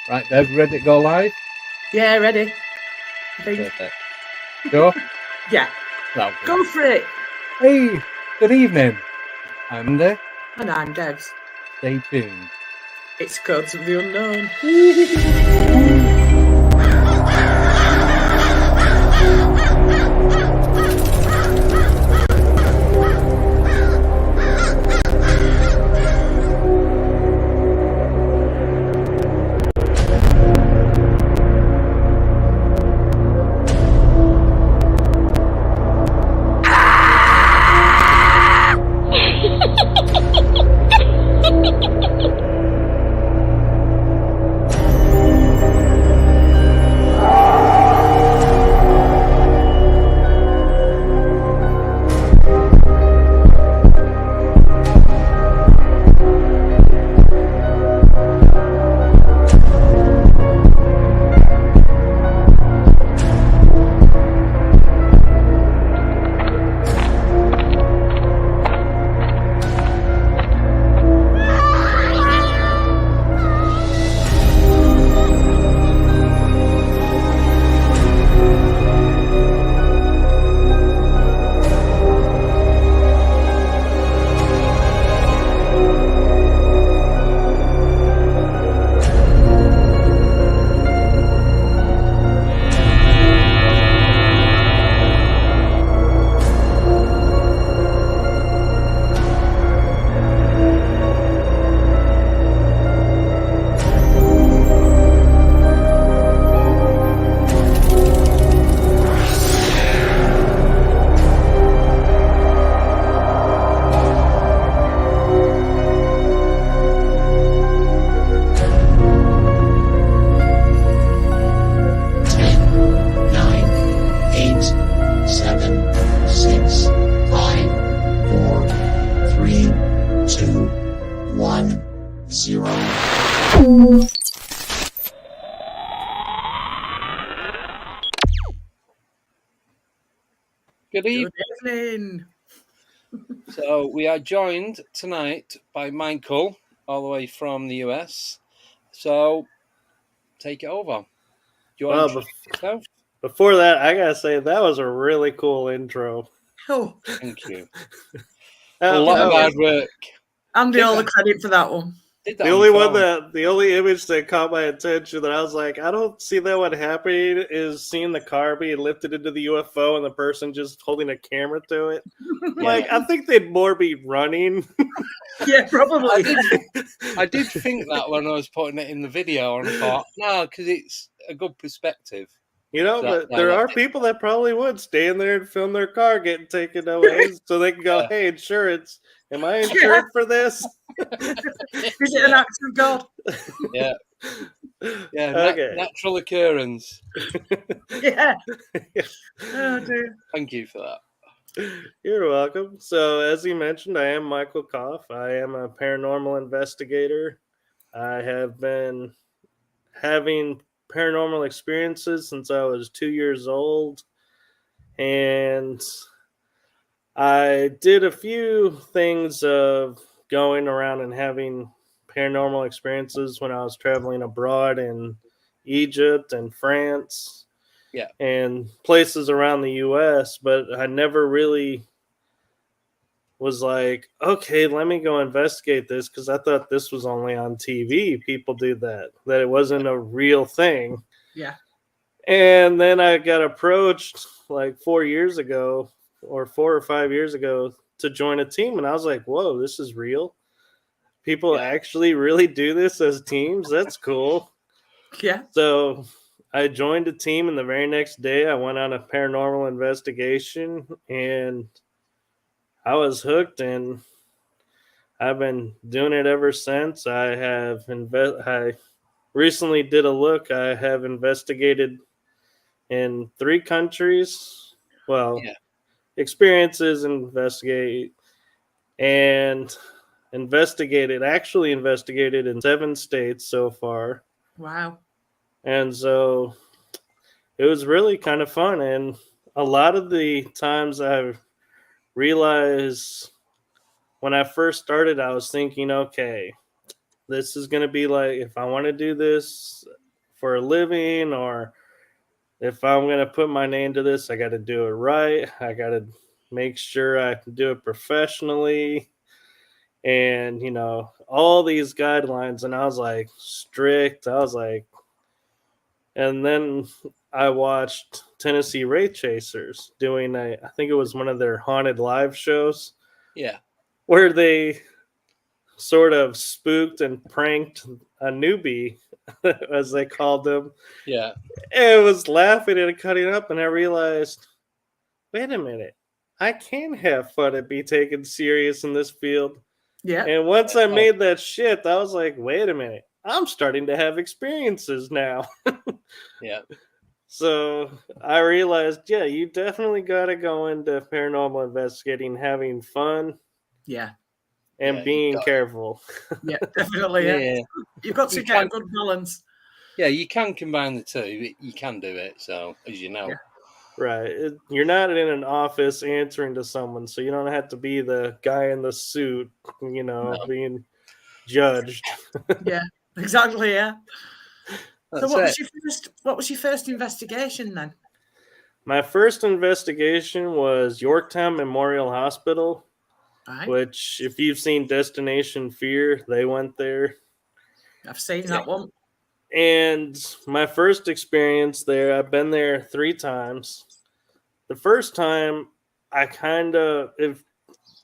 Right, Dev, ready to go live? Yeah, ready. I think. Perfect. Sure? Yeah, Well, go for it. hey, good evening. I'm Andy. And I'm Devs. Stay tuned. It's Codes of the Unknown. Good evening. Good evening. So we are joined tonight by Michael, all the way from the US. So take it over. Do you want to introduce yourself? Before that, I gotta say that was a really cool intro. Oh, Thank you. A lot of hard work. Andy, all the credit for that one. The only image that caught my attention that I was like, I don't see that one happening is seeing the car being lifted into the UFO and the person just holding a camera to it. Like, I think they'd more be running. Yeah, probably. I did think that when I was putting it in the video, and I thought, no, because it's a good perspective. You know, but there are people that probably would stay in there and film their car getting taken away so they can go, hey, insurance, am I insured for this? Is it an act of God? Yeah. Yeah, okay. Natural occurrence. Yeah. Oh, dear. Thank you for that. You're welcome. So, as you mentioned, I am Michael Kopf. I am a paranormal investigator. I have been having paranormal experiences since I was 2 years old. And I did a few things of going around and having paranormal experiences when I was traveling abroad in Egypt and France. Yeah. And places around the US, but I never really was like, okay, let me go investigate this because I thought this was only on TV. People do that it wasn't a real thing. Yeah. And then I got approached like 4 years ago or 4 or 5 years ago to join a team. And I was like, whoa, this is real. People actually really do this as teams. That's cool. Yeah. So I joined a team, and the very next day I went on a paranormal investigation, and I was hooked, and I've been doing it ever since. I recently did a look. I have investigated in 3 countries. Well, experiences investigate and actually investigated in 7 states so far. Wow. And so it was really kind of fun. And a lot of the times I've realized when I first started, I was thinking, okay, this is going to be like, if I want to do this for a living, or if I'm going to put my name to this, I got to do it right. I got to make sure I can do it professionally. And, all these guidelines. And I was like, strict. I was like, and then I watched Tennessee Wraith Chasers doing I think it was one of their haunted live shows. Yeah. Where they sort of spooked and pranked a newbie, as they called them. Yeah. And was laughing and cutting up, and I realized, wait a minute, I can have fun and be taken serious in this field. Yeah. And once I made that shift, I was like, wait a minute, I'm starting to have experiences now. Yeah. So I realized, yeah, you definitely got to go into paranormal investigating, having fun. Yeah. And being careful. Yeah, definitely. Yeah. You've got to get a good balance. Yeah, you can combine the two. You can do it, so, as you know. Yeah. Right. You're not in an office answering to someone, so you don't have to be the guy in the suit, being judged. Yeah, exactly, yeah. That's so what was your first investigation then? My first investigation was Yorktown Memorial Hospital, right. Which, if you've seen Destination Fear, they went there. I've seen that one. And my first experience there, I've been there 3 times. The first time, to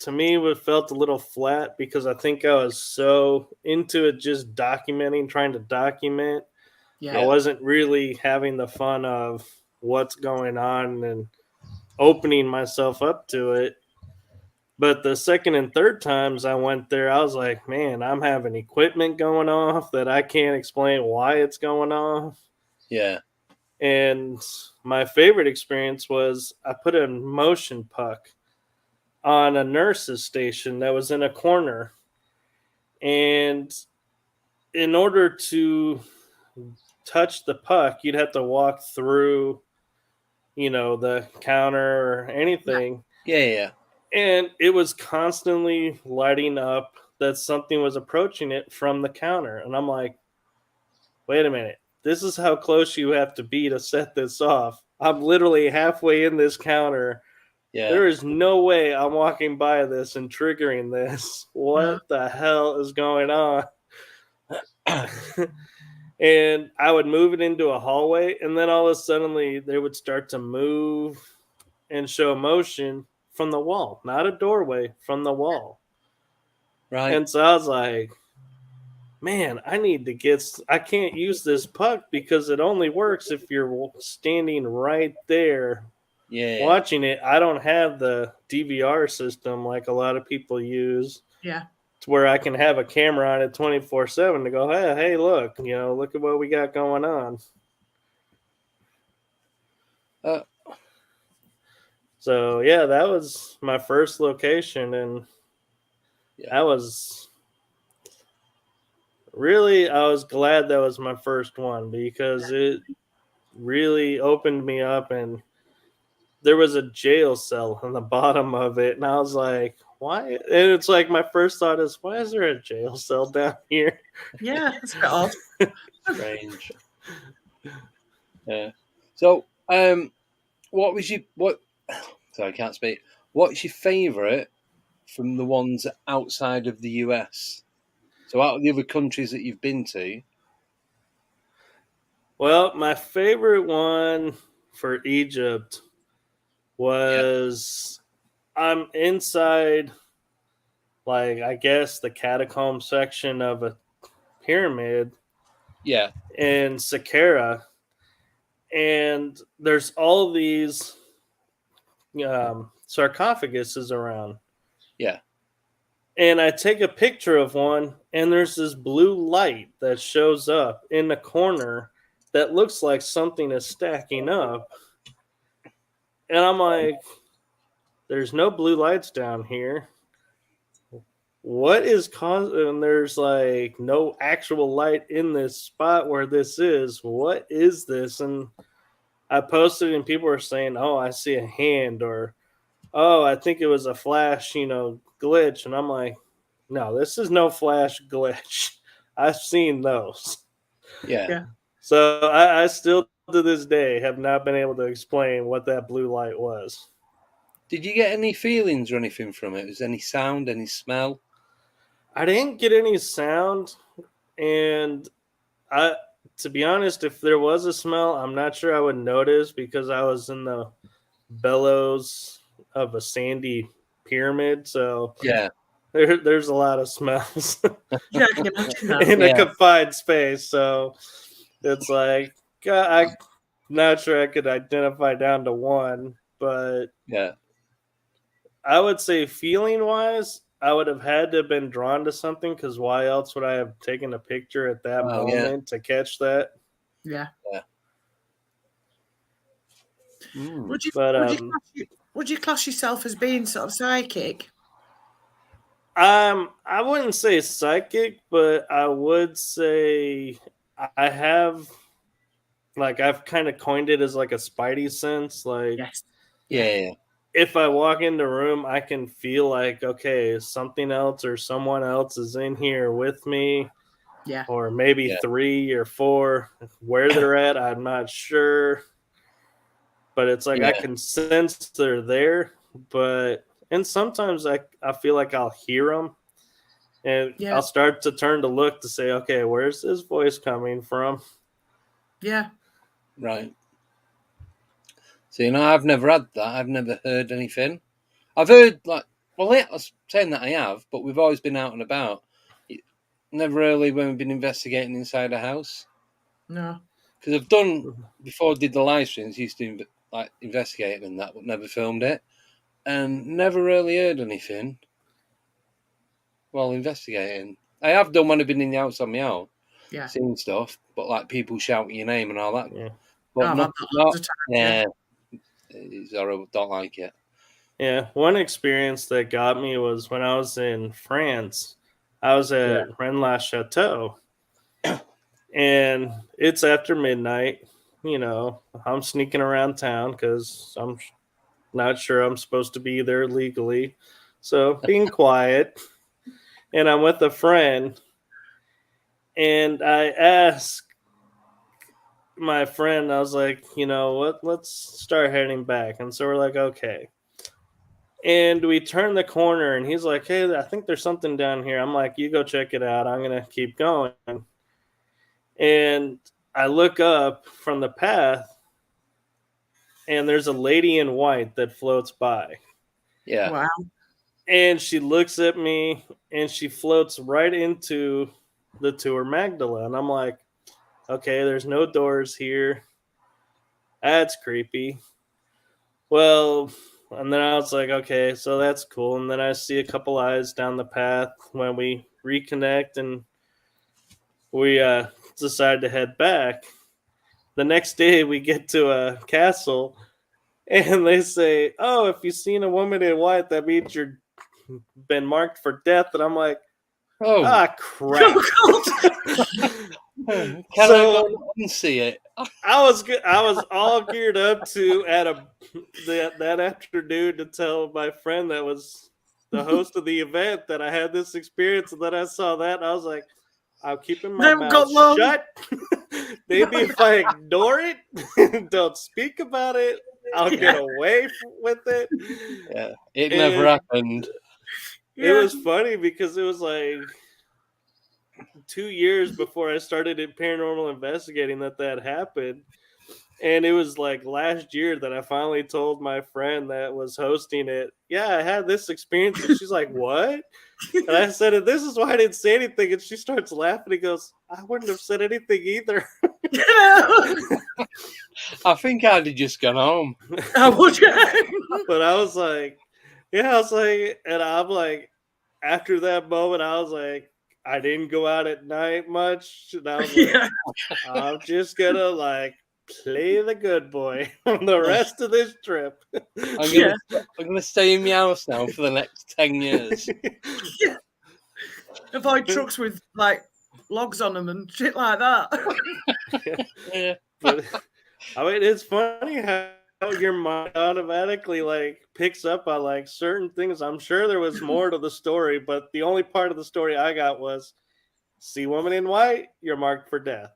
me, it felt a little flat because I think I was so into it, just trying to document. Yeah. I wasn't really having the fun of what's going on and opening myself up to it. But the second and third times I went there, I was like, man, I'm having equipment going off that I can't explain why it's going off. Yeah. And my favorite experience was I put a motion puck on a nurse's station that was in a corner. And in order to touch the puck, you'd have to walk through, the counter or anything. Yeah. And it was constantly lighting up that something was approaching it from the counter. And I'm like, wait a minute. This is how close you have to be to set this off. I'm literally halfway in this counter. Yeah. There is no way I'm walking by this and triggering this. What the hell is going on? And I would move it into a hallway, and then all of a sudden they would start to move and show motion from the wall, not a doorway, from the wall. Right. And so I was like, man, I can't use this puck because it only works if you're standing right there watching it. I don't have the DVR system like a lot of people use. Yeah. To where I can have a camera on it 24/7 to go, hey, look, look at what we got going on. So, yeah, that was my first location, and I was glad that was my first one because it really opened me up, and there was a jail cell on the bottom of it, and I was like, why? And it's like my first thought is, why is there a jail cell down here? Yeah, it's a bit odd. Strange. Yeah. So, sorry, I can't speak. What's your favourite from the ones outside of the US? So, out of the other countries that you've been to? Well, my favorite one for Egypt was I'm inside, like, I guess the catacomb section of a pyramid. Yeah. In Saqqara. And there's all these sarcophaguses around. Yeah. And I take a picture of one, and there's this blue light that shows up in the corner that looks like something is stacking up. And I'm like, there's no blue lights down here. What is causing? And there's like no actual light in this spot where this is. What is this? And I posted, and people were saying, "Oh, I see a hand," or "Oh, I think it was a flash, glitch." And I'm like, "No, this is no flash glitch. I've seen those. Yeah. So I still to this day have not been able to explain what that blue light was. Did you get any feelings or anything from it? Was there any sound, any smell? I didn't get any sound, and to be honest, if there was a smell, I'm not sure I would notice because I was in the bellows of a sandy pyramid. So Yeah. there's a lot of smells Yeah, I can imagine that. in a confined space. So it's like I'm not sure I could identify down to one, but Yeah. I would say feeling wise, I would have had to have been drawn to something because why else would I have taken a picture at that moment to catch that? Yeah. Mm. Would you class yourself as being sort of psychic? I wouldn't say psychic, but I would say I have, like, I've kind of coined it as like a spidey sense. Like, Yes. Yeah. if I walk in the room, I can feel like, okay, something else or someone else is in here with me. Yeah. Or maybe 3 or 4. Where they're at, I'm not sure. But it's like I can sense they're there. And sometimes I feel like I'll hear them. And I'll start to turn to look to say, okay, where's this voice coming from? Yeah. Right. So, I've never had that. I've never heard anything. I've heard, I was saying that I have, but we've always been out and about. Never really when we've been investigating inside a house. No. Because I've done, before I did the live streams, used to investigate and that, but never filmed it. And never really heard anything while investigating. I have done when I've been in the house on my own. Yeah. Seen stuff, but like people shouting your name and all that. Yeah. But not it's horrible. Don't like it. Yeah, one experience that got me was when I was in France. I was at Rennes-Le-Chateau, and it's after midnight. I'm sneaking around town because I'm not sure I'm supposed to be there legally. So being quiet, and I'm with a friend, and I asked my friend, I was like, you know what, let's start heading back. And so we're like, okay. And we turn the corner, and he's like, hey, I think there's something down here. I'm like, you go check it out. I'm going to keep going. And I look up from the path, and there's a lady in white that floats by. Yeah. Wow. And she looks at me, and she floats right into the Tour Magdala. And I'm like, okay, there's no doors here. That's creepy. Well, and then I was like, okay, so that's cool. And then I see a couple eyes down the path when we reconnect, and we decide to head back. The next day, we get to a castle, and they say, oh, if you've seen a woman in white, that means you're been marked for death. And I'm like, crap. Can I go and see it? I was all geared up to that afternoon to tell my friend that was the host of the event that I had this experience, and then I saw that, and I was like, I'm keeping my mouth shut. Maybe if I ignore it and don't speak about it, I'll get away with it. Yeah, it never happened. It was funny because it was like 2 years before I started in paranormal investigating that happened. And it was like last year that I finally told my friend that was hosting it, yeah, I had this experience. And she's like, what? And I said, and this is why I didn't say anything. And she starts laughing and goes, I wouldn't have said anything either. I think I'd have just gone home. But I was like, and I'm like, after that moment, I was like, I didn't go out at night much. And I was like, I'm just going to play the good boy on the rest of this trip. I'm gonna stay in my house now for the next 10 years. Avoid trucks with logs on them and shit like that. Yeah. But I mean, it's funny how your mind automatically picks up on certain things. I'm sure there was more to the story, but the only part of the story I got was See woman in white, you're marked for death.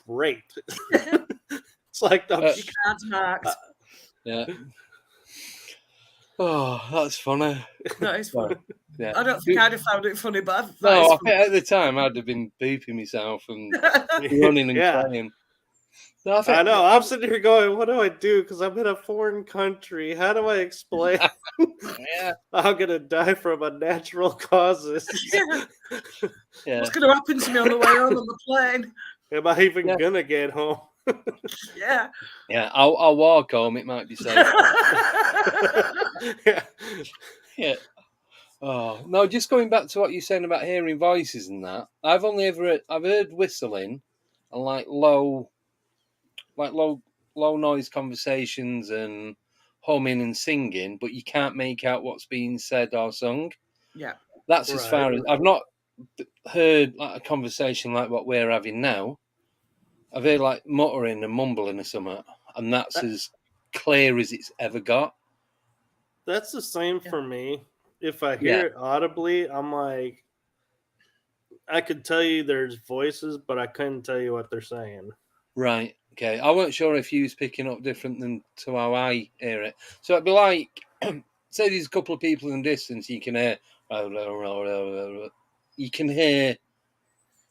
Great. It's like the Cards marked. Yeah. Oh, that's funny. That is funny. Yeah. I don't think I'd have found it funny, but that No, is I funny. think at the time I'd have been beeping myself and running and Yeah. crying. No, I know. I'm sitting here going, what do I do? Because I'm in a foreign country. How do I explain Yeah. I'm going to die from unnatural causes? Yeah. What's going to happen to me on the way home on the plane? Am I even Yeah. going to get home? Yeah. Yeah, I'll walk home. It might be safe. Yeah. Yeah. Oh no! Just going back to what you're saying about hearing voices and that. I've heard whistling and low noise conversations and humming and singing, but you can't make out what's being said or sung. Yeah. That's as far as I've not heard like a conversation like what we're having now. I've heard like muttering and mumbling or something, and that's as clear as it's ever got. That's the same Yeah. for me. If I hear it audibly, I'm like, I could tell you there's voices, but I couldn't tell you what they're saying. Right. Okay. I weren't sure if you was picking up different than to how I hear it. So it'd be like, say there's a couple of people in the distance, you can hear, you can hear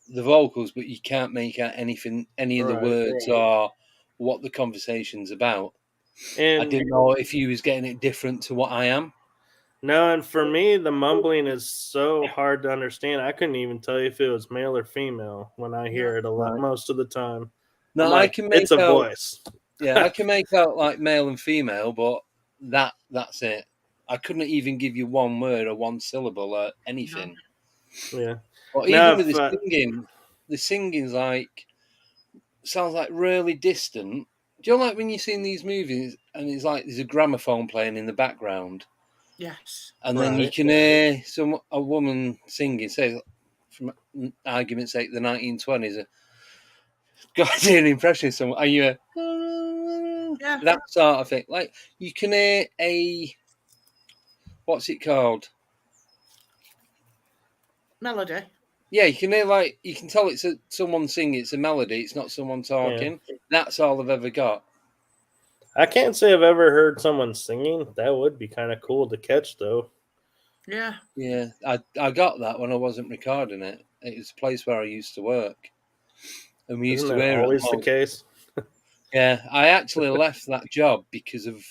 the vocals, but you can't make out any of the words or what the conversation's about. And I didn't know if you was getting it different to what I am. No, and for me, the mumbling is so hard to understand. I couldn't even tell you if it was male or female when I hear it a lot, most of the time. No, like, I can make it's a out, voice. Yeah, I can make out like male and female, but that's it. I couldn't even give you one word or one syllable or anything. Yeah. Or Now, even with the singing's like sounds like really distant. Do you know, like when you've seen these movies and it's like there's a gramophone playing in the background? Yes. And then you can hear a woman singing, say, from argument's sake, the 1920s. Got an impression of someone, and you hear, that sort of thing. Like you can hear what's it called? Melody. Yeah, you can hear you can tell it's someone singing. It's a melody. It's not someone talking. Yeah. That's all I've ever got. I can't say I've ever heard someone singing. That would be kind of cool to catch, though. Yeah. Yeah, I got that when I wasn't recording it. It was a place where I used to work, and we used to wear it. Always the case. Yeah, I actually left that job because of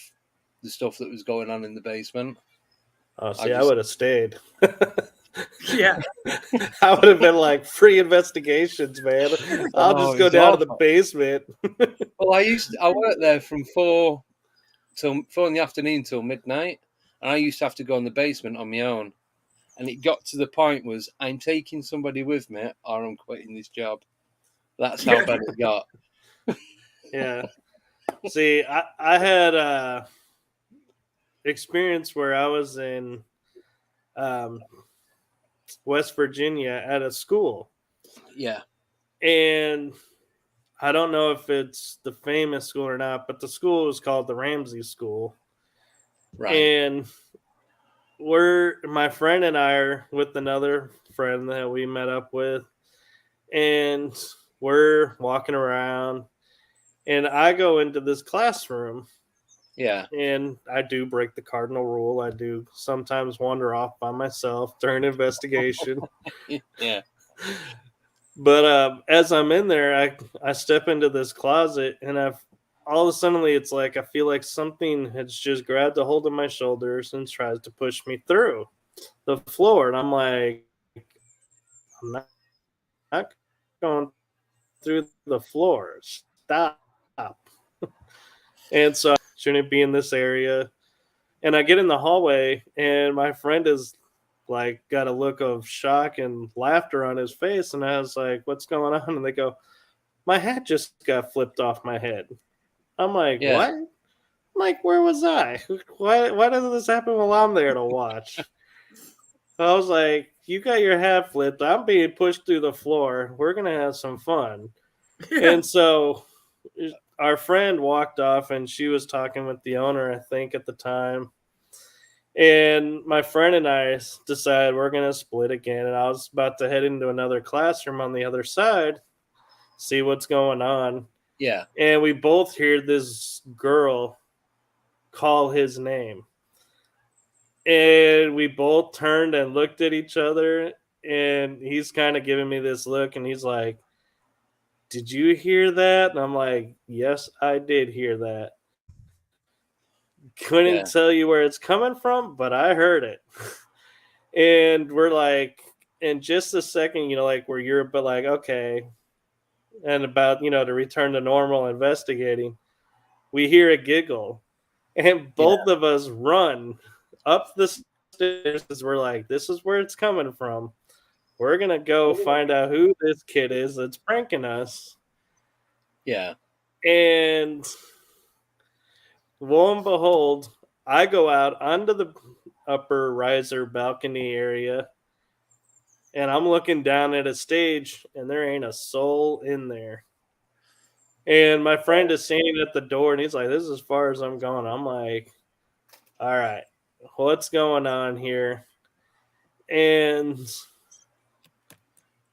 the stuff that was going on in the basement. Oh, see, I would have stayed. Yeah. I would have been like, free investigations, man. I'll just go down to the basement. Well, I worked there from 4 in the afternoon till midnight, and I used to have to go in the basement on my own. And it got to the point was I'm taking somebody with me or I'm quitting this job. That's how bad it got. Yeah. See, I had experience where I was in West Virginia at a school. Yeah. And I don't know if it's the famous school or not, but the school was called the Ramsey School. Right. And my friend and I are with another friend that we met up with, and we're walking around, and I go into this classroom. Yeah. And I do break the cardinal rule. I do sometimes wander off by myself during investigation. Yeah. But as I'm in there, I step into this closet, and all of a sudden it's like I feel like something has just grabbed a hold of my shoulders and tries to push me through the floor. And I'm like, I'm not going through the floor. Stop. And so shouldn't be in this area. And I get in the hallway, and my friend is like got a look of shock and laughter on his face. And I was like, what's going on? And they go, my hat just got flipped off my head. I'm like, what? I'm like, where was I? Why doesn't this happen while I'm there to watch? I was like, you got your hat flipped. I'm being pushed through the floor. We're going to have some fun. Yeah. And so our friend walked off, and she was talking with the owner, I think, at the time. And my friend and I decided we're going to split again. And I was about to head into another classroom on the other side, see what's going on. Yeah. And we both hear this girl call his name. And we both turned and looked at each other. And he's kind of giving me this look. And he's like, "Did you hear that?" And I'm like, "Yes, I did hear that. Couldn't Yeah. tell you where it's coming from, but I heard it." And we're like, in just a second, like where you're, but like, okay. And about, to return to normal investigating, we hear a giggle and Yeah. both of us run up the stairs because we're like, this is where it's coming from. We're going to go find out who this kid is that's pranking us. Yeah. And lo and behold, I go out onto the upper riser balcony area and I'm looking down at a stage and there ain't a soul in there. And my friend is standing at the door and he's like, "This is as far as I'm going." I'm like, "All right, what's going on here?" And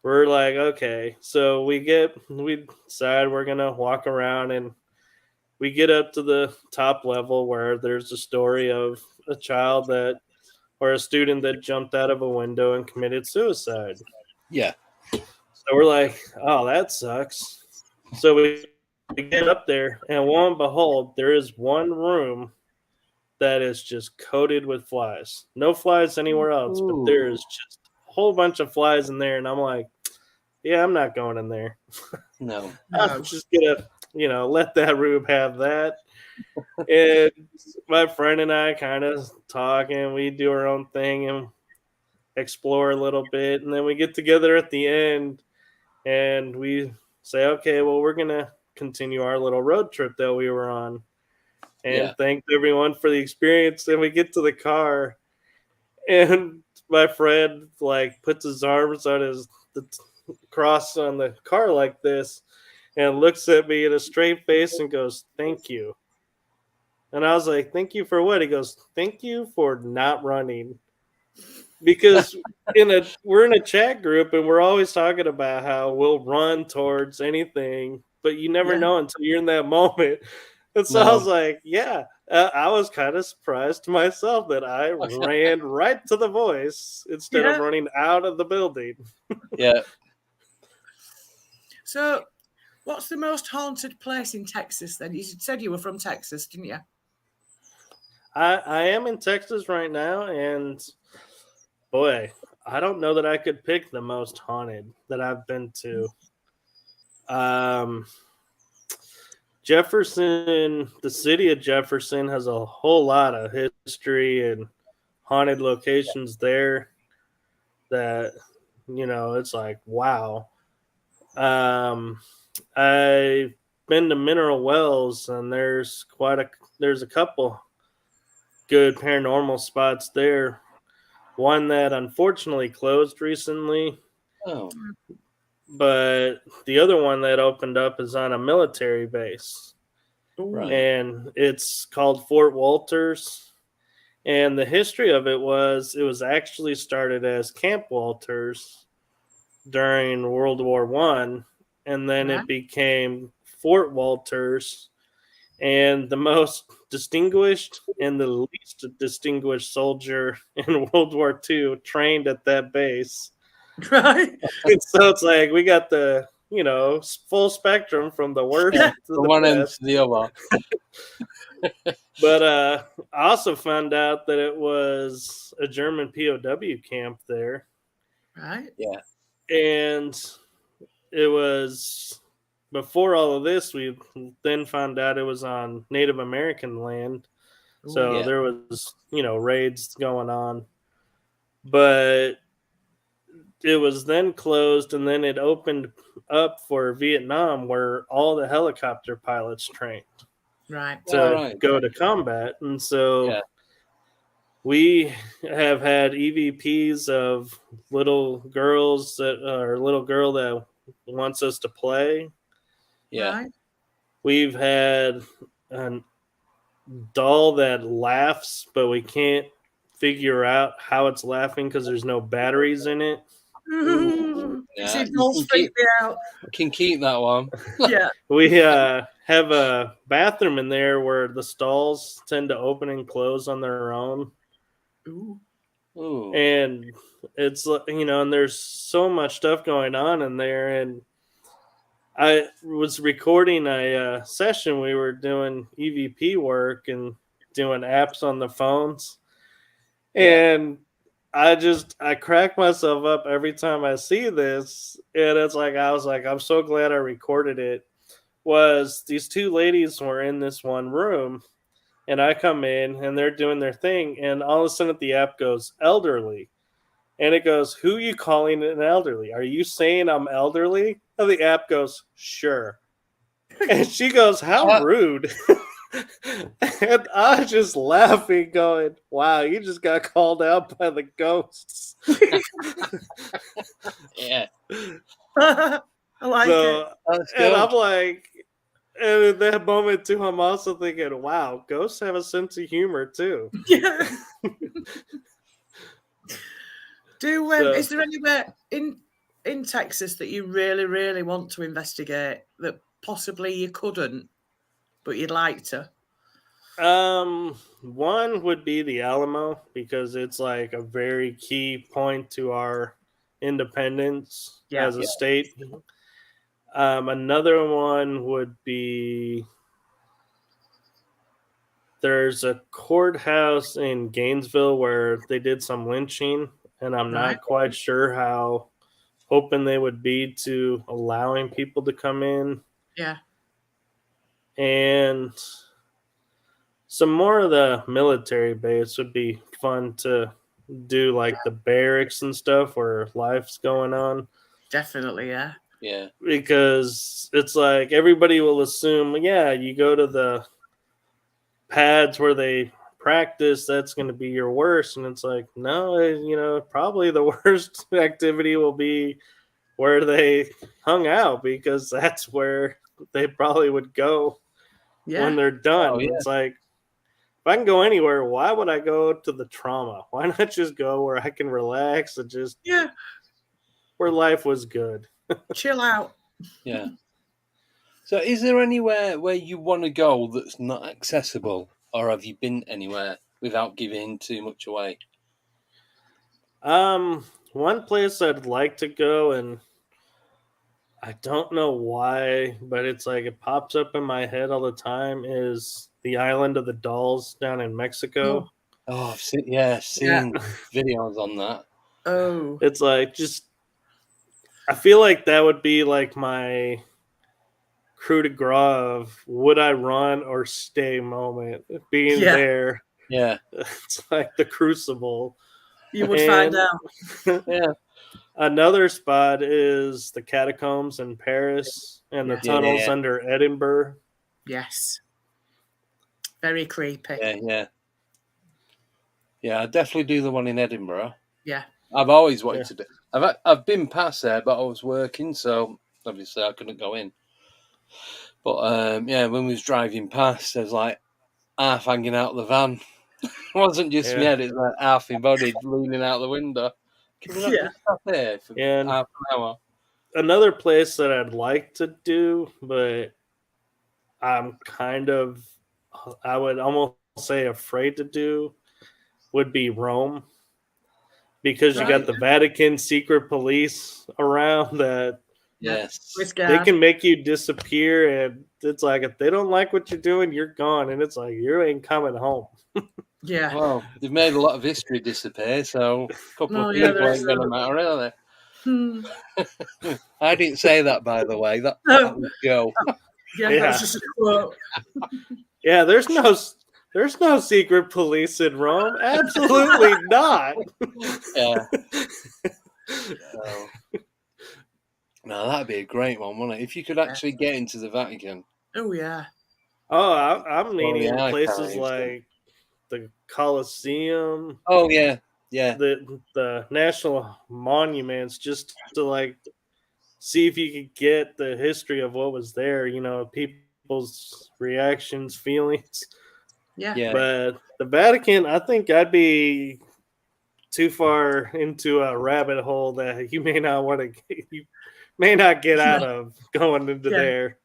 we're like, "Okay." So we decide we're going to walk around and we get up to the top level where there's a story of a child that, or a student that jumped out of a window and committed suicide. Yeah. So we're like, "Oh, that sucks." So we get up there, and lo and behold, there is one room that is just coated with flies. No flies anywhere else, but there is just a whole bunch of flies in there. And I'm like, "Yeah, I'm not going in there. No. I'm just gonna, let that room have that." And my friend and I kind of talk, and we do our own thing and explore a little bit, and then we get together at the end, and we say, "Okay, well, we're gonna continue our little road trip that we were on." And Yeah. thanked everyone for the experience. And we get to the car, and my friend like puts his arms on the cross on the car like this, and looks at me in a straight face and goes, "Thank you." And I was like, "Thank you for what?" He goes, "Thank you for not running." Because we're in a chat group and we're always talking about how we'll run towards anything, but you never Yeah. know until you're in that moment. And so I No. was like, yeah, I was kind of surprised to myself that I ran right to the voice instead of Yeah. running out of the building. Yeah. So, what's the most haunted place in Texas then? You said you were from Texas, didn't you? I am in Texas right now, and boy, I don't know that I could pick the most haunted that I've been to. Um, Jefferson, the city of Jefferson, has a whole lot of history and haunted locations there that, it's like, wow. Um, I've been to Mineral Wells, and there's a couple good paranormal spots there. One that unfortunately closed recently, Oh. but the other one that opened up is on a military base. Right. And it's called Fort Walters. And the history of it was actually started as Camp Walters during World War One, and then Right. it became Fort Walters. And the most distinguished and the least distinguished soldier in World War II trained at that base. Right. And so it's like we got the full spectrum from the worst Yeah. to From the one end best. to the other. But I also found out that it was a German POW camp there, Right. Yeah. and it was before all of this. We then found out it was on Native American land, so Yeah. there was raids going on, but it was then closed, and then it opened up for Vietnam, where all the helicopter pilots trained Right. to All right. go to combat. And so Yeah. we have had EVPs of little girls that or little girl that wants us to play. Yeah. Right. We've had a doll that laughs, but we can't figure out how it's laughing because there's no batteries in it. You Yeah, see, you dolls freak me out. can keep that one. Yeah. We have a bathroom in there where the stalls tend to open and close on their own. Ooh. Ooh. And it's, and there's so much stuff going on in there. And I was recording a session. We were doing EVP work and doing apps on the phones. And I crack myself up every time I see this. And it's like, I was like, I'm so glad I recorded it. Was these two ladies were in this one room, and I come in and they're doing their thing. And all of a sudden the app goes elderly. And it goes, who are you calling an elderly? Are you saying I'm elderly? And the app goes, sure. And she goes, how rude. And I was just laughing, going, wow, you just got called out by the ghosts. Yeah. I like it. That's And good. I'm like, and in that moment too, I'm also thinking, wow, ghosts have a sense of humor too. Yeah. So- Is there anywhere in Texas that you really, really want to investigate that possibly you couldn't, but you'd like to? One would be the Alamo because it's like a very key point to our independence as a state. Another one would be there's a courthouse in Gainesville where they did some lynching, and I'm Right. not quite sure how open they would be to allowing people to come in. Yeah. And some more of the military base would be fun to do, like the barracks and stuff where life's going on. Definitely, yeah. Yeah. Because it's like everybody will assume, yeah, you go to the pads where they practice, that's going to be your worst. And it's like, no, probably the worst activity will be where they hung out because that's where they probably would go when they're done. Oh, yeah. It's like, if I can go anywhere, why would I go to the trauma? Why not just go where I can relax and just where life was good? Chill out. Yeah. So, is there anywhere where you want to go that's not accessible, or have you been anywhere without giving too much away? One place I'd like to go, and I don't know why, but it's like it pops up in my head all the time, is the Island of the Dolls down in Mexico. Oh, I've seen videos on that. Oh. It's like I feel like that would be like my coup de grace of would I run or stay moment being there. Yeah. It's like the crucible. You would find out. Yeah. Another spot is the catacombs in Paris and the tunnels under Edinburgh. Yes. Very creepy. Yeah. Yeah, I'd definitely do the one in Edinburgh. Yeah. I've always wanted to do. I've been past there, but I was working, so obviously I couldn't go in. But when we was driving past, there's like half hanging out the van. It wasn't just me head; it's like half my body leaning out the window. Can we not just stop here for half an hour? Another place that I'd like to do, but I'm I would almost say afraid to do, would be Rome. Because you got the Vatican secret police around that they can make you disappear, and it's like if they don't like what you're doing, you're gone, and it's like you ain't coming home. Yeah. Well, they've made a lot of history disappear, so a couple of people ain't going to matter, are they? I didn't say that, by the way. That was Joe. That's just a quote. Yeah, there's no secret police in Rome. Absolutely not. Yeah. No, that'd be a great one, wouldn't it? If you could actually get into the Vatican. Oh, yeah. Oh, I'm meaning places like the Colosseum. Oh, yeah. Yeah. The national monuments, just to like see if you could get the history of what was there, people's reactions, feelings. Yeah. But the Vatican, I think I'd be too far into a rabbit hole that you may not want to. You may not get out of going into Yeah. there.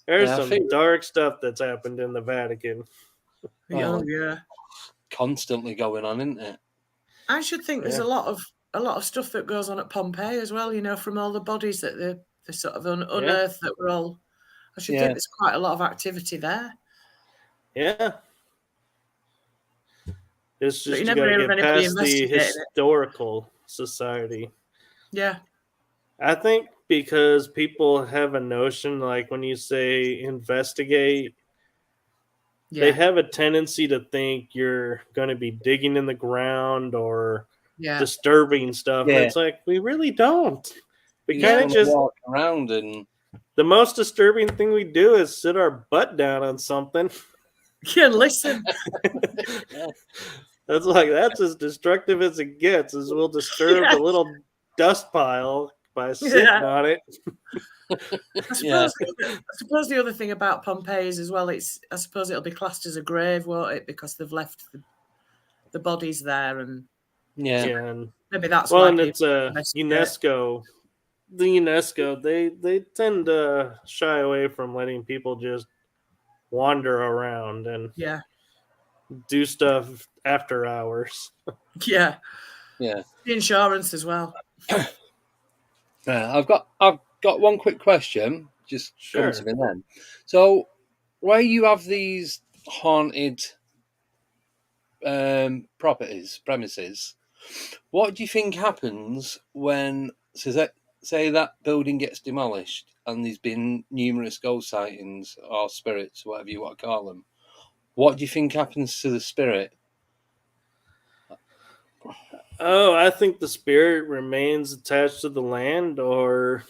There's Yeah, I some think dark stuff that's happened in the Vatican. Oh, well, yeah. constantly going on, isn't it? I should think there's Yeah. a lot of stuff that goes on at Pompeii as well. You know, from all the bodies that they sort of unearthed that were all. I should think there's quite a lot of activity there. Yeah. It's But just you you never got to hear of get anybody past the investigating it. historical society. Yeah. I think because people have a notion, like when you say investigate, they Yeah. have a tendency to think you're going to be digging in the ground or Yeah. disturbing stuff. And Yeah. it's like, we really don't. We You kind just of want to just, walk around and the most disturbing thing we do is sit our butt down on something. Yeah, listen. That's as destructive as it gets, is we'll disturb a little dust pile by sitting on it. I suppose the other thing about Pompeii is as well, I suppose it'll be classed as a grave, won't it? Because they've left the bodies there, and And maybe that's well, why and people it's a UNESCO. The UNESCO, they tend to shy away from letting people just wander around and do stuff after hours. Yeah. Yeah. The insurance as well. I've got one quick question. Just come to me then. So, where you have these haunted premises, what do you think happens when say that building gets demolished and there's been numerous ghost sightings or spirits, whatever you want to call them? What do you think happens to the spirit? Oh, I think the spirit remains attached to the land, or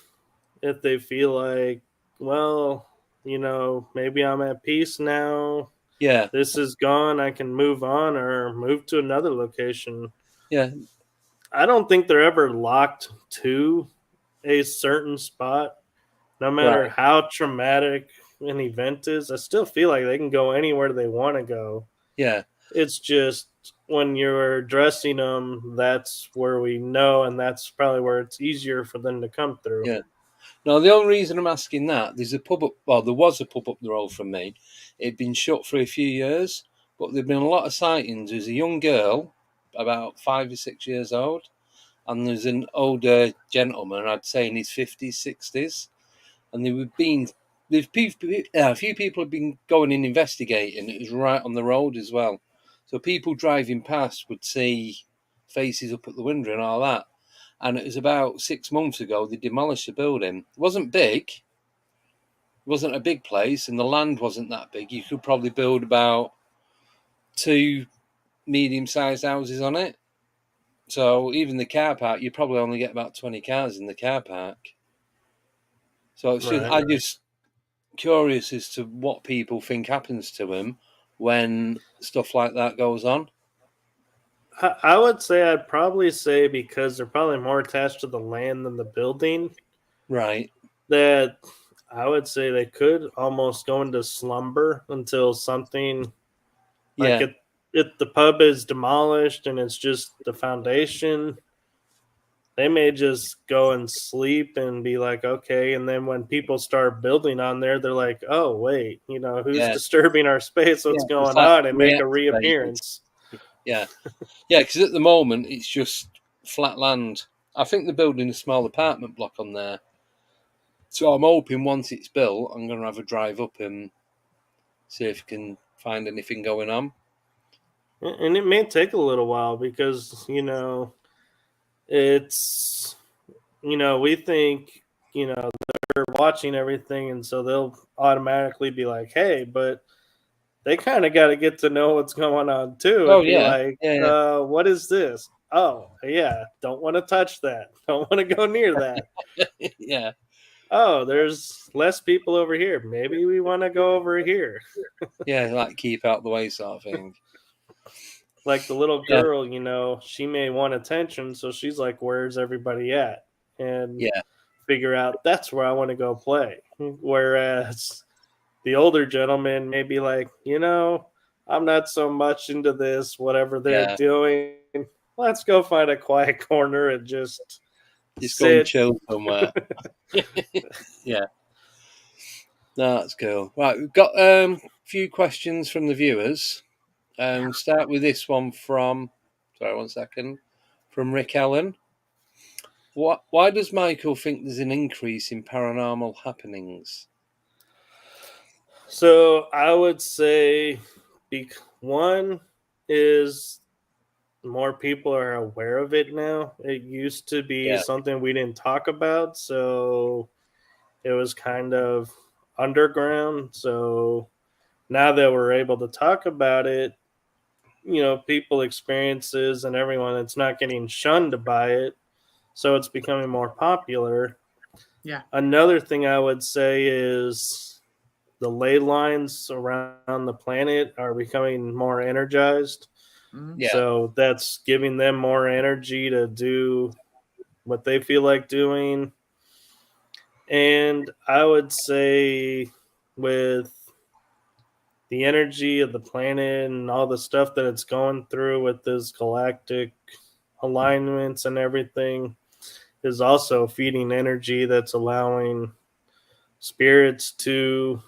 if they feel like, well, maybe I'm at peace now. Yeah. This is gone. I can move on or move to another location. Yeah. I don't think they're ever locked to a certain spot, no matter how traumatic an event is. I still feel like they can go anywhere they want to go. Yeah. It's just when you're addressing them, that's where we know, and that's probably where it's easier for them to come through. Yeah. Now, the only reason I'm asking that, there was a pub up the road from me. It'd been shut for a few years, but there'd been a lot of sightings. There's a young girl, about 5 or 6 years old, and there's an older gentleman, I'd say in his 50s, 60s, and a few people have been going and investigating. It was right on the road as well, so people driving past would see faces up at the window and all that. And it was about 6 months ago they demolished the building. It wasn't big. It wasn't a big place, and the land wasn't that big. You could probably build about 2 medium-sized houses on it. So even the car park, you probably only get about 20 cars in the car park. So it's I'm just curious as to what people think happens to them when stuff like that goes on. I would say I'd probably say because they're probably more attached to the land than the building. Right. That I would say they could almost go into slumber until something like if the pub is demolished and it's just the foundation, they may just go and sleep and be like, okay. And then when people start building on there, they're like, oh, wait, who's disturbing our space? What's going on? And make a reappearance. Yeah. Yeah, because at the moment, it's just flat land. I think they're building a small apartment block on there. So I'm hoping once it's built, I'm going to have a drive up and see if I can find anything going on. And it may take a little while because, it's, we think, they're watching everything. And so they'll automatically be like, hey, but they kind of got to get to know what's going on too. Oh, and be like, what is this? Oh, yeah. Don't want to touch that. Don't want to go near that. Yeah. Oh, there's less people over here. Maybe we want to go over here. Yeah, like keep out the way sort of thing. Like the little girl, she may want attention. So she's like, where's everybody at? And figure out that's where I want to go play. Whereas the older gentleman may be like, I'm not so much into this, whatever they're doing. let's go find a quiet corner and just go and sit. chill somewhere. Yeah. No, that's cool. Right, we've got a few questions from the viewers. Start with this one from, sorry, 1 second, from Rick Allen. Why does Michael think there's an increase in paranormal happenings? So I would say one is more people are aware of it now. It used to be Yeah. something we didn't talk about, so it was kind of underground. So now that we're able to talk about it, people experiences and everyone, it's not getting shunned by it, so it's becoming more popular. Yeah. Another thing I would say is the ley lines around the planet are becoming more energized. Yeah. So that's giving them more energy to do what they feel like doing. And I would say with the energy of the planet and all the stuff that it's going through with this galactic alignments and everything is also feeding energy that's allowing spirits to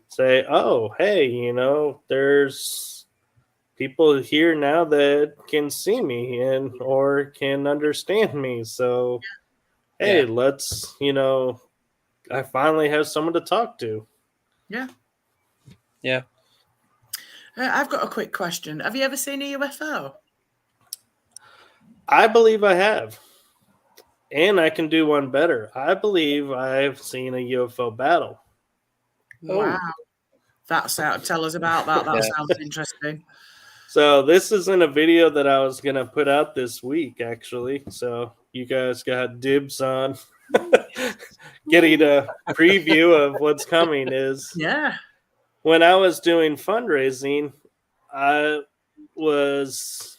say, oh, hey, there's people here now that can see me and or can understand me. So, hey, let's, I finally have someone to talk to. Yeah. Yeah. I've got a quick question. Have you ever seen a UFO? I believe I have. And I can do one better. I believe I've seen a UFO battle. Wow. Tell us about that. That sounds interesting. So this isn't a video that I was going to put out this week, actually. So you guys got dibs on getting a preview of what's coming. Yeah. When I was doing fundraising, I was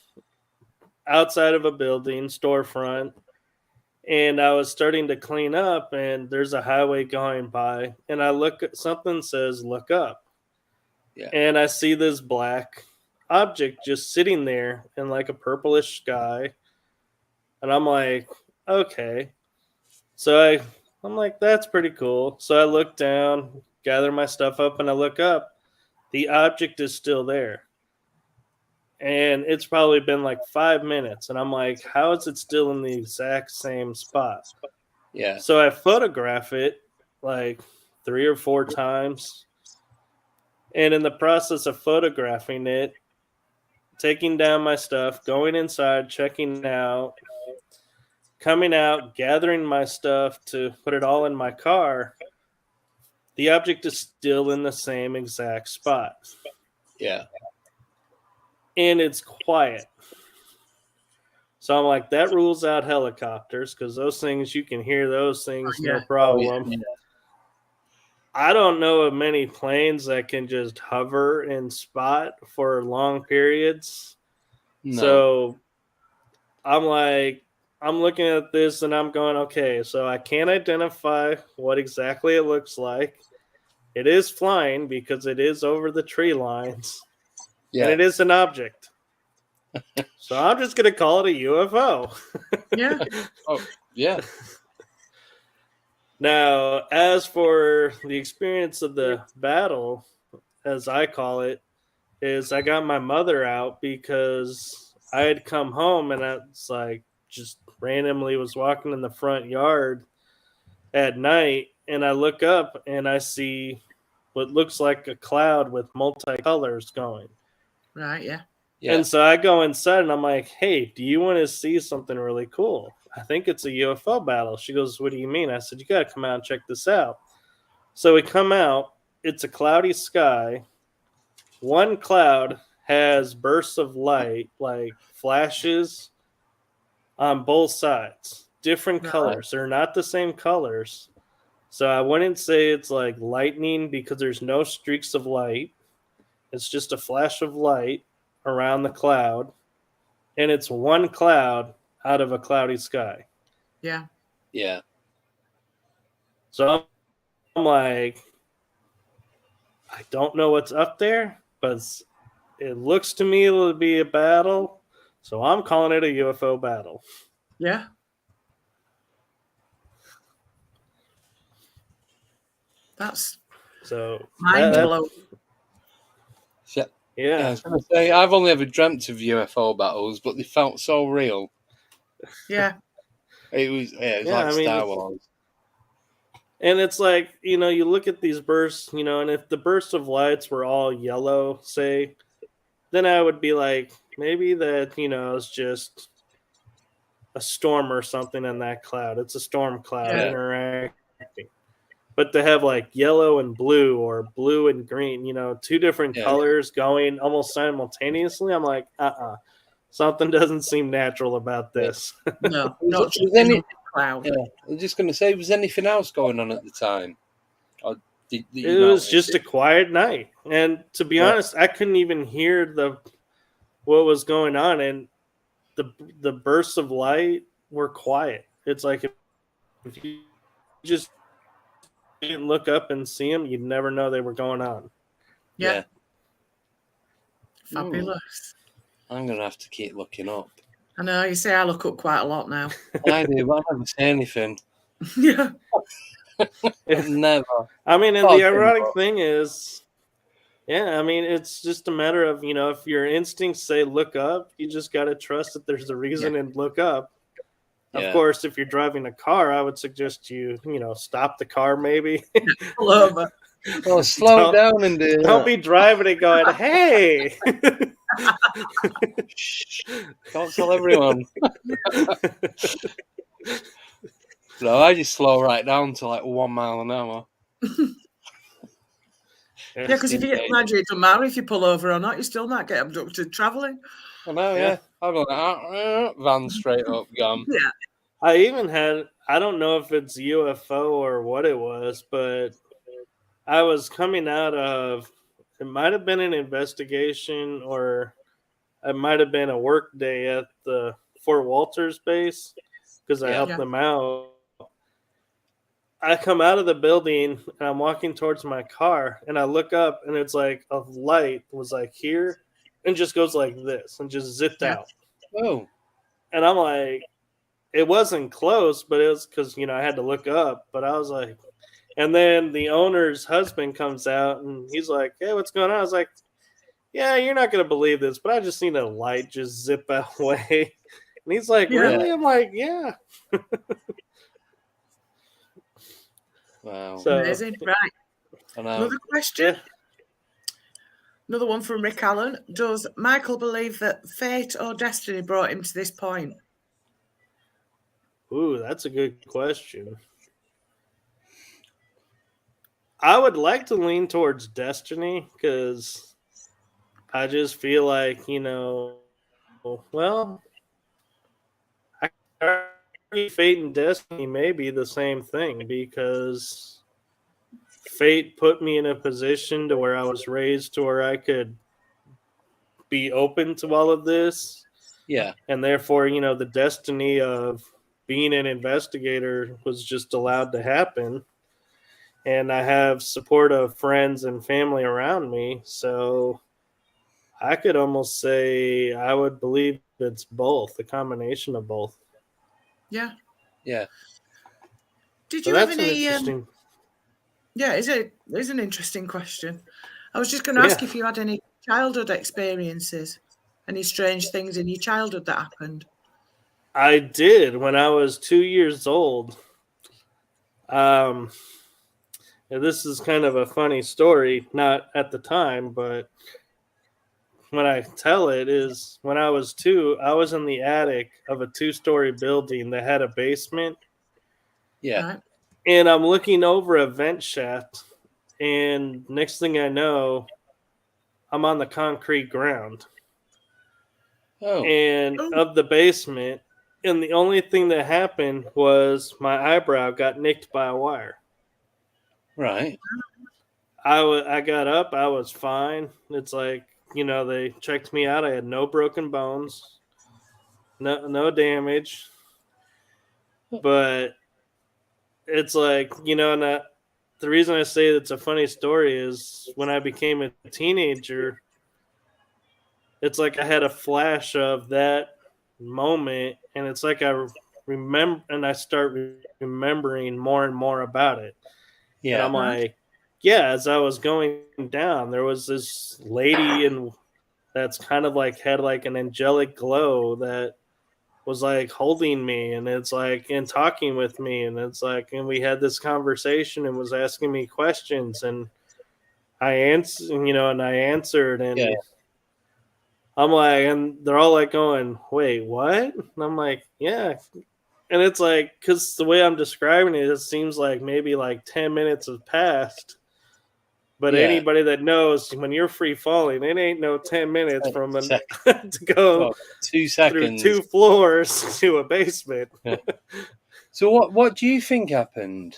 outside of a building, storefront, and I was starting to clean up, and there's a highway going by, and I look at something says, look up. Yeah. And I see this black object just sitting there in like a purplish sky. And I'm like, okay. So I'm like, that's pretty cool. So I look down, gather my stuff up, and I look up. The object is still there. And it's probably been like 5 minutes. And I'm like, how is it still in the exact same spot? Yeah. So I photograph it like 3 or 4 times. And in the process of photographing it, taking down my stuff, going inside, checking out, coming out, gathering my stuff to put it all in my car, the object is still in the same exact spot. Yeah. And it's quiet. So I'm like, that rules out helicopters because those things, you can hear those things, no problem. Yeah. I don't know of many planes that can just hover and spot for long periods. No. So I'm like, I'm looking at this and I'm going, okay, so I can't identify what exactly it looks like. It is flying because it is over the tree lines. Yeah. And it is an object. So I'm just going to call it a UFO. Yeah. Oh, yeah. Now, as for the experience of the battle, as I call it, is I got my mother out because I had come home and I was like, just randomly was walking in the front yard at night and I look up and I see what looks like a cloud with multicolors going. Right, yeah. And so I go inside and I'm like, hey, do you want to see something really cool? I think it's a UFO battle. She goes, what do you mean? I said, you got to come out and check this out. So we come out. It's a cloudy sky. One cloud has bursts of light, like flashes on both sides, different colors. They're not the same colors. So I wouldn't say it's like lightning because there's no streaks of light. It's just a flash of light around the cloud. And it's one cloud out of a cloudy sky. Yeah. Yeah. So I'm like, I don't know what's up there, but it looks to me it'll be a battle. So I'm calling it a UFO battle. Yeah. That's So mind blowing. Yeah, I was going to say, I've only ever dreamt of UFO battles, but they felt so real. Yeah. It was like Star Wars. And it's like, you know, you look at these bursts, you know, and if the bursts of lights were all yellow, say, then I would be like, maybe that, you know, it's just a storm or something in that cloud. It's a storm cloud interacting. But to have like yellow and blue or blue and green, you know, two different colors going almost simultaneously, I'm like, something doesn't seem natural about this. No, not just any cloud. Yeah, I was just going to say, was anything else going on at the time? Or it was just a quiet night, and to be honest, I couldn't even hear what was going on, and the bursts of light were quiet. It's like if you just didn't look up and see them, you'd never know they were going on. Yeah. Fabulous. I'm going to have to keep looking up. I know, you say I look up quite a lot now. I do, but I never say anything. Yeah. Never. I mean, and the ironic thing is, I mean, it's just a matter of, you know, if your instincts say look up, you just got to trust that there's a reason and look up. Of course, if you're driving a car, I would suggest you know, stop the car maybe. Pull over. Oh, slow down and do Don't be driving and going, hey. Don't tell everyone. No, I just slow right down to like 1 mile an hour. Yeah, because if you get graduated, it doesn't matter if you pull over or not, you still might get abducted travelling. I know, I'm like, van straight up, gone. Yeah. I even had, I don't know if it's UFO or what it was, but I was coming out of, it might have been an investigation or it might have been a work day at the Fort Walters base because I helped them out. I come out of the building and I'm walking towards my car and I look up and it's like a light was like here and just goes like this and just zipped out. Oh. And I'm like, it wasn't close, but it was because, you know, I had to look up. But I was like, and then the owner's husband comes out and he's like, hey, what's going on? I was like, yeah, you're not going to believe this, but I just seen a light just zip away. And he's like, really? I'm like, yeah. Wow. So, amazing. Right. Another question. Yeah. Another one from Rick Allen. Does Michael believe that fate or destiny brought him to this point? Ooh, that's a good question. I would like to lean towards destiny because I just feel like, you know, well, fate and destiny may be the same thing because fate put me in a position to where I was raised to where I could be open to all of this. Yeah. And therefore, you know, the destiny of being an investigator was just allowed to happen. And I have supportive friends and family around me. So I could almost say I would believe it's both, a combination of both. Yeah. Yeah. Did you have any? Yeah, it's an interesting question. I was just going to ask if you had any childhood experiences, any strange things in your childhood that happened. I did when I was 2 years old. This is kind of a funny story, not at the time, but when I tell it is when I was 2, I was in the attic of a 2-story building that had a basement. Yeah. Right. And I'm looking over a vent shaft, and next thing I know, I'm on the concrete ground. And of the basement, and the only thing that happened was my eyebrow got nicked by a wire. Right. I got up. I was fine. It's like, you know, they checked me out. I had no broken bones, no damage. But it's like, you know, the reason I say it's a funny story is when I became a teenager, it's like I had a flash of that moment, and it's like I remember, and I start remembering more and more about it. And Yeah. I'm like, yeah, as I was going down, there was this lady and that's kind of like had like an angelic glow that was like holding me and it's like and talking with me and it's like and we had this conversation and was asking me questions and I answered, and I answered Yeah. and I'm like and they're all like going, "Wait, what?" And I'm like, "Yeah." And it's like cuz the way I'm describing it, it seems like maybe like 10 minutes have passed. But Yeah. anybody that knows when you're free falling, it ain't no 10 minutes from Sec- to go well, 2 through seconds. 2 floors to a basement. Yeah. So what do you think happened?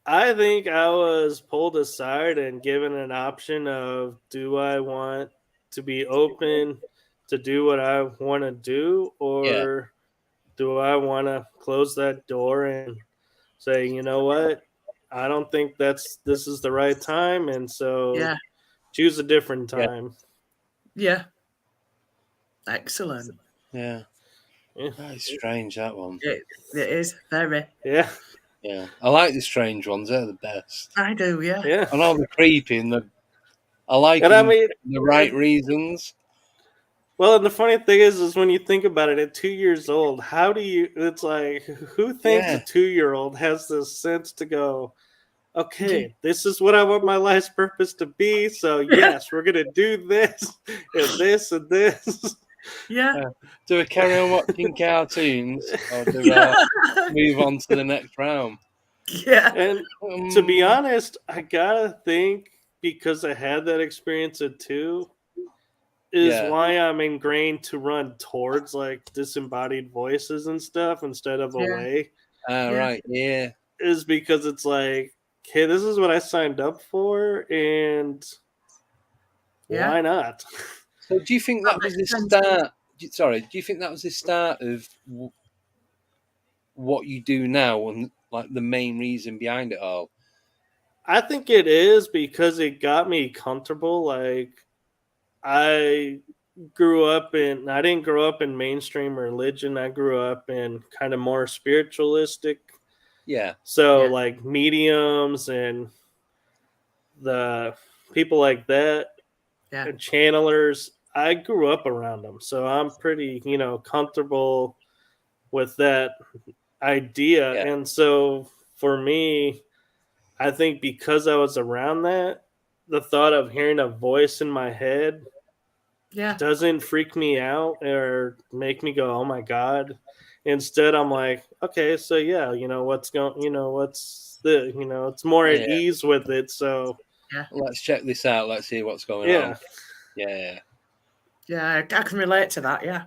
I think I was pulled aside and given an option of do I want to be open to do what I want to do Yeah. or do I want to close that door and say, "You know what? I don't think this is the right time and so choose a different Yeah. time." Yeah. Excellent. Yeah. Yeah. That is strange, that one. It is very. Yeah. Yeah. I like the strange ones. They're the best. I do, yeah. Yeah. I know they're creepy and I like And I them mean, for the right reasons. well, and the funny thing is when you think about it, at 2 years old, how do you? It's like, who thinks a Yeah. 2-year-old has this sense to go, okay, this is what I want my life's purpose to be. So yes, we're gonna do this and this and this. Yeah. Do we carry on watching cartoons or do we move on to the next round? Yeah. And to be honest, I gotta think because I had that experience at 2. Is Yeah. why I'm ingrained to run towards like disembodied voices and stuff instead of away. Right. Yeah. Is because it's like, okay, this is what I signed up for, and why not? So, do you think that was the start? Sorry, do you think that was the start of what you do now, and like the main reason behind it all? I think it is because it got me comfortable. Like I I didn't grow up in mainstream religion. I grew up in kind of more spiritualistic. Yeah. So like mediums and the people like that and channelers, I grew up around them. So I'm pretty, comfortable with that idea. Yeah. And so for me, I think because I was around that, the thought of hearing a voice in my head doesn't freak me out or make me go, "Oh my god." Instead, I'm like, "Okay, so yeah, what's going, what's the, it's more at Yeah. ease with it." So, Let's check this out. Let's see what's going on. Yeah. Yeah, I can relate to that, yeah.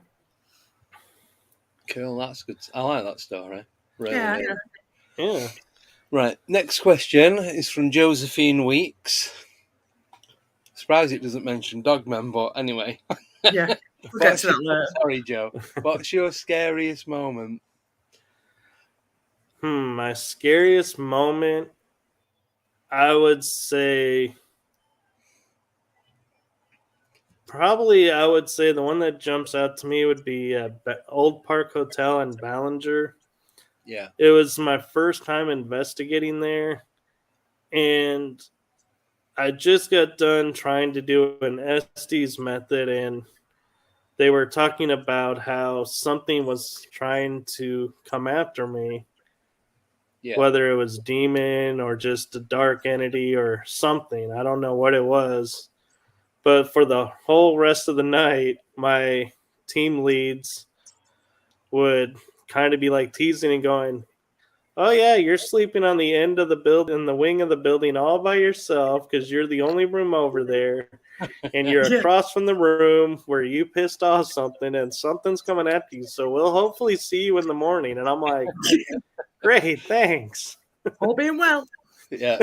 Cool, that's good. I like that story. Really. Yeah. Right, next question is from Josephine Weeks. Surprised it doesn't mention Dogman, but anyway. Yeah, we'll get to that later. Sorry, Joe. What's your scariest moment? My scariest moment, I would say, I would say the one that jumps out to me would be Old Park Hotel in Ballinger. Yeah. It was my first time investigating there, and I just got done trying to do an Estes method, and they were talking about how something was trying to come after me. Yeah. Whether it was demon or just a dark entity or something. I don't know what it was. But for the whole rest of the night, my team leads would kind of be like teasing and going, "Oh yeah, you're sleeping on the end of the building, the wing of the building all by yourself because you're the only room over there. And you're across from the room where you pissed off something and something's coming after you. So we'll hopefully see you in the morning." And I'm like, "Great, thanks." All being well. Yeah.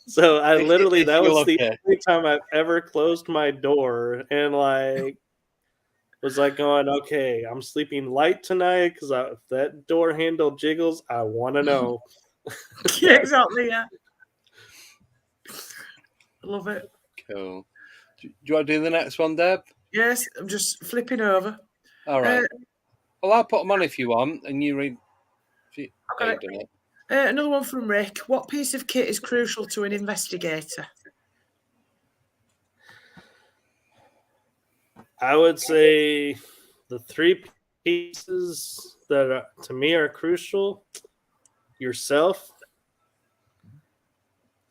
So I literally, that was the okay. only time I've ever closed my door and like was like going, okay, I'm sleeping light tonight because if that door handle jiggles, I want to know. Yeah, exactly, yeah. I love it. Cool. Do you want to do the next one, Deb? Yes, I'm just flipping over. All right. Well, I'll put them on if you want, and you read. Okay. Another one from Rick. What piece of kit is crucial to an investigator? I would say the 3 pieces that to me are crucial: yourself,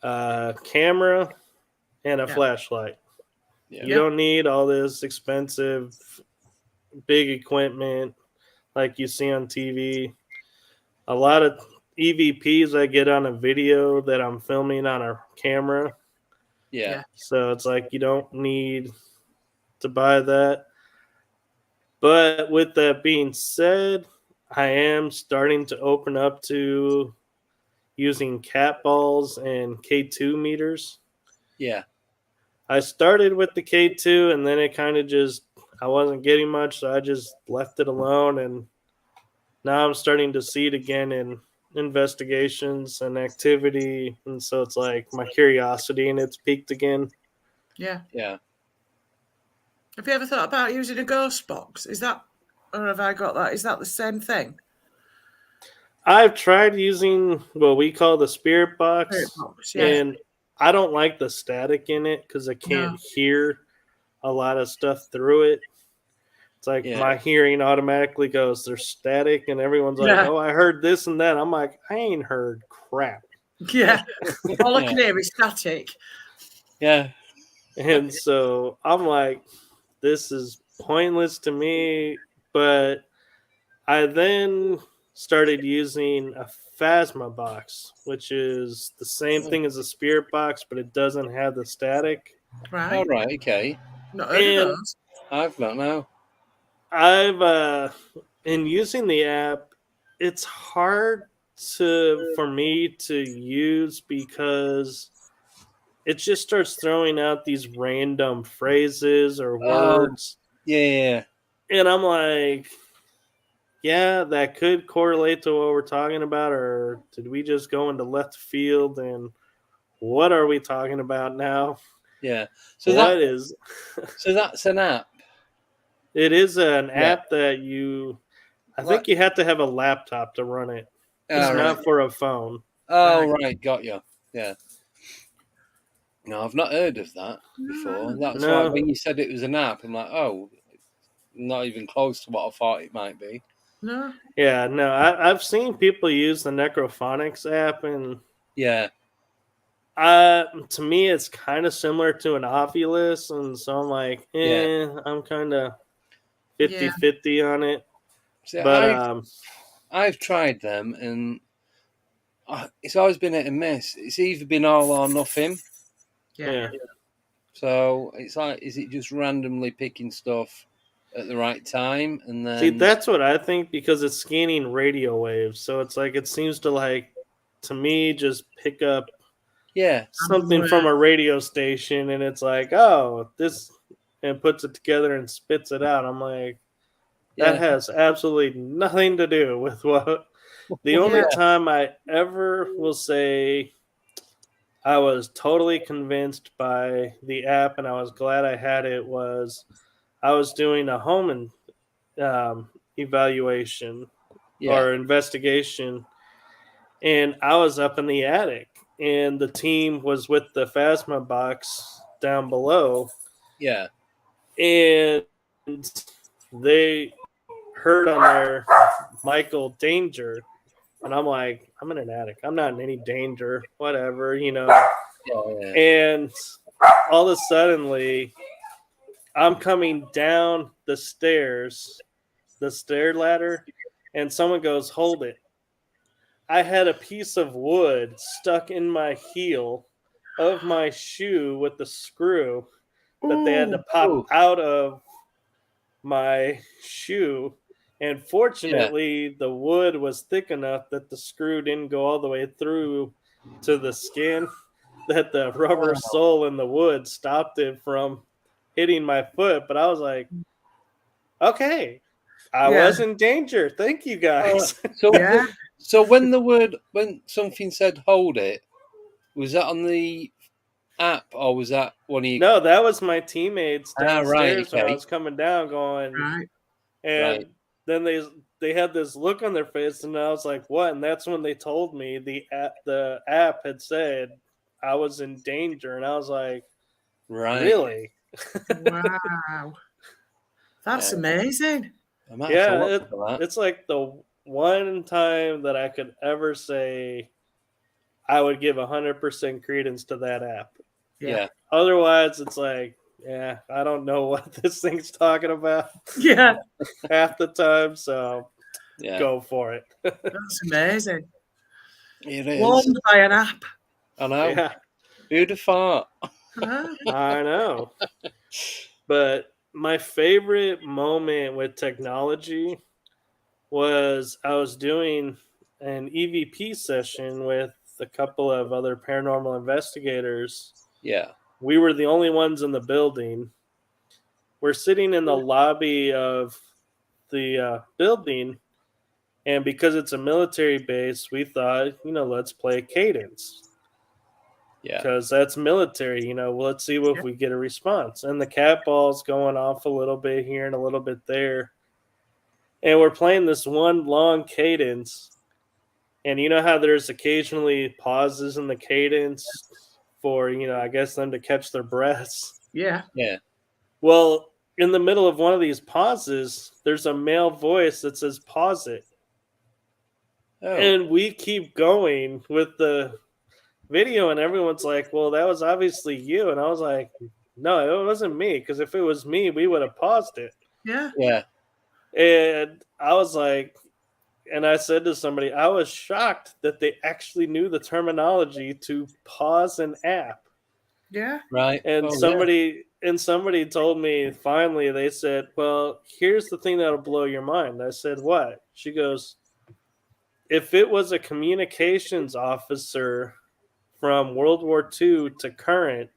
camera, and a flashlight. Yeah. You don't need all this expensive, big equipment like you see on TV. A lot of EVPs I get on a video that I'm filming on a camera. Yeah. So it's like you don't need to buy that. But with that being said, I am starting to open up to using cat balls and K2 meters. Yeah. I started with the K2 and then it kind of just, I wasn't getting much, so I just left it alone. And now I'm starting to see it again in investigations and activity. And so it's like my curiosity and it's peaked again. Yeah. Yeah. Have you ever thought about using a ghost box? Is that, or have I got that? Is that the same thing? I've tried using what we call the spirit box, and I don't like the static in it because I can't hear a lot of stuff through it. It's like my hearing automatically goes, there's static, and everyone's like, oh, I heard this and that. I'm like, I ain't heard crap. Yeah. All I can hear is static. Yeah. And so I'm like, this is pointless to me. But I then started using a Phasma box, which is the same thing as a spirit box, but it doesn't have the static. Right. All right. Okay. Not heard of those. I've not now. I've in using the app, it's hard for me to use because it just starts throwing out these random phrases or words. Yeah. And I'm like, yeah, that could correlate to what we're talking about, or did we just go into left field and what are we talking about now? Yeah. So so that's an app. It is an app that I think you have to have a laptop to run it. It's not for a phone. Oh, right. Got you. Yeah. No, I've not heard of that before. That's why when you said it was an app, I'm like, oh, not even close to what I thought it might be. No. Yeah, no. I've seen people use the Necrophonics app, and to me, it's kind of similar to an Ovilus, and so I'm like, I'm kind of 50-50 on it. See, but I've tried them, and it's always been hit and miss. It's either been all or nothing. Yeah. So it's like, is it just randomly picking stuff at the right time? And then see, that's what I think, because it's scanning radio waves. So it's like, it seems to, like, to me, just pick up something from a radio station, and it's like, oh, this, and puts it together and spits it out. I'm like, that has absolutely nothing to do with what. The only time I ever will say I was totally convinced by the app and I was glad I had it was I was doing a home evaluation or investigation, and I was up in the attic, and the team was with the Phasma box down below. Yeah. And they heard on there Michael danger. And I'm like, I'm in an attic. I'm not in any danger, whatever, And all of a sudden, I'm coming down the stairs, the stair ladder, and someone goes, hold it. I had a piece of wood stuck in my heel of my shoe with the screw that they had to pop out of my shoe. And fortunately, the wood was thick enough that the screw didn't go all the way through to the skin, that the rubber sole in the wood stopped it from hitting my foot. But I was like, okay, I was in danger. Thank you, guys. So when something said hold it, was that on the app or was that one of you? No, that was my teammates downstairs when I was coming down going, And then they had this look on their face, and I was like, "What?" And that's when they told me the app had said I was in danger, and I was like, "Really?" Wow, that's amazing. Yeah, it's like the one time that I could ever say I would give 100% credence to that app. Yeah. Otherwise, it's like, yeah, I don't know what this thing's talking about. Yeah. Half the time, so go for it. That's amazing. It is. Warmed by an app. I know. Yeah. Who'd have thought? I know. But my favorite moment with technology was I was doing an EVP session with a couple of other paranormal investigators. Yeah. We were the only ones in the building. We're sitting in the lobby of the building, and because it's a military base, we thought, let's play cadence. Yeah. Because that's military, let's see if we get a response. And the cat ball's going off a little bit here and a little bit there. And we're playing this one long cadence. And you know how there's occasionally pauses in the cadence for, I guess them to catch their breaths? Yeah. Yeah. Well, in the middle of one of these pauses, there's a male voice that says, "Pause it." Oh. And we keep going with the video, and everyone's like, "Well, that was obviously you." And I was like, "No, it wasn't me, because if it was me, we would have paused it." Yeah. Yeah. And I was like, and I said to somebody, I was shocked that they actually knew the terminology to pause an app. Yeah. Right. And somebody told me, finally, they said, "Well, here's the thing that'll blow your mind." I said, "What?" She goes, "If it was a communications officer from World War II to current,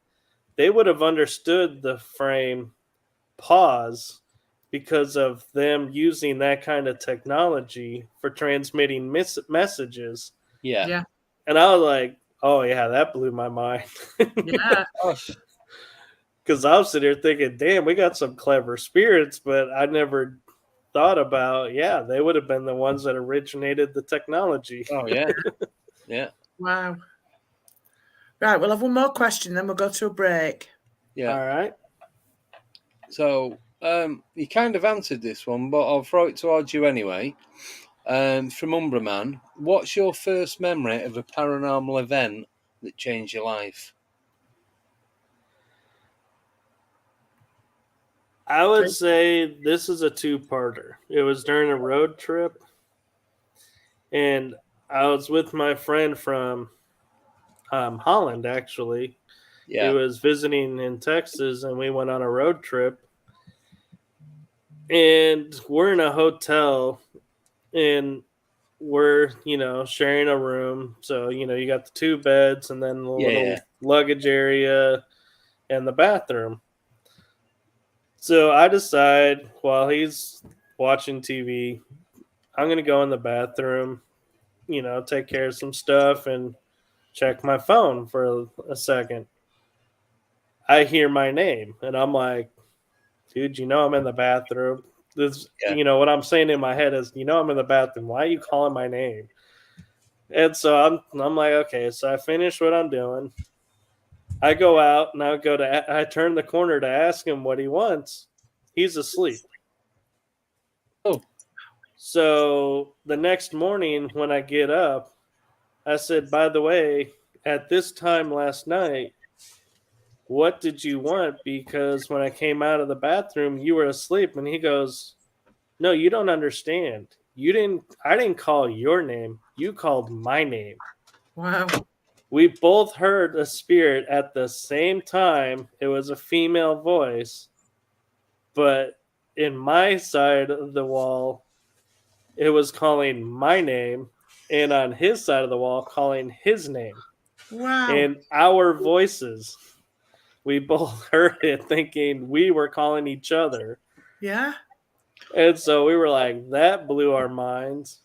they would have understood the frame pause because of them using that kind of technology for transmitting messages." Yeah. Yeah. And I was like, "Oh yeah, that blew my mind." Yeah. Because I was sitting here thinking, damn, we got some clever spirits, but I never thought about, they would have been the ones that originated the technology. Oh, yeah. Yeah. Wow. Right, we'll have one more question, then we'll go to a break. Yeah. All right. So, you kind of answered this one, but I'll throw it towards you anyway. From Umbraman, what's your first memory of a paranormal event that changed your life? I would say this is a two-parter. It was during a road trip, and I was with my friend from Holland, actually. Yeah. He was visiting in Texas, and we went on a road trip. And we're in a hotel, and we're, sharing a room. So, you got the two beds and then the little luggage area and the bathroom. So I decide while he's watching TV, I'm going to go in the bathroom, take care of some stuff and check my phone for a second. I hear my name, and I'm like, dude, I'm in the bathroom. This, what I'm saying in my head is, I'm in the bathroom. Why are you calling my name? And so I'm like, okay. So I finish what I'm doing. I go out and I turn the corner to ask him what he wants. He's asleep. Oh. So the next morning when I get up, I said, by the way, at this time last night, what did you want? Because when I came out of the bathroom, you were asleep. And he goes, no, you don't understand. I didn't call your name. You called my name. Wow. We both heard a spirit at the same time. It was a female voice. But in my side of the wall, it was calling my name. And on his side of the wall, calling his name. Wow. And our voices, we both heard it thinking we were calling each other. Yeah. And so we were like, that blew our minds.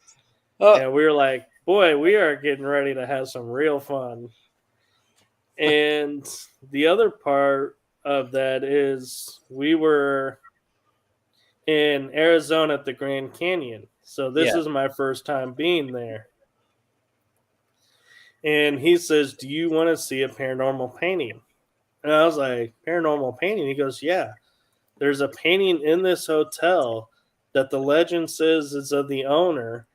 And we were like, boy, we are getting ready to have some real fun. And the other part of that is in Arizona at the Grand Canyon. So this is my first time being there. And he says, "Do you want to see a paranormal painting?" And I was like, "Paranormal painting?" He goes, "Yeah. There's a painting in this hotel that the legend says is of the owner.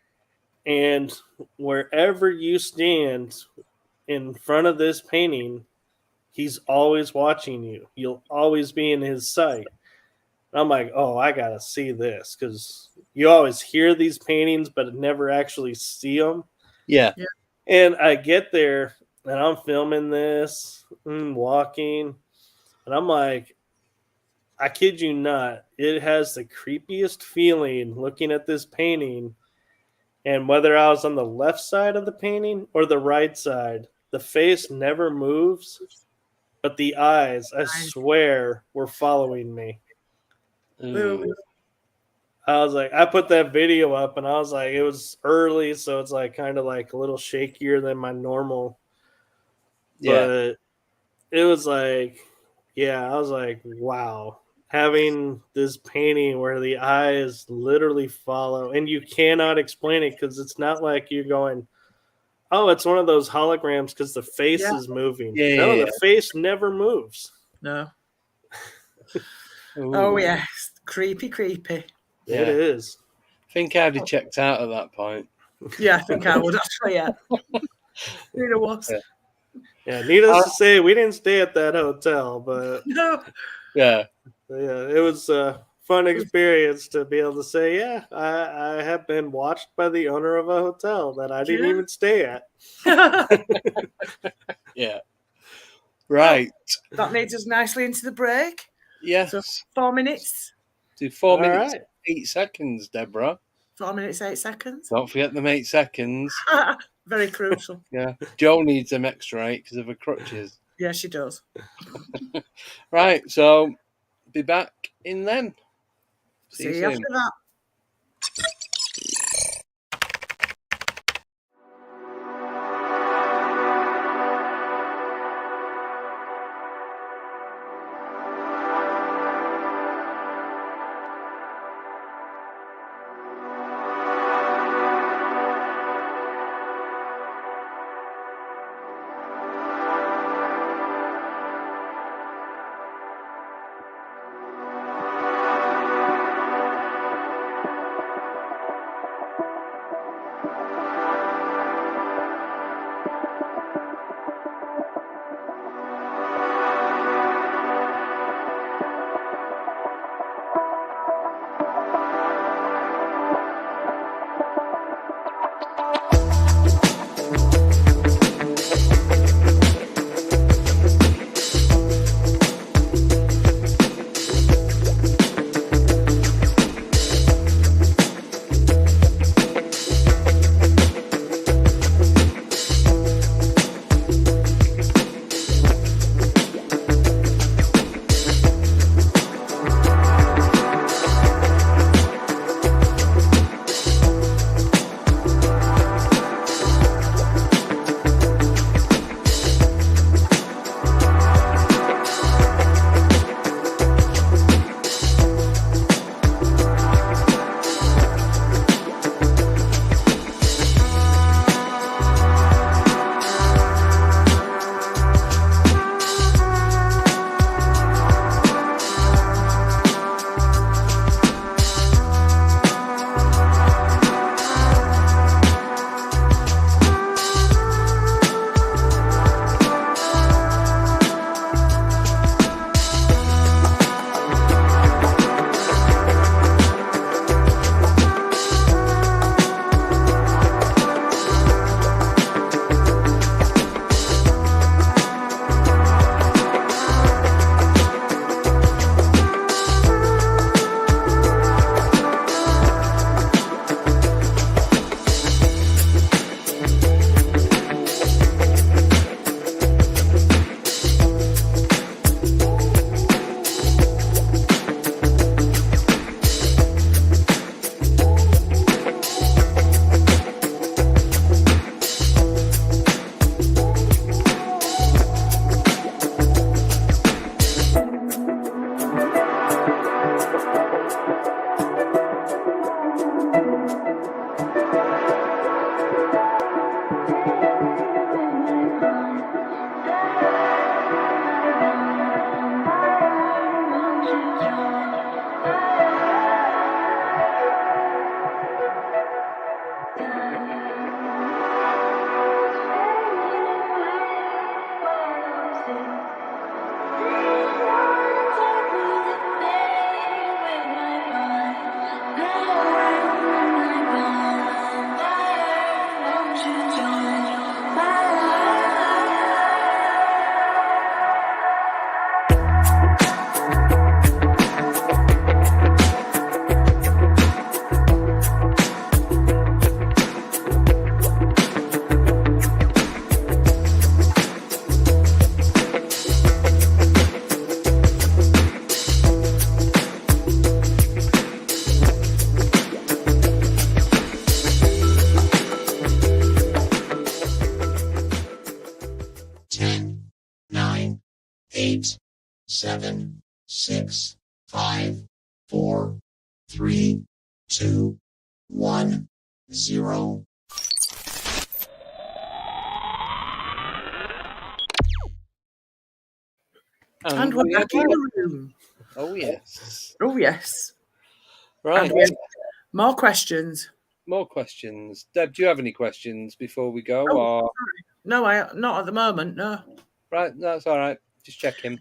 And wherever you stand in front of this painting, he's always watching you. You'll always be in his sight." And I'm like, "Oh, I got to see this," because you always hear these paintings, but never actually see them. Yeah. And I get there and I'm filming this and walking. And I'm like, I kid you not, it has the creepiest feeling looking at this painting. And whether I was on the left side of the painting or the right side, the face never moves, but the eyes, I swear, were following me. Ooh. I was like, I put that video up and I was like, it was early, so it's like kind of like a little shakier than my normal. Yeah. But it was like, yeah, I was like, wow. Having this painting where the eyes literally follow, and you cannot explain it because it's not like you're going, "Oh, it's one of those holograms," because the face is moving. No, the face never moves. No. Oh, yes. Creepy. It is. I think I'd have checked out at that point. Yeah, I think I would actually, yeah. It was. Yeah, needless to say, we didn't stay at that hotel, but no. Yeah, it was a fun experience to be able to say, yeah, I have been watched by the owner of a hotel that I didn't even stay at. Yeah. Right. That leads us nicely into the break. Yes. So 4 minutes. Do 4 minutes, 8 seconds, Deborah. 4 minutes, 8 seconds. Don't forget them 8 seconds. Very crucial. Yeah. Jo needs them extra 8 because of her crutches. Yeah, she does. Right. So, be back in then. See you after that. 7, 6, 5, 4, 3, 2, 1, 0. And we're back in the room. Oh, yes. Oh, yes. Right. And we have more questions. More questions. Deb, do you have any questions before we go? Sorry. No, not at the moment, no. Right, that's all right. Just checking.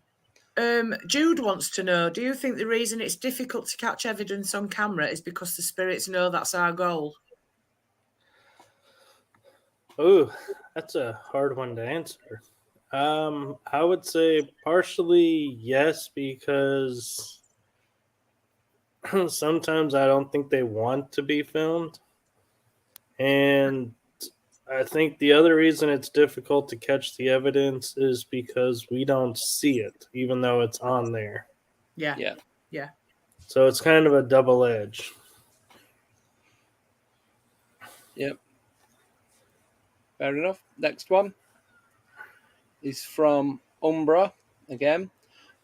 Jude wants to know, do you think the reason it's difficult to catch evidence on camera is because the spirits know that's our goal? Oh, that's a hard one to answer. I would say partially yes, because sometimes I don't think they want to be filmed. And I think the other reason it's difficult to catch the evidence is because we don't see it, even though it's on there. Yeah. So it's kind of a double edge. Yep. Fair enough. Next one is from Umbra again.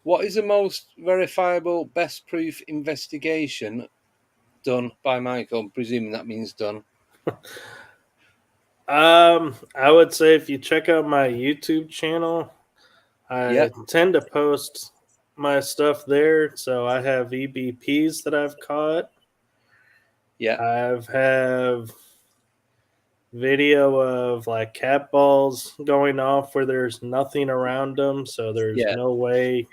What is the most verifiable, best proof investigation done by Michael? I'm presuming that means done. I would say if you check out my YouTube channel, I tend to post my stuff there. So I have EBPs that I've caught. Yeah. I have video of like cat balls going off where there's nothing around them. So there's no way,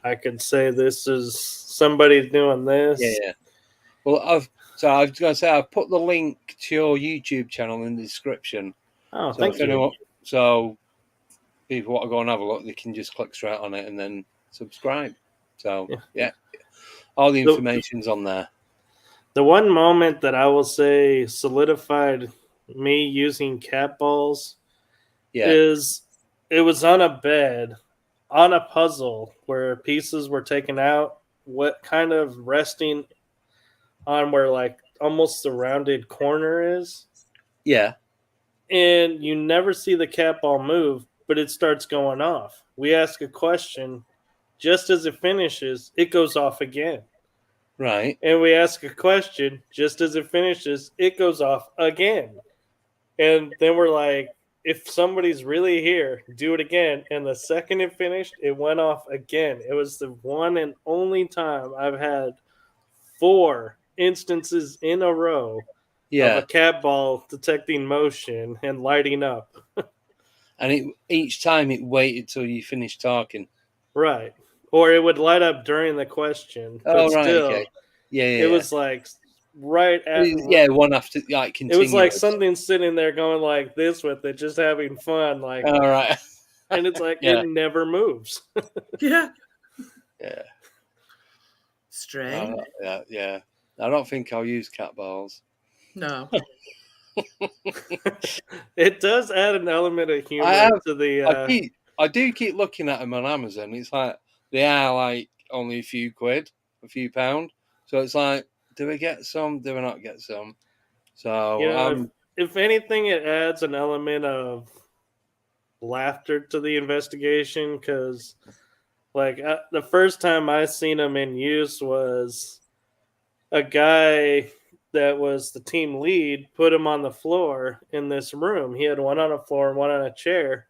I could say this is somebody's doing this. Yeah. Well, I was going to say, I've put the link to your YouTube channel in the description. Oh, thank you. So people want to go and have a look, they can just click straight on it and then subscribe. So, yeah. All the information's on there. The one moment that I will say solidified me using cat balls is it was on a bed, on a puzzle where pieces were taken out, what kind of resting on where like almost the rounded corner is. Yeah. And you never see the cat ball move, but it starts going off. We ask a question, just as it finishes, it goes off again. Right. And we ask a question, just as it finishes, it goes off again. And then we're like, if somebody's really here, do it again. And the second it finished, it went off again. It was the one and only time I've had 4 instances in a row of a cat ball detecting motion and lighting up. And each time it waited till you finished talking. Right. Or it would light up during the question. But still, okay. It was like right after. One after, like, continuous. It was like something sitting there going like this with it, just having fun. Like, all right. And it's like, it never moves. Yeah. Strange. Yeah. I don't think I'll use cat balls. No. It does add an element of humor to the. I do keep looking at them on Amazon. It's like they are like only a few quid, a few pound. So it's like, do we get some? Do we not get some? So if anything, it adds an element of laughter to the investigation because, like, the first time I seen them in use was a guy that was the team lead put him on the floor in this room. He had one on a floor and one on a chair.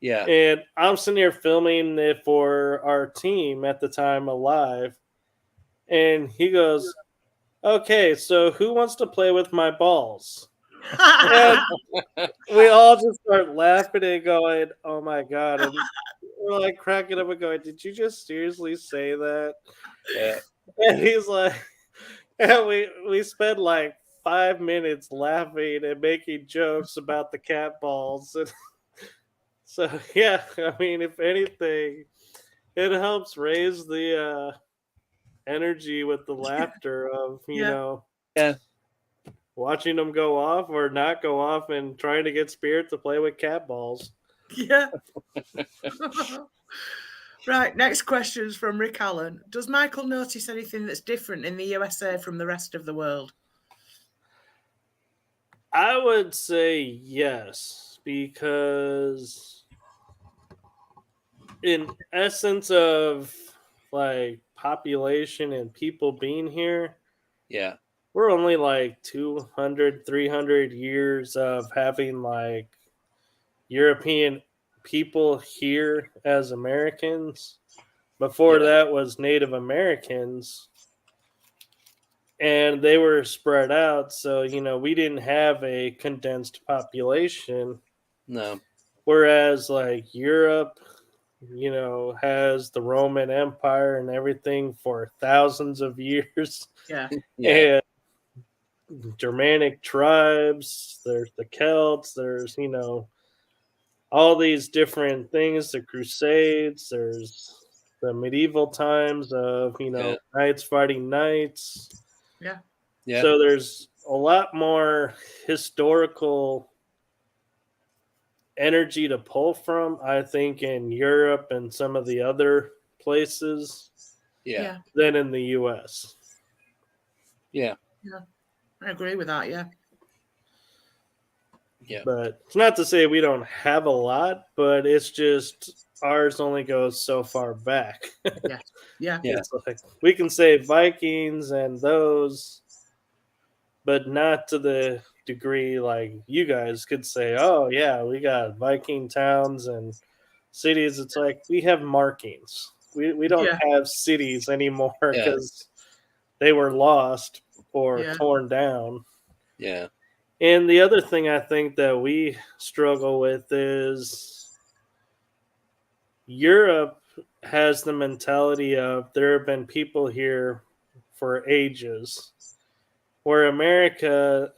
Yeah. And I'm sitting here filming it for our team at the time alive. And he goes, okay, so who wants to play with my balls? And we all just start laughing and going, oh my God. And we're like cracking up and going, did you just seriously say that? Yeah. And he's like, and we spent like 5 minutes laughing and making jokes about the cat balls. And so, yeah, I mean, if anything, it helps raise the energy with the laughter of, you know, watching them go off or not go off and trying to get Spirit to play with cat balls. Yeah. Right, next question is from Rick Allen. Does Michael notice anything that's different in the USA from the rest of the world? I would say yes, because in essence of like population and people being here, Yeah. we're only like 200, 300 years of having like European people here as Americans. Before that was Native Americans, and they were spread out. So, we didn't have a condensed population. No. Whereas like Europe, has the Roman Empire and everything for thousands of years. Yeah. Yeah. And Germanic tribes, there's the Celts, there's, all these different things, the Crusades, there's the medieval times of, knights fighting knights. Yeah. Yeah. So there's a lot more historical energy to pull from, I think, in Europe and some of the other places Yeah. than in the US. Yeah. Yeah. I agree with that, yeah. Yeah. But it's not to say we don't have a lot, but it's just ours only goes so far back. Yeah. Yeah. Yeah. It's like we can say Vikings and those, but not to the degree like you guys could say, oh yeah, we got Viking towns and cities. It's like we have markings. We don't have cities anymore because they were lost or torn down. Yeah. And the other thing I think that we struggle with is Europe has the mentality of there have been people here for ages, where America,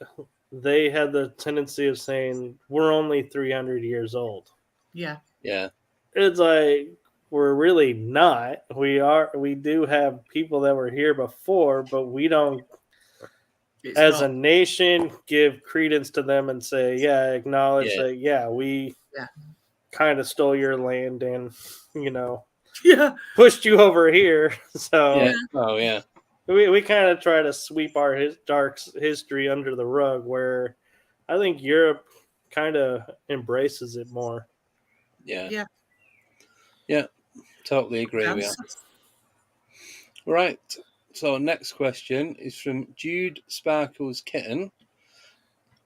they had the tendency of saying we're only 300 years old. Yeah. Yeah. It's like we're really not. We do have people that were here before, but we don't a nation give credence to them and say, acknowledge that we kind of stole your land and pushed you over here. So we kind of try to sweep our dark history under the rug, where I think Europe kind of embraces it more. Yeah. Totally agree with you. Right. So next question is from Jude Sparkle's Kitten.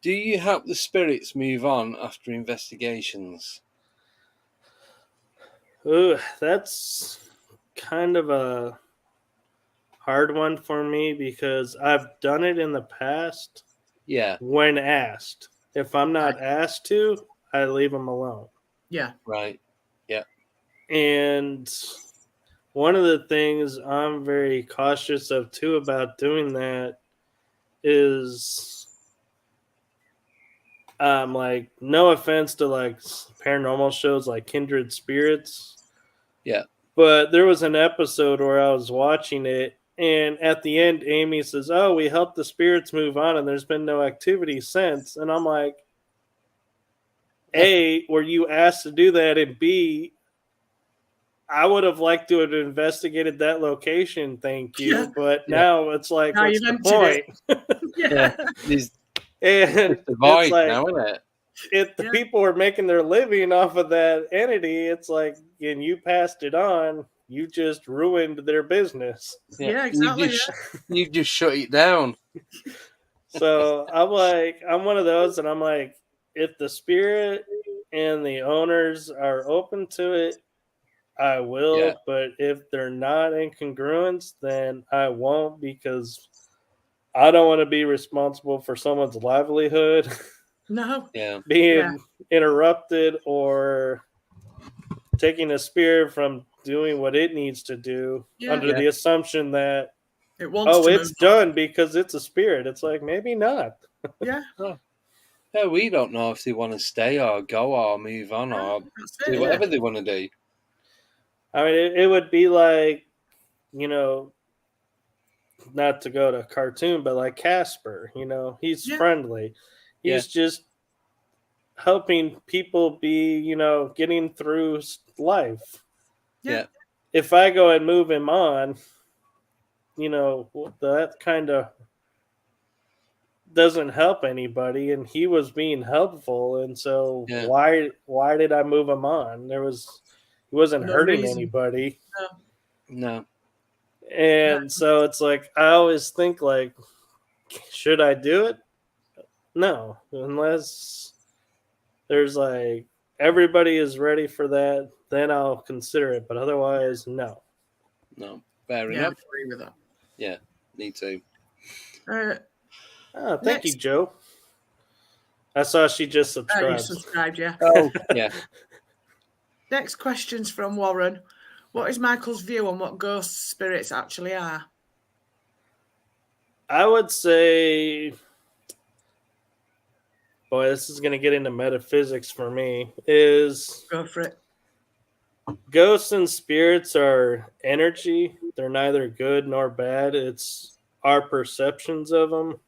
Do you help the spirits move on after investigations? Ooh, that's kind of a hard one for me because I've done it in the past. Yeah. When asked. If I'm not asked to, I leave them alone. Yeah. Right. Yeah. And one of the things I'm very cautious of too about doing that is like, no offense to like paranormal shows like Kindred Spirits. Yeah. But there was an episode where I was watching it, and at the end, Amy says, "Oh, we helped the spirits move on, and there's been no activity since." And I'm like, A, were you asked to do that? And B, I would have liked to have investigated that location, thank you. Yeah. But now it's like, now what's the point? And it's like, now, isn't it? If the people were making their living off of that entity, it's like, and you passed it on, you just ruined their business. Yeah, exactly. You just shut it down. So I'm one of those, and I'm like, if the spirit and the owners are open to it, I will. Yeah. But if they're not in congruence, then I won't, because I don't want to be responsible for someone's livelihood. No. Yeah. Being interrupted or taking a spirit from doing what it needs to do under the assumption that it's done because it's a spirit. It's like, maybe not. Yeah. Yeah, we don't know if they want to stay or go or move on or do whatever they want to do. I mean, it would be like, not to go to cartoon, but like Casper, he's friendly. He's just helping people be, getting through life. Yeah. If I go and move him on, that kind of doesn't help anybody, and he was being helpful, and so why did I move him on? He wasn't No hurting reason. anybody. No. And so it's like, I always think, like, should I do it? No, unless there's like everybody is ready for that, then I'll consider it. But otherwise, no. No. Fair Yeah, enough. I agree with that. Yeah, me too. Thank you, Joe. I saw she just subscribed. You subscribed, yeah. Oh, yeah. Next question's from Warren. What is Michael's view on what ghosts, spirits actually are? I would say, boy, this is going to get into metaphysics for me, is Go for it. Ghosts and spirits are energy. They're neither good nor bad. It's our perceptions of them.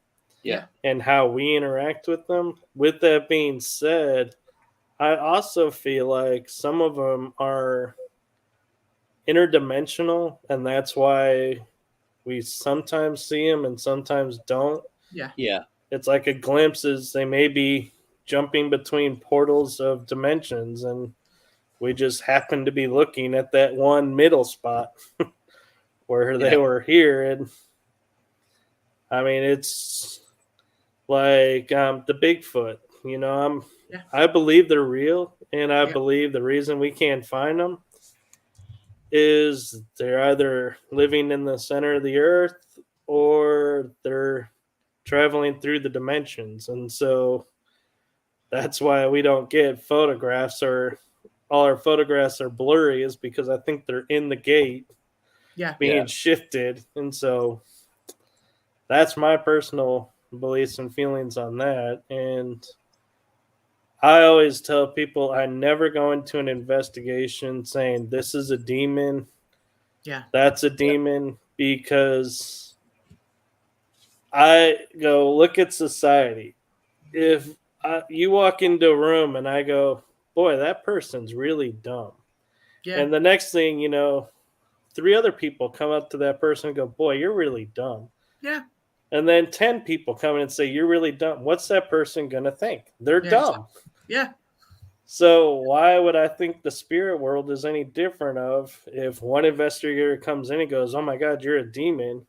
Yeah. And how we interact with them. With that being said, I also feel like some of them are interdimensional, and that's why we sometimes see them and sometimes don't. Yeah. Yeah. It's like a glimpse, as they may be jumping between portals of dimensions, and we just happen to be looking at that one middle spot where they were here. And I mean, it's like the Bigfoot, you know, I believe they're real, and I believe the reason we can't find them is they're either living in the center of the earth or they're traveling through the dimensions. And so that's why we don't get photographs, or all our photographs are blurry, is because I think they're in the gate being shifted. And so that's my personal beliefs and feelings on that. And I always tell people I never go into an investigation saying this is a demon, that's a demon, because I go look at society. If you walk into a room and I go, boy, that person's really dumb. And the next thing you know, 3 other people come up to that person and go, boy, you're really dumb. Yeah. And then 10 people come in and say, you're really dumb. What's that person going to think? They're dumb. Yeah. So why would I think the spirit world is any different of if one investigator comes in and goes, oh my God, you're a demon.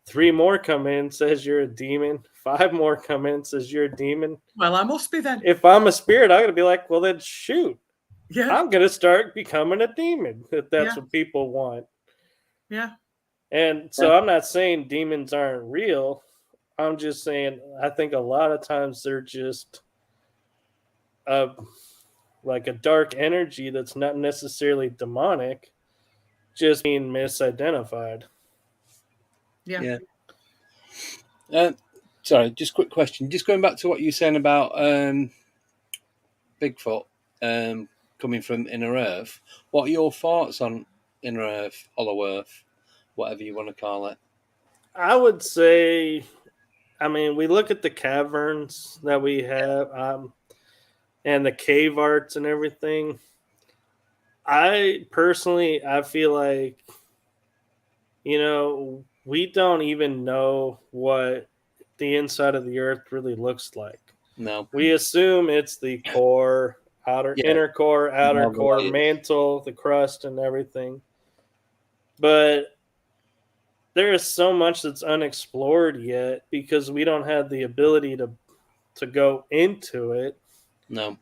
3 more come in and says you're a demon. 5 more come in and says you're a demon. Well, I must be then. If I'm a spirit, I'm going to be like, well, then shoot. Yeah. I'm going to start becoming a demon if that's what people want. Yeah. And so I'm not saying demons aren't real. I'm just saying I think a lot of times they're just like a dark energy that's not necessarily demonic, just being misidentified. Yeah. Sorry, just quick question. Just going back to what you were saying about Bigfoot coming from Inner Earth. What are your thoughts on Inner Earth, Hollow Earth, whatever you want to call it? I would say, I mean, we look at the caverns that we have and the cave arts and everything. I feel like, you know, we don't even know what the inside of the earth really looks like. No. We assume it's the core, inner core, outer core, mantle, the crust and everything. But there is so much that's unexplored yet because we don't have the ability to go into it. No.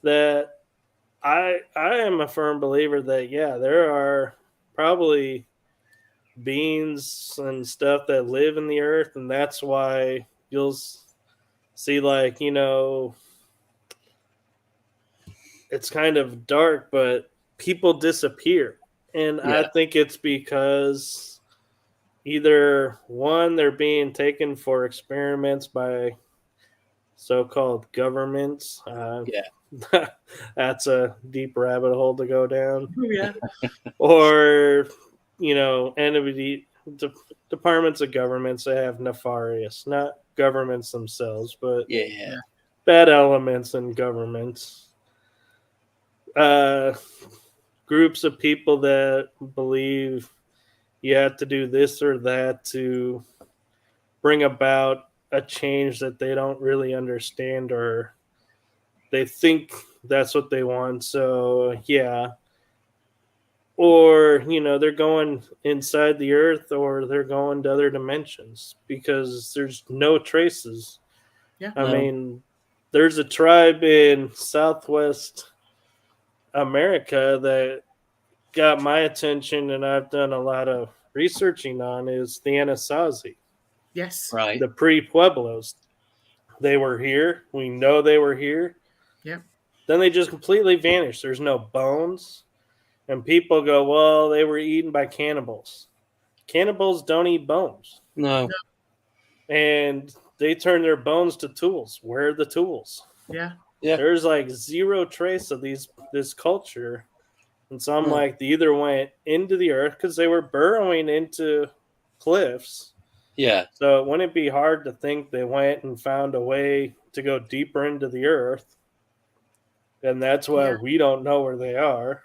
That I am a firm believer that there are probably beings and stuff that live in the earth, and that's why you'll see, like, you know, it's kind of dark, but people disappear. And I think it's because either one, they're being taken for experiments by so-called governments. That's a deep rabbit hole to go down. Yeah. Or, you know, departments of governments that have nefarious, not governments themselves, but bad elements in governments. Groups of people that believe you have to do this or that to bring about a change that they don't really understand, or they think that's what they want. So or they're going inside the earth, or they're going to other dimensions, because there's no traces. Yeah. I mean, there's a tribe in Southwest America that got my attention, and I've done a lot of researching on, is the Anasazi. Yes. Right. The pre-Pueblos. They were here. We know they were here. Yeah. Then they just completely vanished. There's no bones. And people go, well, they were eaten by cannibals. Cannibals don't eat bones. No. And they turn their bones to tools. Where are the tools? Yeah. Yeah. There's like zero trace of this culture. And so I'm No. like, they either went into the earth, because they were burrowing into cliffs. Yeah. So it wouldn't be hard to think they went and found a way to go deeper into the earth. And that's why we don't know where they are.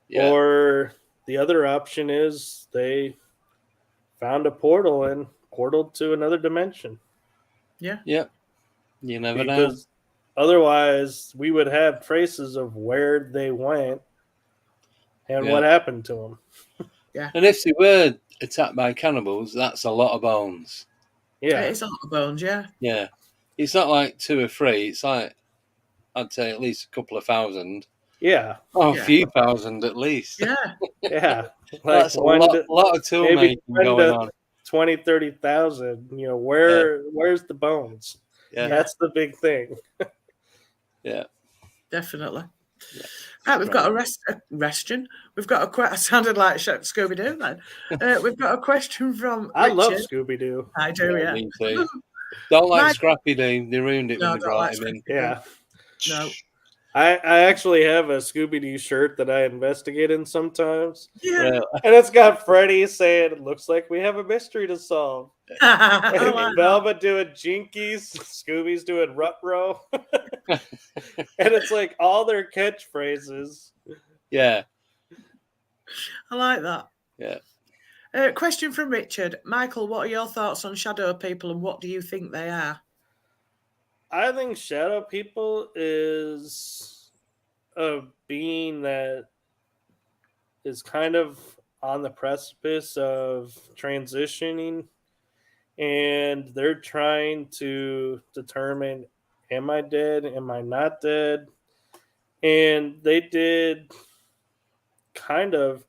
Yeah. Or the other option is they found a portal and portaled to another dimension. Yeah. Yeah. You never know. Because otherwise, we would have traces of where they went and what happened to them. Yeah. And if they were attacked by cannibals, that's a lot of bones. Yeah. It's a lot of bones, yeah. Yeah. It's not like 2 or 3. It's like, I'd say at least a couple of thousand. Yeah. Oh, a few thousand at least. Yeah. Yeah. Like that's a lot of tool making going on. 20, 30,000. Where's the bones? Yeah. That's the big thing. Yeah. Definitely. Yeah. Right, we've got a question. We've got I sounded like Scooby-Doo then. We've got a question from I Richard. love Scooby-Doo. I do, yeah. Me too. Don't like Scrappy-Doo. They ruined it when they brought him in. Yeah. No. I actually have a Scooby-Doo shirt that I investigate in sometimes. Yeah. And it's got Freddy saying, it looks like we have a mystery to solve. And Velma doing Jinkies, Scooby's doing Ruh-Roh. And it's like all their catchphrases. Yeah. I like that. Yeah. Question from Richard. Michael, what are your thoughts on shadow people and what do you think they are? I think shadow people is a being that is kind of on the precipice of transitioning, and they're trying to determine, am I dead? Am I not dead? And they did kind of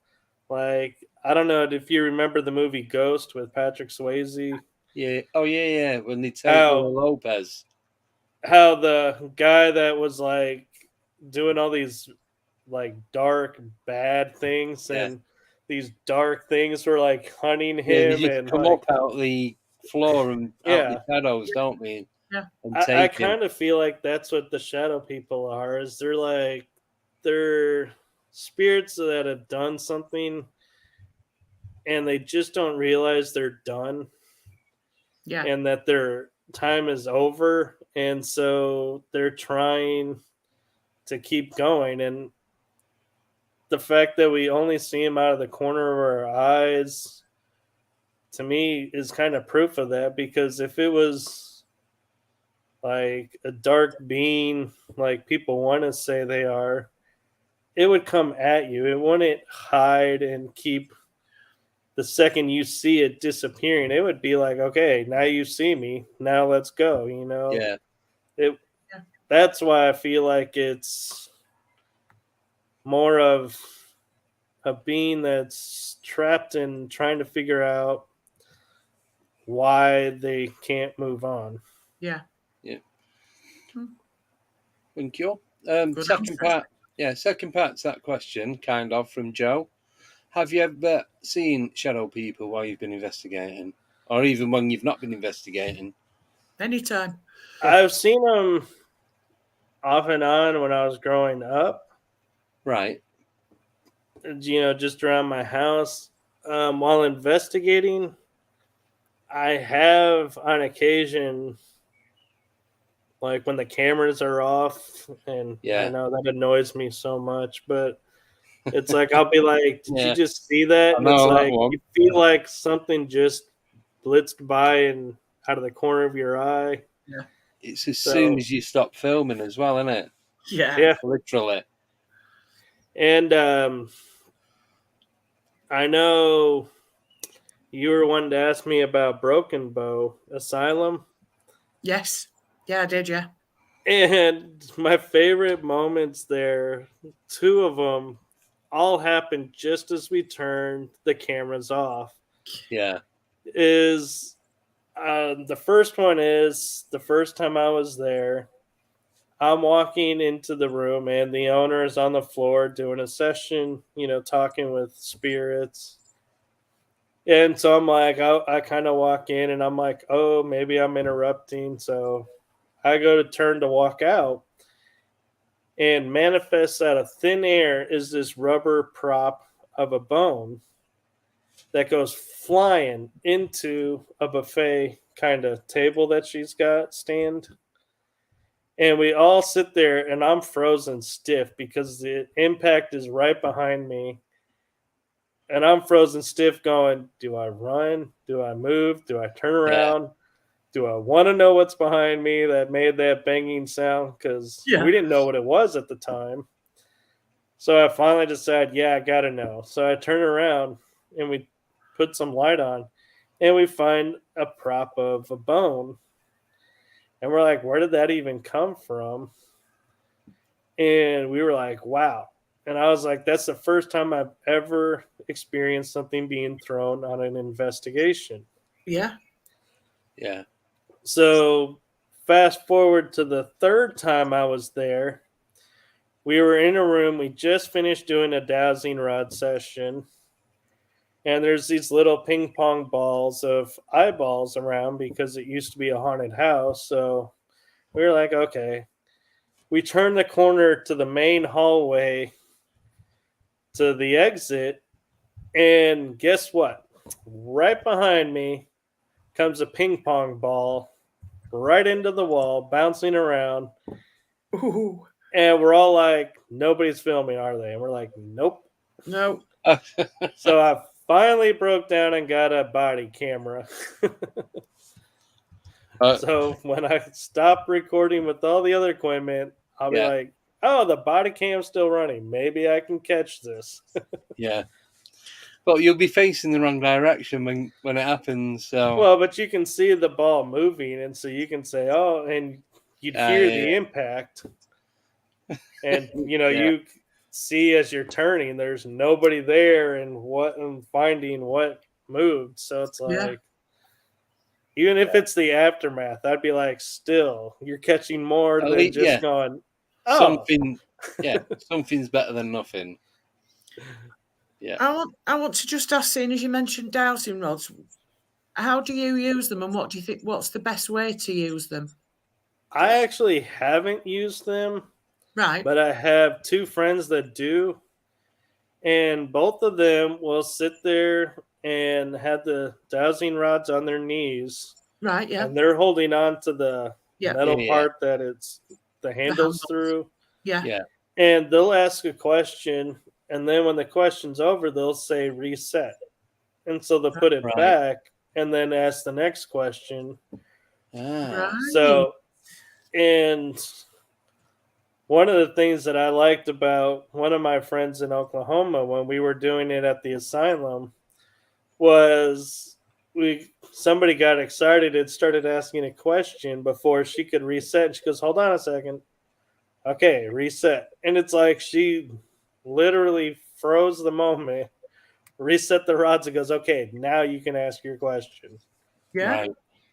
like, I don't know if you remember the movie Ghost with Patrick Swayze. Yeah. Oh, yeah. When they take Lopez. How the guy that was like doing all these like dark bad things, and these dark things were like hunting him, they and come like, up out of the floor and out the shadows, don't we? Yeah. I kind of feel like that's what the shadow people are. Is they're spirits that have done something, and they just don't realize they're done. Yeah. And that their time is over, and so they're trying to keep going. And the fact that we only see them out of the corner of our eyes, to me, is kind of proof of that. Because if it was like a dark being, like people want to say they are, it would come at you. It wouldn't hide and keep. The second you see it disappearing, it would be like, okay, now you see me. Now let's go, Yeah. That's why I feel like it's more of a being that's trapped in trying to figure out why they can't move on. Yeah. Yeah. Thank you. Second part to that question, kind of, from Joe. Have you ever seen shadow people while you've been investigating? Or even when you've not been investigating? Anytime. I've seen them off and on when I was growing up. Right. Just around my house. While investigating, I have on occasion, like when the cameras are off, and I know that annoys me so much, but it's like, I'll be like, did you just see that? And it's like, you feel like something just blitzed by and out of the corner of your eye. Yeah. It's as soon as you stop filming as well, isn't it? Yeah. Yeah. Literally. And I know you were one to ask me about Broken Bow Asylum. Yes. Yeah, I did, yeah. And my favorite moments there, two of them, all happened just as we turned the cameras off. Yeah. Is the first one is the first time I was there. I'm walking into the room and the owner is on the floor doing a session, talking with spirits. And so I'm like, I kind of walk in and I'm like, oh, maybe I'm interrupting. So I go to turn to walk out, and manifests out of thin air is this rubber prop of a bone that goes flying into a buffet kind of table that she's got stand. And we all sit there, and I'm frozen stiff because the impact is right behind me. And I'm frozen stiff going, do I run? Do I move? Do I turn around? Do I want to know what's behind me that made that banging sound? Because we didn't know what it was at the time. So I finally decided, I got to know. So I turn around and we put some light on and we find a prop of a bone. And we're like, where did that even come from? And we were like, wow. And I was like, that's the first time I've ever experienced something being thrown on an investigation. Yeah. Yeah. So fast forward to the third time I was there. We were in a room. We just finished doing a dowsing rod session. And there's these little ping pong balls of eyeballs around because it used to be a haunted house. So we were like, okay. We turned the corner to the main hallway to the exit. And guess what? Right behind me comes a ping pong ball right into the wall, bouncing around. Ooh. And we're all like, nobody's filming, are they? And we're like, nope. No. So I finally broke down and got a body camera. So when I stop recording with all the other equipment, I'll be like, oh, the body cam's still running. Maybe I can catch this. Yeah. But you'll be facing the wrong direction when it happens. So. Well, but you can see the ball moving, and so you can say, oh, and you'd hear the impact. And, you see as you're turning, there's nobody there and finding what moved. So it's like, even if it's the aftermath, I'd be like, still, you're catching more than just going, oh. Something's better than nothing. Yeah. I want to just ask, seeing as you mentioned dowsing rods, how do you use them, and what do you think? What's the best way to use them? I actually haven't used them, right? But I have two friends that do, and both of them will sit there and have the dowsing rods on their knees, right? Yeah, and they're holding on to the metal part that it's the handles through. Yeah, and they'll ask a question. And then when the question's over, they'll say reset. And so they'll put it back and then ask the next question. So, and one of the things that I liked about one of my friends in Oklahoma when we were doing it at the asylum was somebody got excited and started asking a question before she could reset. She goes, hold on a second. Okay, reset. And it's like she literally froze the moment, reset the rods, and goes, okay, now you can ask your question. Yeah. Right.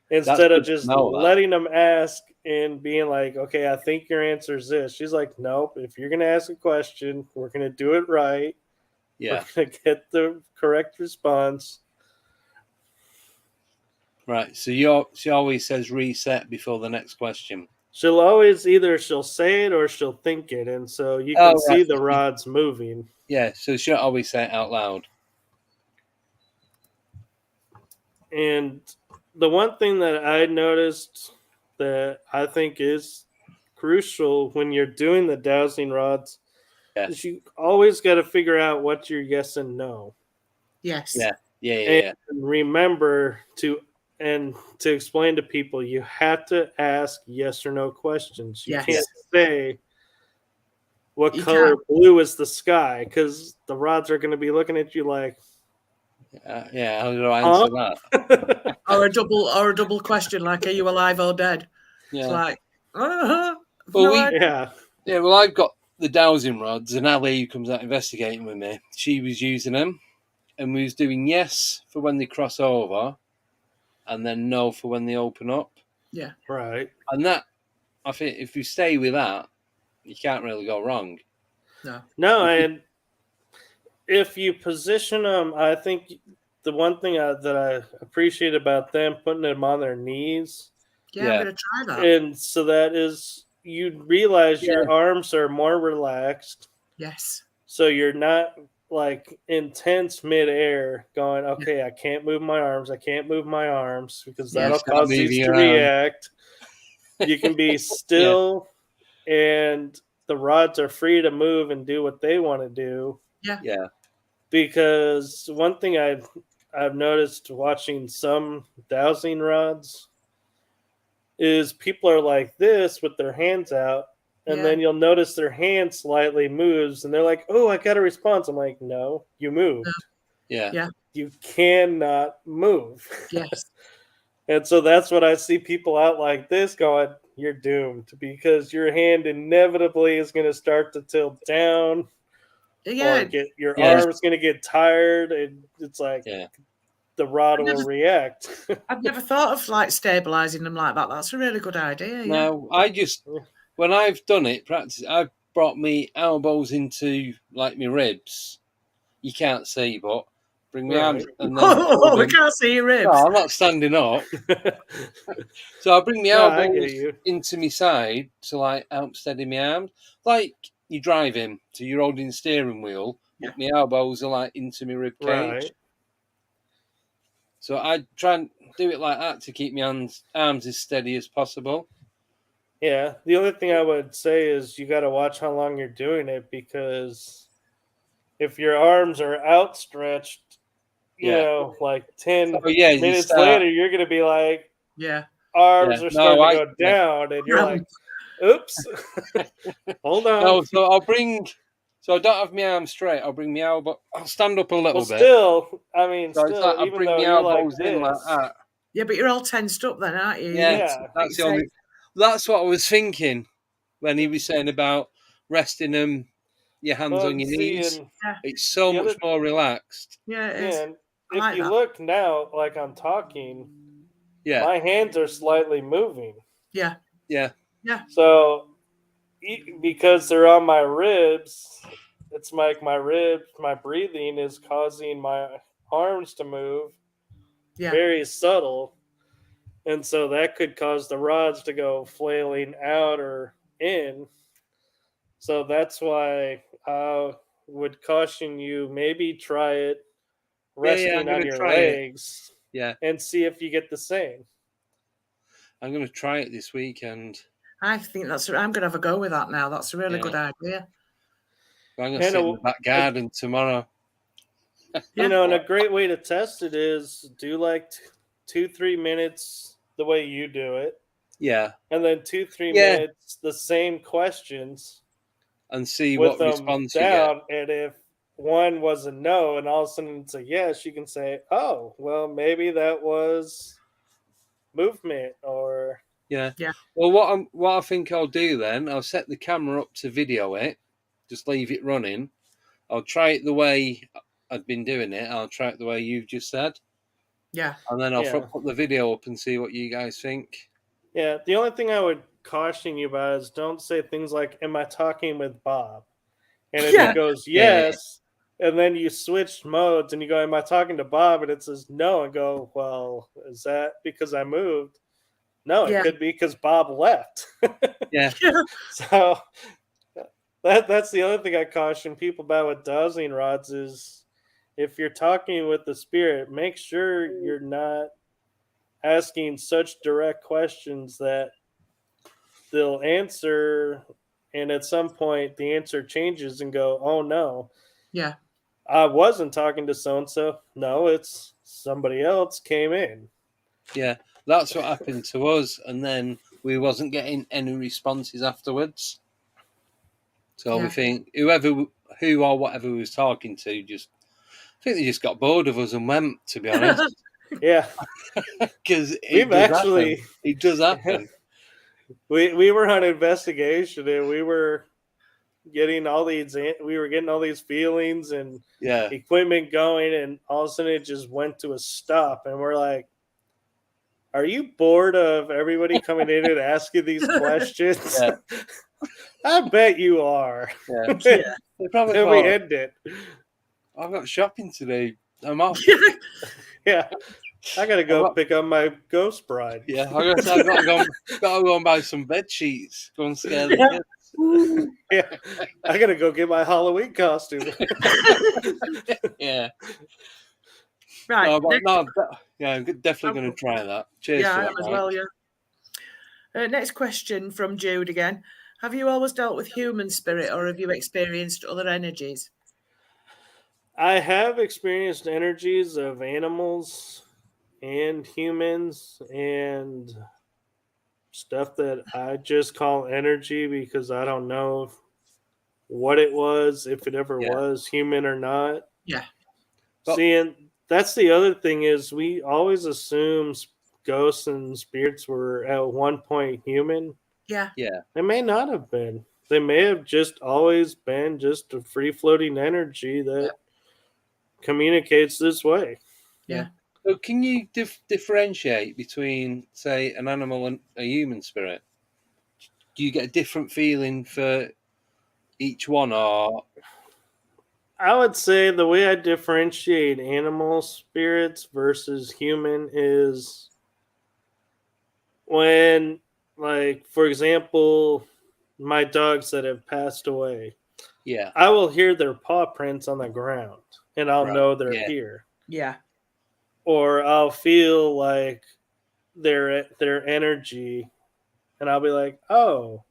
Instead of just letting them ask and being like, okay, I think your answer is this. She's like, nope, if you're going to ask a question, we're going to do it right. Yeah. We're going to get the correct response. Right. So she always says reset before the next question. She'll always she'll say it or she'll think it. And so you can see the rods moving. Yeah. So she'll always say it out loud. And the one thing that I noticed that I think is crucial when you're doing the dowsing rods is you always got to figure out what your yes and no. Yes. Yeah. And remember to explain to people, you have to ask yes or no questions. You can't say what color blue is the sky, because the rods are going to be looking at you like, Yeah, how do I answer that? Or a double question like, are you alive or dead? Yeah. It's like, Well, Yeah. I've got the dowsing rods, and Ali, who comes out investigating with me, she was using them, and we was doing yes for when they cross over, and then no for when they open up. Yeah. Right. And that, I think, if you stay with that, you can't really go wrong. No, and if you position them, I think the one thing that I appreciate about them putting them on their knees, I'm going to try that. and so that is you realize your arms are more relaxed. Yes. So you're not like intense midair going, okay, I can't move my arms. I can't move my arms because that'll cause these to react. You can be still and the rods are free to move and do what they want to do. Yeah. Because one thing I've noticed watching some dowsing rods is people are like this with their hands out, and then you'll notice their hand slightly moves, and they're like, "Oh, I got a response." I'm like, "No, you moved. Yeah. You cannot move." Yes. And so that's what I see people out like this going, "You're doomed because your hand inevitably is going to start to tilt down." Or your arm's going to get tired, and it's like the rod will react. I've never thought of like stabilizing them like that. That's a really good idea. No, I just when I've done it, practice. I've brought me elbows into like my ribs. You can't see, but bring my arms and then we can't see your ribs. No, I'm not standing up. So I bring my elbows into my side to like help steady my arms. Like you're driving, so you're holding the steering wheel, but my elbows are like into my rib cage. Right. So I try and do it like that to keep my arms as steady as possible. Yeah. The only thing I would say is you got to watch how long you're doing it, because if your arms are outstretched, you know, like 10 minutes later, you're going to be like, arms are starting to go down, and you're like, oops, hold on. No, so I don't have my arms straight. I'll bring my elbow. I'll stand up a little bit. Still, I mean, so still, I'll even bring though my you're elbows like in like that. Yeah, but you're all tensed up then, aren't you? Yeah, that's the only. That's what I was thinking when he was saying about resting them, your hands on your knees. It's so much more relaxed. Yeah, it is. And if you look now, like I'm talking, my hands are slightly moving. Yeah. So because they're on my ribs, it's like my ribs, my breathing is causing my arms to move. Very subtle. And so that could cause the rods to go flailing out or in. So that's why I would caution you, maybe try it resting on your legs and see if you get the same. I'm going to try it this weekend. I think I'm going to have a go with that now. That's a really good idea. I'm going to sit in the back garden tomorrow. You know, and a great way to test it is do like 2-3 minutes the way you do it. Yeah. And then 2-3 minutes, the same questions. And see what response you get. And if one was a no and all of a sudden it's a yes, you can say, oh, well, maybe that was movement or... Yeah. Well, what I think I'll do then, I'll set the camera up to video it, just leave it running. I'll try it the way I've been doing it. I'll try it the way you've just said. Yeah. And then I'll put the video up and see what you guys think. Yeah. The only thing I would caution you about is don't say things like, am I talking with Bob? And if it goes yes, and then you switch modes and you go, am I talking to Bob? And it says no, and go, well, is that because I moved? No, it could be because Bob left. So that's the other thing I caution people about with dowsing rods is if you're talking with the spirit, make sure you're not asking such direct questions that they'll answer, and at some point the answer changes and go, oh no. Yeah. I wasn't talking to so-and-so. No, it's somebody else came in. Yeah. That's what happened to us, and then we wasn't getting any responses afterwards. So we think who or whatever we was talking to just think they just got bored of us and went, to be honest. Yeah. Because We've actually... It does happen. We were on investigation, and we were getting all these feelings and equipment going, and all of a sudden it just went to a stop, and we're like, are you bored of everybody coming in and asking these questions? Yeah. I bet you are. Yeah. They probably Then thought, we end it. I've got shopping today. I'm off. Yeah. I gotta go pick up my ghost bride. Yeah, I've got to go and buy some bed sheets. Go and scare the kids. Yeah, I gotta go get my Halloween costume. Yeah. Right. I'm definitely going to try that. Cheers. Yeah, for I that, am as Mike. well. Yeah. Next question from Jude again. Have you always dealt with human spirit, or have you experienced other energies? I have experienced energies of animals and humans and stuff that I just call energy because I don't know what it was, if it ever was human or not. Yeah. And that's the other thing is we always assume ghosts and spirits were at one point human. Yeah. They may not have been. They may have just always been just a free-floating energy that communicates this way. Yeah. So can you differentiate between, say, an animal and a human spirit? Do you get a different feeling for each one, or? I would say the way I differentiate animal spirits versus human is when, like, for example, my dogs that have passed away. Yeah. I will hear their paw prints on the ground and I'll know they're here. Yeah. Or I'll feel like their energy and I'll be like, oh,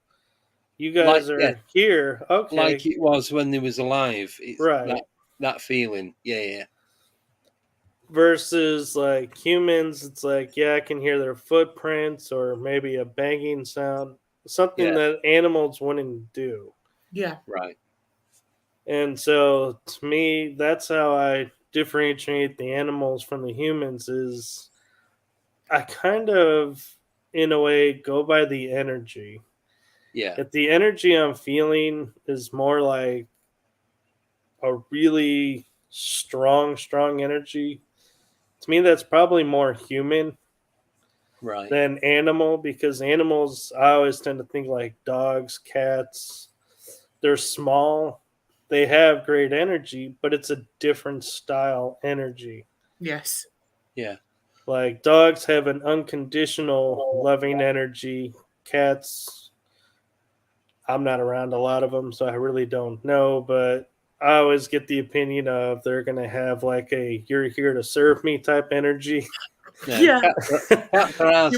you guys are here. Okay. Like it was when they was alive. It's right. That feeling. Yeah. Versus like humans, it's like, yeah, I can hear their footprints or maybe a banging sound. Something that animals wouldn't do. Yeah. Right. And so to me, that's how I differentiate the animals from the humans is I kind of, in a way, go by the energy. Yeah. If the energy I'm feeling is more like a really strong energy, to me, that's probably more human than animal, because animals, I always tend to think like dogs, cats. They're small. They have great energy, but it's a different style energy. Yes. Yeah. Like dogs have an unconditional loving energy. Cats, I'm not around a lot of them, so I really don't know, but I always get the opinion of they're going to have like a you're here to serve me type energy. Yeah. I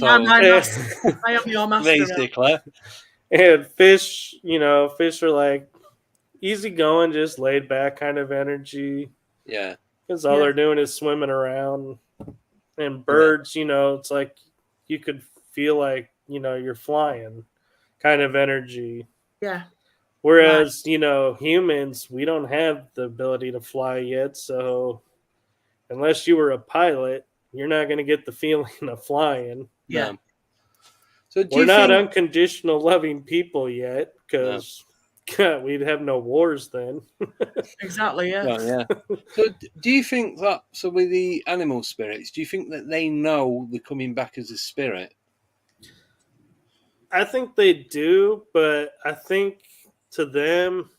am your master. Basically. And fish, fish are like easygoing, just laid back kind of energy. Yeah. Because all they're doing is swimming around. And birds, it's like you could feel like, you're flying kind of energy. Yeah. Whereas, humans, we don't have the ability to fly yet. So unless you were a pilot, you're not going to get the feeling of flying. Yeah. So we're not unconditional loving people yet because we'd have no wars then. Exactly, yeah. Well, yeah. So do you think that, so with the animal spirits, do you think that they know they're coming back as a spirit? I think they do, but I think to them,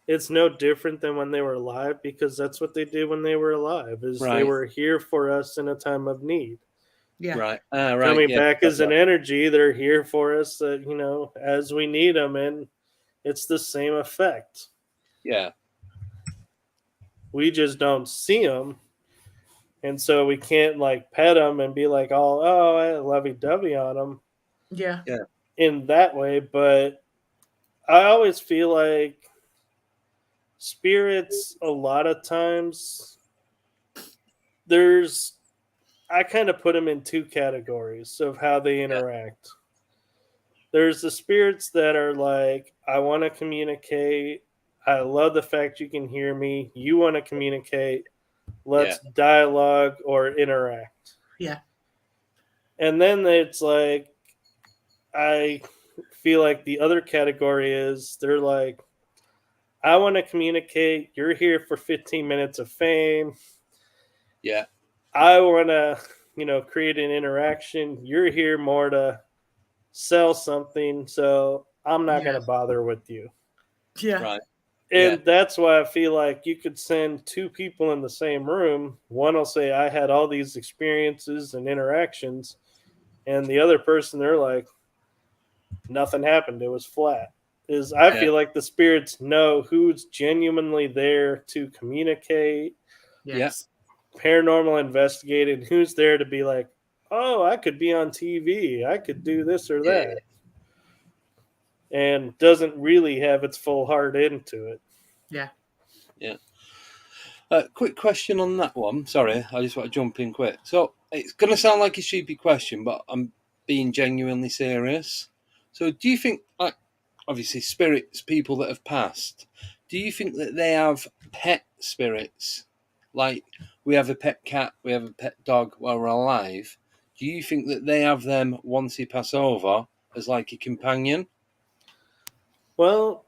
it's no different than when they were alive, because that's what they did when they were alive, is they were here for us in a time of need. Yeah. Right. Coming back as an energy, they're here for us that, as we need them, and it's the same effect. Yeah. We just don't see them. And so we can't like pet them and be like, oh, I lovey-dovey on them. Yeah. Yeah. In that way. But I always feel like spirits, a lot of times, I kind of put them in two categories of how they interact. There's the spirits that are like, I want to communicate. I love the fact you can hear me. You want to communicate. Let's dialogue or interact. Yeah. And then it's like, I feel like the other category is they're like, I want to communicate. You're here for 15 minutes of fame. Yeah. I want to, create an interaction. You're here more to sell something. So I'm not going to bother with you. Yeah. Right. And that's why I feel like you could send two people in the same room. One will say, I had all these experiences and interactions. And the other person, they're like, nothing happened. It was flat. I feel like the spirits know who's genuinely there to communicate. Yes. Paranormal investigating, who's there to be like, oh, I could be on TV. I could do this or that. And doesn't really have its full heart into it. Yeah. Yeah. Quick question on that one. Sorry, I just want to jump in quick. So it's going to sound like a stupid question, but I'm being genuinely serious. So do you think, like, obviously spirits, people that have passed, do you think that they have pet spirits? Like we have a pet cat, we have a pet dog while we're alive. Do you think that they have them once they pass over as like a companion? Well,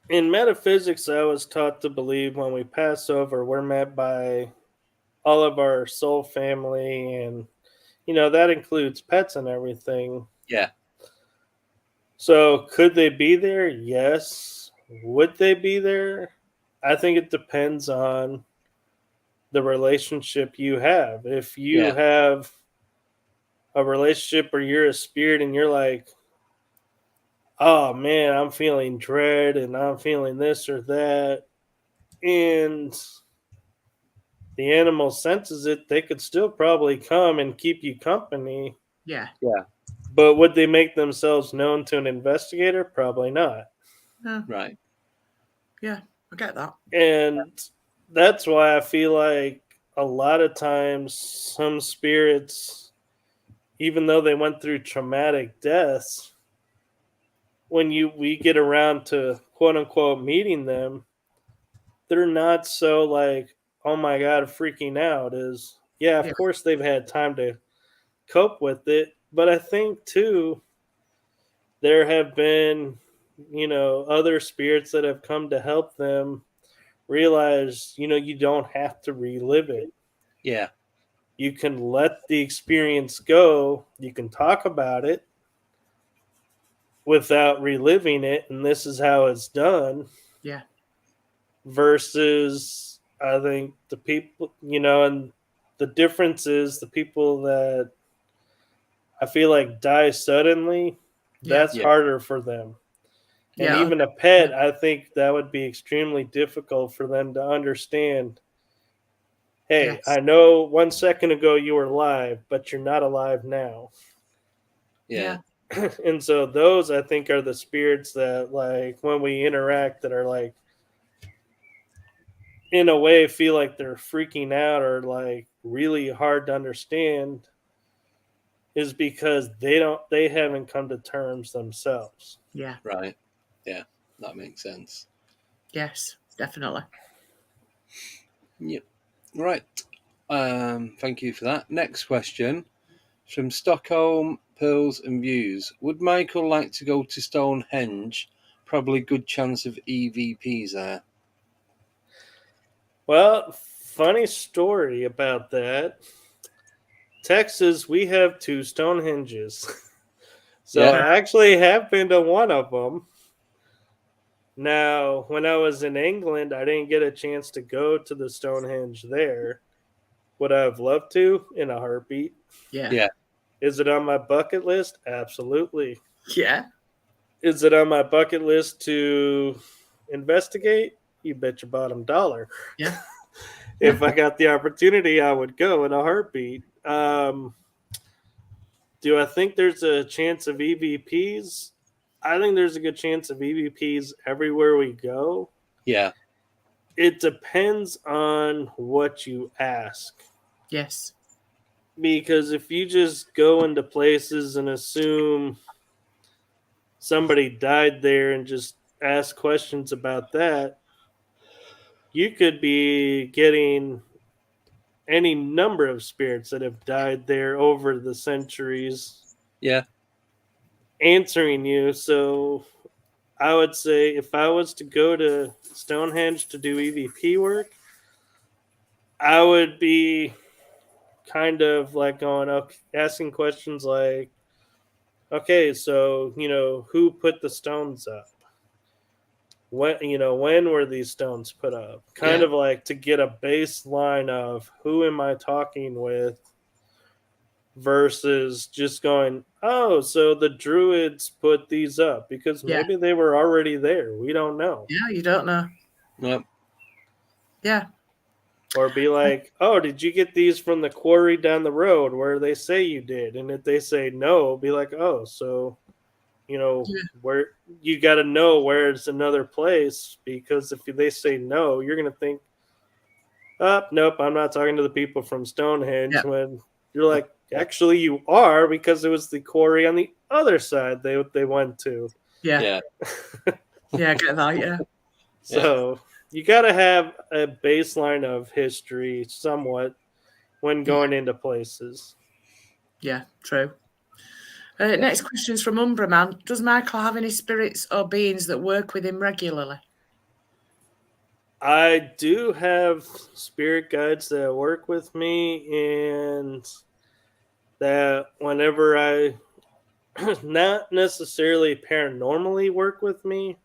in metaphysics, I was taught to believe when we pass over, we're met by all of our soul family, and that includes pets and everything. Yeah. So could they be there? Yes. Would they be there? I think it depends on the relationship you have. If you have a relationship where you're a spirit and you're like, oh man, I'm feeling dread and I'm feeling this or that, and the animal senses it, they could still probably come and keep you company. Yeah. Yeah. But would they make themselves known to an investigator? Probably not. No. Right. Yeah, I get that. And that's why I feel like a lot of times some spirits, even though they went through traumatic deaths, when we get around to quote unquote meeting them, they're not so like, oh my god, freaking out. Of course they've had time to cope with it, but I think too there have been other spirits that have come to help them realize you don't have to relive it. Yeah. You can let the experience go. You can talk about it without reliving it, and this is how it's done. Yeah. Versus, I think the people, and the difference is the people that I feel like die suddenly, that's harder for them. And even a pet, I think that would be extremely difficult for them to understand. Hey, I know 1 second ago you were alive, but you're not alive now. Yeah. And so those, I think, are the spirits that, like, when we interact, that are like, in a way, feel like they're freaking out or like really hard to understand, is because they haven't come to terms themselves. Yeah. Right. Yeah, that makes sense. Yes, definitely. Yep. Right. Thank you for that. Next question from Stockholm, Pearls and Views. Would Michael like to go to Stonehenge? Probably good chance of EVPs there. Well, funny story about that. Texas, we have 2 Stonehenges. So I actually have been to one of them. Now, when I was in England, I didn't get a chance to go to the Stonehenge there. Would I have loved to? In a heartbeat. Yeah. Is it on my bucket list? Absolutely. Yeah. Is it on my bucket list to investigate? You bet your bottom dollar. Yeah. If I got the opportunity, I would go in a heartbeat. Do I think there's a chance of EVPs? I think there's a good chance of EVPs everywhere we go. Yeah. It depends on what you ask. Yes. Because if you just go into places and assume somebody died there and just ask questions about that, you could be getting any number of spirits that have died there over the centuries. Yeah. Answering you. So I would say if I was to go to Stonehenge to do EVP work, I would be kind of like going up, asking questions like, okay, so, who put the stones up? When were these stones put up? Kind of like to get a baseline of who am I talking with versus just going, oh, so the druids put these up because maybe they were already there. We don't know. Yeah, you don't know. Yep. Yeah. Or be like, oh, did you get these from the quarry down the road where they say you did? And if they say no, be like, oh, so, where you got to know where it's another place, because if they say no, you're going to think, oh, nope, I'm not talking to the people from Stonehenge. When you're like, actually, you are, because it was the quarry on the other side they went to. Yeah. Yeah, I get that, yeah. So you got to have a baseline of history somewhat when going into places. Yeah, true. Next question is from Umbra Man. Does Michael have any spirits or beings that work with him regularly? I do have spirit guides that work with me, and that whenever I not necessarily paranormally work with me,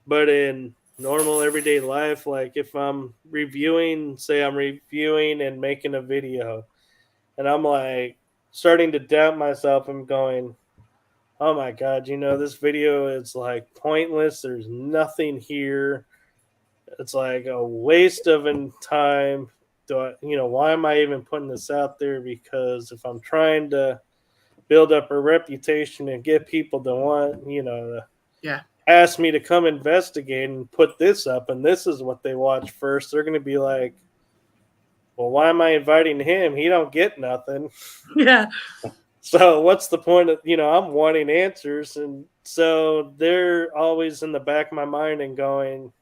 but in normal everyday life, like if I'm reviewing and making a video, and I'm like starting to doubt myself and going, oh my god, this video is like pointless, there's nothing here, it's like a waste of time. Why am I even putting this out there? Because if I'm trying to build up a reputation and get people to want, ask me to come investigate and put this up, and this is what they watch first, they're going to be like, well, why am I inviting him? He don't get nothing. Yeah. So what's the point of, I'm wanting answers. And so they're always in the back of my mind and going,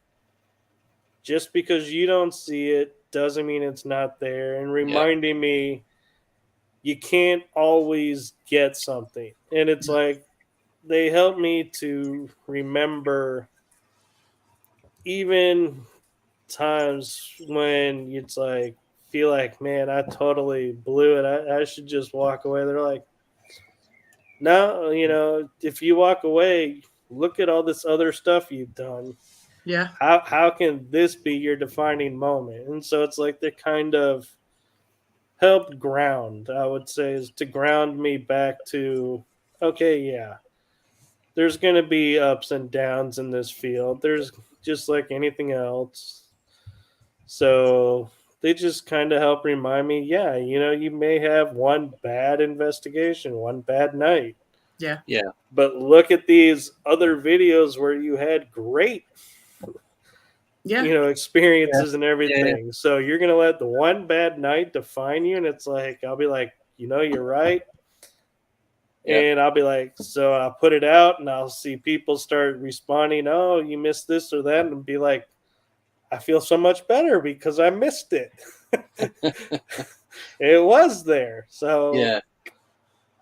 just because you don't see it doesn't mean it's not there. And reminding me, you can't always get something. And it's like, they help me to remember even times when it's like, feel like, man, I totally blew it. I should just walk away. They're like, no, if you walk away, look at all this other stuff you've done. Yeah. How can this be your defining moment? And so it's like they kind of helped ground, I would say, is to ground me back to, okay, yeah, there's going to be ups and downs in this field. There's just like anything else. So they just kind of help remind me, yeah, you may have one bad investigation, one bad night. Yeah. Yeah. But look at these other videos where you had great experiences and everything. Yeah. So you're going to let the one bad night define you. And it's like, I'll be like, you're right. Yeah. And I'll be like, so I'll put it out and I'll see people start responding, oh, you missed this or that. And be like, I feel so much better because I missed it. It was there. So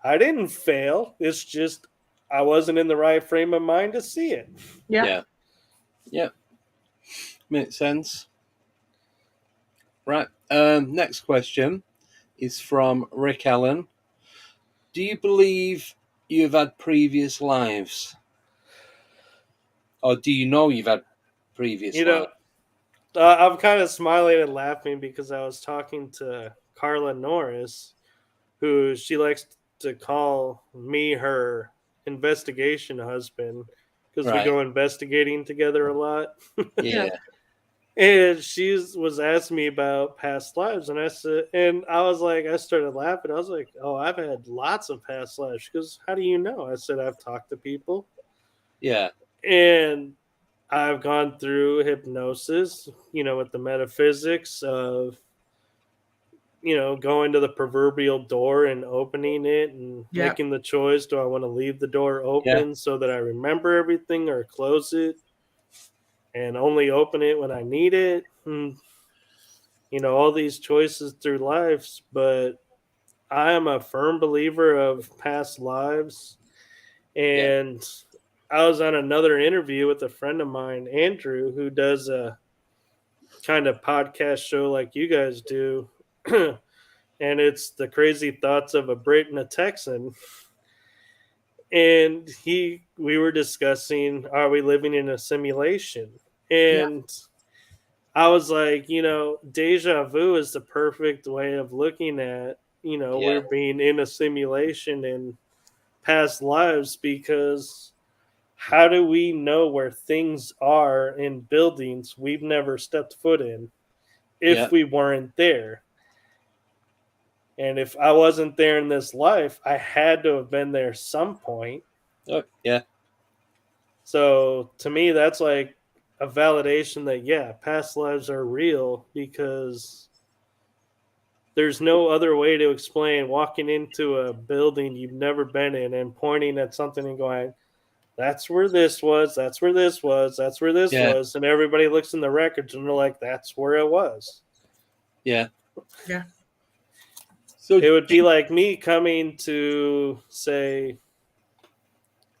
I didn't fail. It's just I wasn't in the right frame of mind to see it. Yeah. Makes sense. Right. Next question is from Rick Allen. Do you believe you've had previous lives? Or do you know you've had previous lives? I'm kind of smiling and laughing because I was talking to Carla Norris, who she likes to call me her investigation husband because we go investigating together a lot. Yeah. And she was asking me about past lives, and I said, and I was like, I started laughing. I was like, oh, I've had lots of past lives. She goes, how do you know? I said, I've talked to people. Yeah. And I've gone through hypnosis, with the metaphysics of, going to the proverbial door and opening it and making the choice. Do I want to leave the door open so that I remember everything, or close it and only open it when I need it? all these choices through lives, but I am a firm believer of past lives. And I was on another interview with a friend of mine, Andrew, who does a kind of podcast show like you guys do. And it's the crazy thoughts of a Brit and a Texan. And we were discussing, are we living in a simulation? And I was like, deja vu is the perfect way of looking at, we're being in a simulation in past lives, because how do we know where things are in buildings we've never stepped foot in if we weren't there? And if I wasn't there in this life, I had to have been there some point. Oh, yeah. So to me, that's like a validation that, past lives are real, because there's no other way to explain walking into a building you've never been in and pointing at something and going, that's where this was, that's where this was, that's where this was. And everybody looks in the records and they're like, that's where it was. Yeah. So it would be like me coming to, say,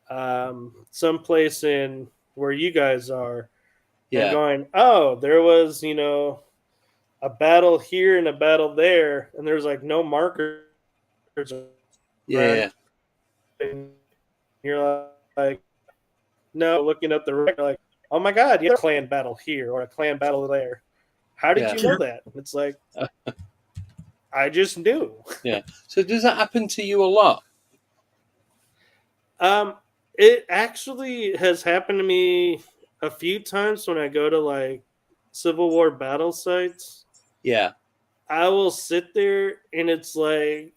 someplace in where you guys are, and going, oh, there was, a battle here and a battle there, and there's like no markers. Yeah. And you're like, no, looking up the record, like, oh my God, you have a clan battle here or a clan battle there. How did you know that? It's like, I just knew. Yeah. So does that happen to you a lot? It actually has happened to me a few times when I go to like Civil War battle sites. Yeah. I will sit there and it's like,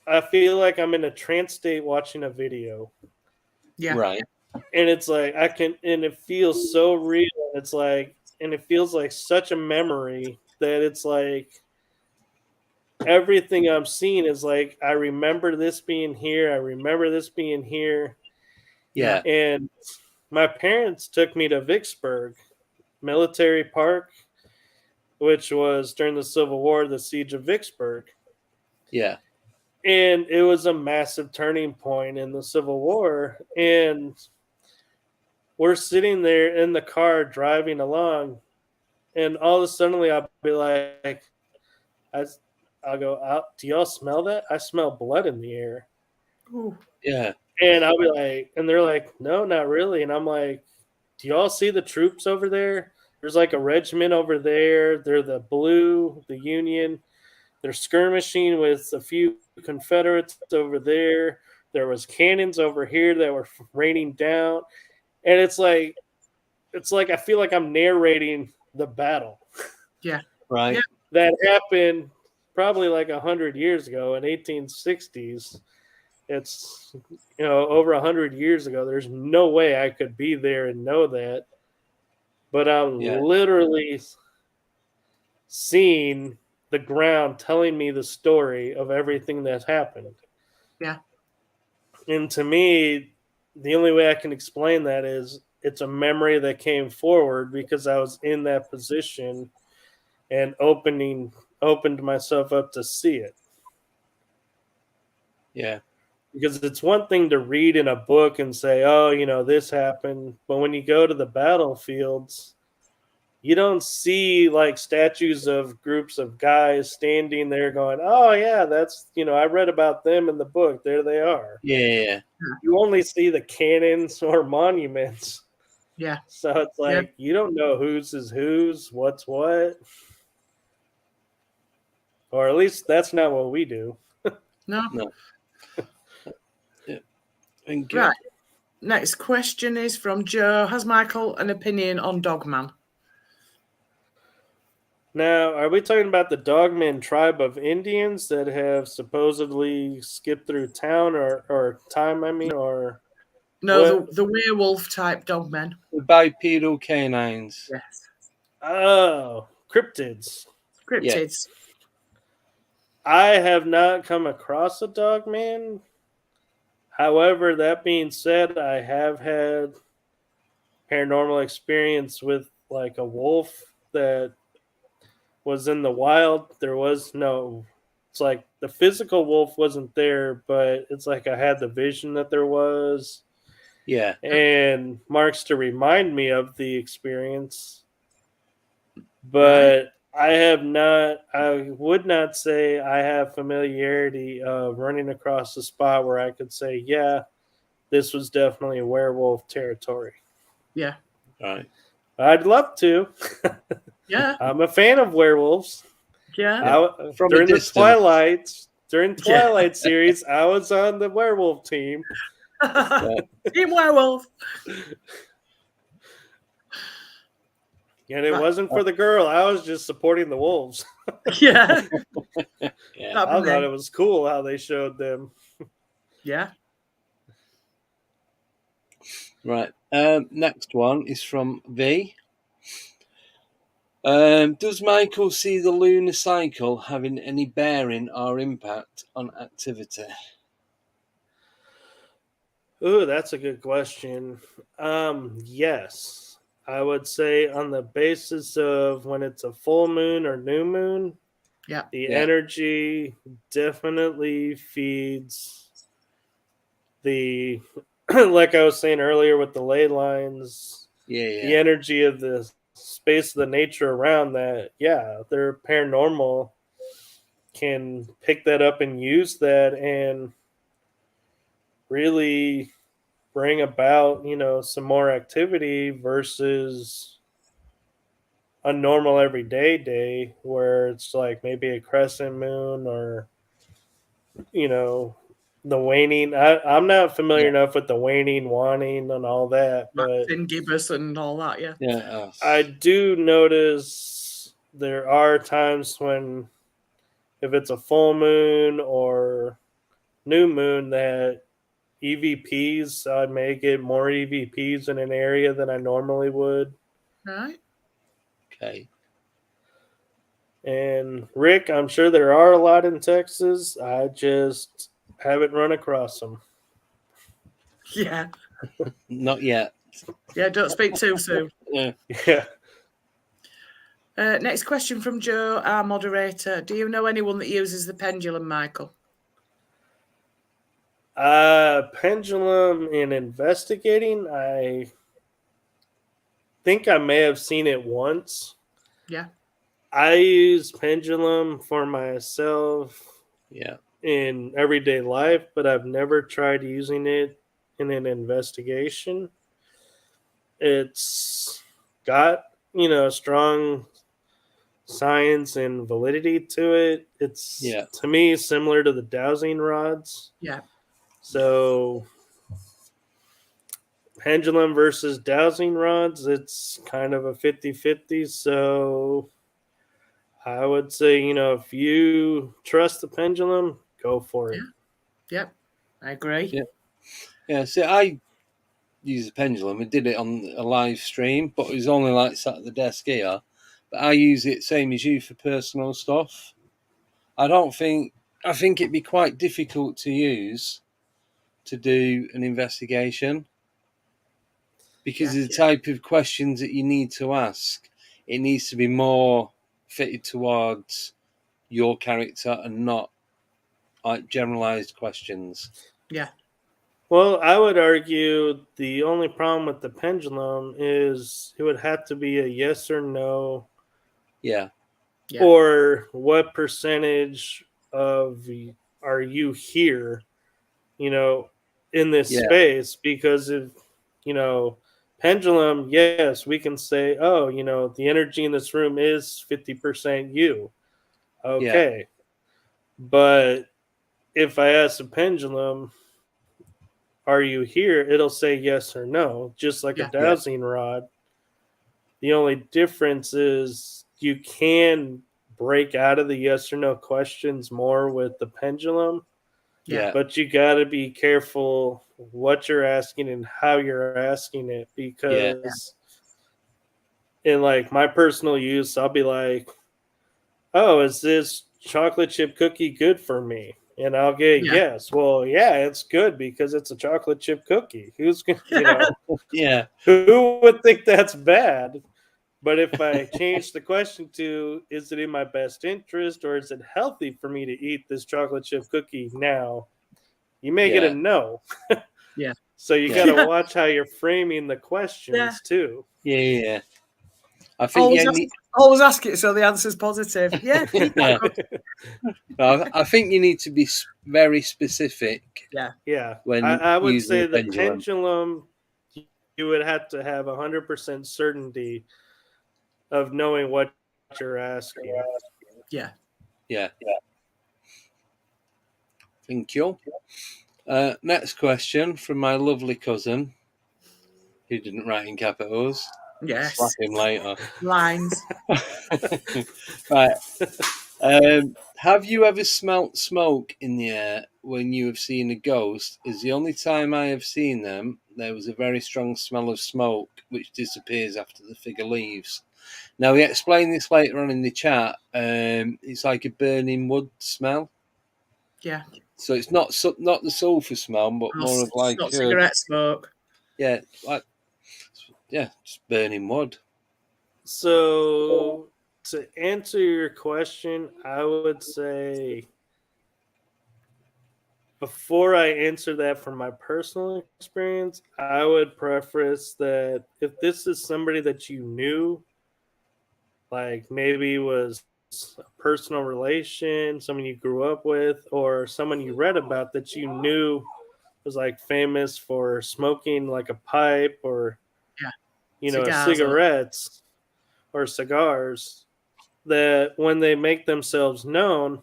I feel like I'm in a trance state watching a video. Yeah. Right. And it's like, and it feels so real. It's like, and it feels like such a memory that it's like, everything I'm seeing is like, I remember this being here. I remember this being here. Yeah. And my parents took me to Vicksburg Military Park, which was during the Civil War, the siege of Vicksburg. Yeah. And it was a massive turning point in the Civil War. And we're sitting there in the car driving along, and all of a sudden I'll be like, I'll go, do y'all smell that? I smell blood in the air. Ooh. Yeah. And I'll be like, and they're like, no, not really. And I'm like, do y'all see the troops over there? There's like a regiment over there. They're the Blue, the Union. They're skirmishing with a few Confederates over there. There was cannons over here that were raining down. And it's like I feel like I'm narrating the battle. Yeah. Right. Yeah. That happened probably like 100 years ago in 1860s. It's, over 100 years ago. There's no way I could be there and know that. But I'm literally seeing the ground telling me the story of everything that's happened. Yeah. And to me, the only way I can explain that is it's a memory that came forward because I was in that position and opened myself up to see it. Yeah. Because it's one thing to read in a book and say, oh, this happened. But when you go to the battlefields, you don't see like statues of groups of guys standing there going, oh, yeah, that's, I read about them in the book. There they are. Yeah. You only see the cannons or monuments. Yeah. So it's like, you don't know whose is whose, what's what. Or at least that's not what we do. No. Yeah. Right. Next question is from Joe. Has Michael an opinion on Dogman? Now, are we talking about the Dogman tribe of Indians that have supposedly skipped through town or time, or... No, the werewolf type dogmen. The bipedal canines. Yes. Oh, cryptids. Cryptids. I have not come across a Dogman. However, that being said, I have had paranormal experience with like a wolf that was in the wild, there was no. It's like the physical wolf wasn't there, but it's like I had the vision that there was. Yeah. And marks to remind me of the experience. But I would not say I have familiarity of running across a spot where I could say, yeah, this was definitely werewolf territory. Yeah. Right. I'd love to. Yeah. I'm a fan of werewolves. Yeah. During the Twilight series, I was on the werewolf team. Team werewolf. And it wasn't for the girl. I was just supporting the wolves. Yeah. I thought it was cool how they showed them. Yeah. Right. Next one is from V. Does Michael see the lunar cycle having any bearing or impact on activity? Ooh, that's a good question. Yes. I would say on the basis of when it's a full moon or new moon, the energy definitely feeds the, like I was saying earlier with the ley lines, the energy of the space of the nature around that. Yeah, their paranormal can pick that up and use that and really bring about, some more activity versus a normal everyday day where it's like maybe a crescent moon or, the waning. I'm not familiar enough with the waning, waning, and all that, but Gibbous and all that, yeah. I do notice there are times when, if it's a full moon or new moon, that EVPs, I may get more EVPs in an area than I normally would. Right. Okay. And Rick, I'm sure there are a lot in Texas. I just haven't run across them. Yeah. Not yet. Yeah, don't speak too soon. Yeah. Next question from Joe, our moderator. Do you know anyone that uses the pendulum, Michael? Pendulum in investigating, I think I may have seen it once. Yeah. I use pendulum for myself in everyday life, but I've never tried using it in an investigation. It's got, strong science and validity to it. It's, to me, similar to the dowsing rods. Yeah. So pendulum versus dowsing rods, it's kind of a 50-50. So I would say, if you trust the pendulum, go for it. Yep. I agree. Yeah. See, I use a pendulum. I did it on a live stream, but it was only like sat at the desk here. But I use it same as you for personal stuff. I think it'd be quite difficult to use to do an investigation because of the type of questions that you need to ask. It needs to be more fitted towards your character and not like generalized questions. Yeah. Well, I would argue the only problem with the pendulum is it would have to be a yes or no. Yeah. Or what percentage are you here, in this space? Because if, pendulum, yes, we can say, oh, the energy in this room is 50% you. Okay. Yeah. But if I ask a pendulum, are you here? It'll say yes or no, just like a dowsing rod. The only difference is you can break out of the yes or no questions more with the pendulum. Yeah. But you got to be careful what you're asking and how you're asking it, because in like my personal use, I'll be like, oh, is this chocolate chip cookie good for me? And I'll get yes. Well, yeah, it's good because it's a chocolate chip cookie. Who's gonna, yeah, who would think that's bad? But if I change the question to, is it in my best interest or is it healthy for me to eat this chocolate chip cookie now? You may get a no. Yeah. So you got to watch how you're framing the questions too. Yeah. I think always ask it so the answer's positive. Yeah. I think you need to be very specific. Yeah. When I would say the pendulum, you would have to have 100% certainty of knowing what you're asking. Yeah. Thank you. Next question from my lovely cousin, who didn't write in capitals. Yes. Slap him later. Lines. Right. Have you ever smelt smoke in the air when you have seen a ghost? Is the only time I have seen them, there was a very strong smell of smoke which disappears after the figure leaves. Now, we explained this later on in the chat. It's like a burning wood smell. Yeah. So it's not the sulphur smell, but more of like cigarette smoke. Yeah, just burning wood. So to answer your question, I would say before I answer that from my personal experience, I would preface that if this is somebody that you knew, like maybe was a personal relation, someone you grew up with, or someone you read about that you knew was like famous for smoking like a pipe or cigarettes or cigars, that when they make themselves known,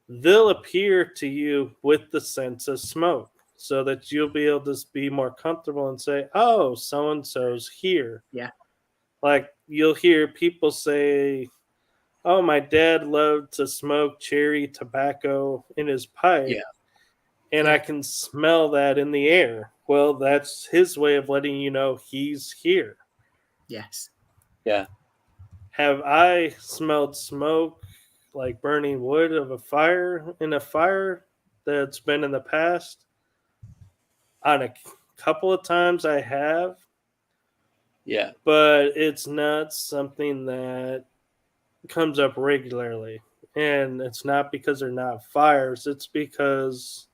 they'll appear to you with the sense of smoke so that you'll be able to be more comfortable and say, oh, so-and-so's here. Yeah. Like you'll hear people say, oh, my dad loved to smoke cherry tobacco in his pipe. Yeah. And I can smell that in the air. Well, that's his way of letting you know he's here. Yes. Yeah. Have I smelled smoke like burning wood of a fire that's been in the past? On a couple of times I have. Yeah. But it's not something that comes up regularly. And it's not because they're not fires. It's because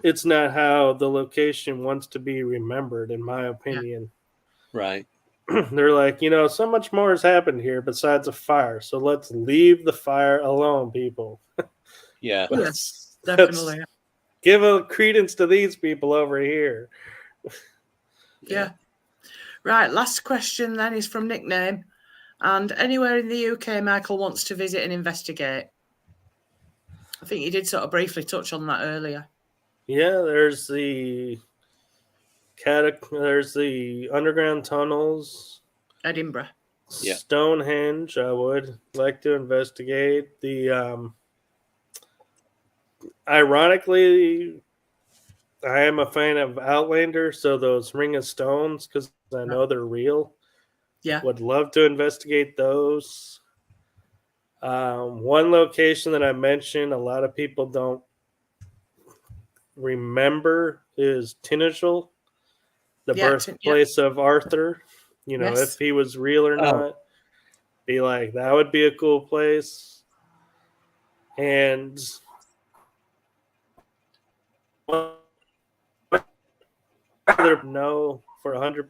it's not how the location wants to be remembered, in my opinion. Yeah. Right. They're like, so much more has happened here besides a fire. So let's leave the fire alone, people. Yeah. Yes, definitely. Give a credence to these people over here. Yeah. Right. Last question then is from Nickname. And anywhere in the UK Michael wants to visit and investigate. I think you did sort of briefly touch on that earlier. Yeah, there's the underground tunnels. Edinburgh. Yeah. Stonehenge, I would like to investigate. The ironically, I am a fan of Outlander, so those Ring of Stones, because I know they're real. Yeah. Would love to investigate those. One location that I mentioned, a lot of people don't remember, is Tinnigal, the birthplace of Arthur. If he was real or not. Be like, that would be a cool place. And no for 100%.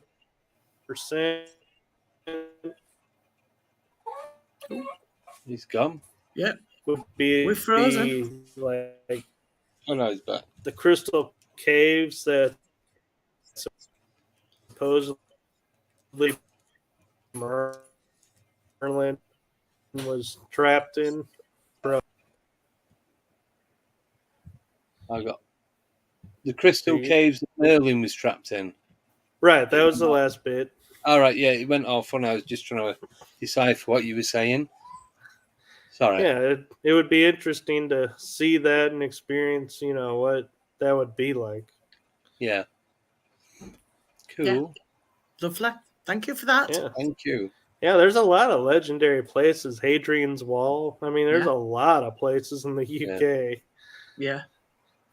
He's gone. Yeah. Would be We're frozen. Like oh no, he's back. The crystal caves that supposedly Merlin was trapped in. I got the crystal caves that Merlin was trapped in. Right, that was the last bit. All right, yeah, it went off when I was just trying to decipher what you were saying. Sorry. Yeah, it would be interesting to see that and experience, what that would be like. Yeah. Cool. Yeah. Lovely. Thank you for that. Yeah. Thank you. Yeah, there's a lot of legendary places. Hadrian's Wall. I mean, there's a lot of places in the UK. Yeah.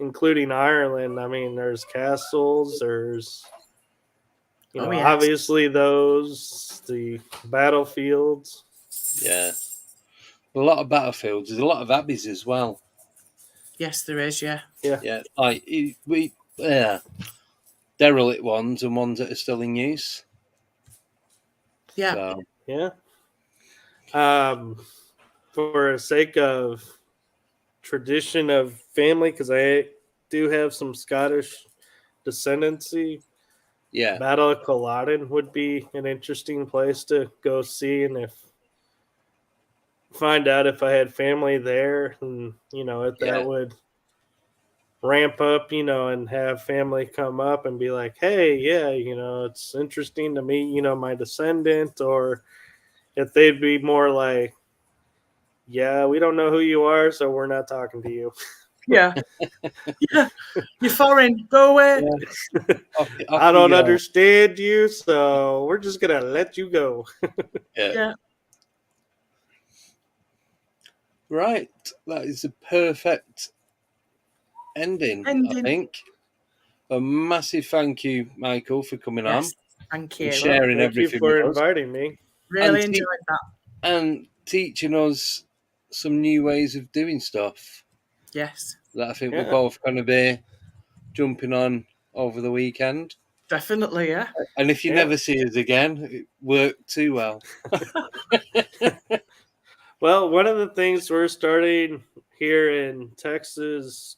Including Ireland. I mean, there's castles, there's Obviously the battlefields. Yeah. A lot of battlefields. There's a lot of abbeys as well. Yes, there is. Yeah. Yeah. Like derelict ones and ones that are still in use. Yeah. So. Yeah. For the sake of tradition of family, because I do have some Scottish descendancy. Yeah. Battle of Culloden would be an interesting place to go see, and find out if I had family there, and if that would ramp up, and have family come up and be like, hey, yeah, it's interesting to meet, my descendant, or if they'd be more like, yeah, we don't know who you are, so we're not talking to you. Yeah. Yeah. You're foreign. Go away. Yeah. I don't understand you, so we're just going to let you go. Yeah. Right. That is a perfect ending, I think. A massive thank you, Michael, for coming on. Thank you. And sharing everything. Thank you for inviting me. Really enjoyed that. And teaching us some new ways of doing stuff. Yes. That I think we're both going to be jumping on over the weekend. Definitely, yeah. And if you never see us again, it worked too well. Well, one of the things we're starting here in Texas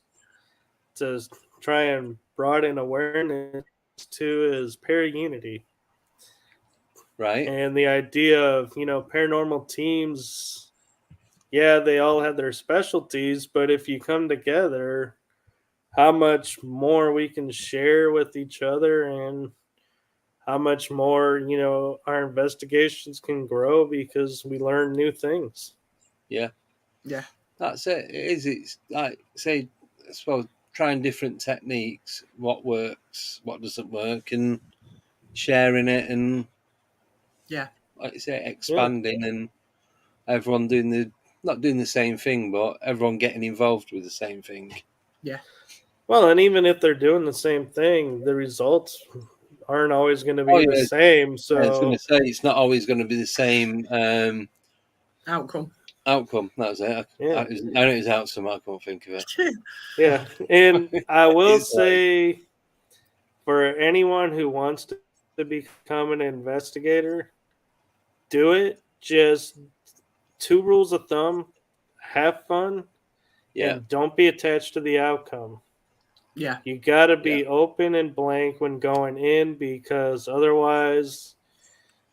to try and broaden awareness to is para-unity. Right. And the idea of, paranormal teams, they all have their specialties, but if you come together, how much more we can share with each other, and how much more, our investigations can grow because we learn new things. Yeah. Yeah. That's it. It is. It's like, say, I suppose, trying different techniques, what works, what doesn't work, and sharing it, and like you say, expanding, and everyone not doing the same thing, but everyone getting involved with the same thing. Yeah. Well, and even if they're doing the same thing, the results aren't always going to be the same. So I was going to say, it's not always going to be the same outcome. That was it. I know it was outcome. I can't think of it. Yeah, and I will say, for anyone who wants to become an investigator, do it. Just 2 rules of thumb: have fun, and don't be attached to the outcome. Yeah, you got to be open and blank when going in, because otherwise,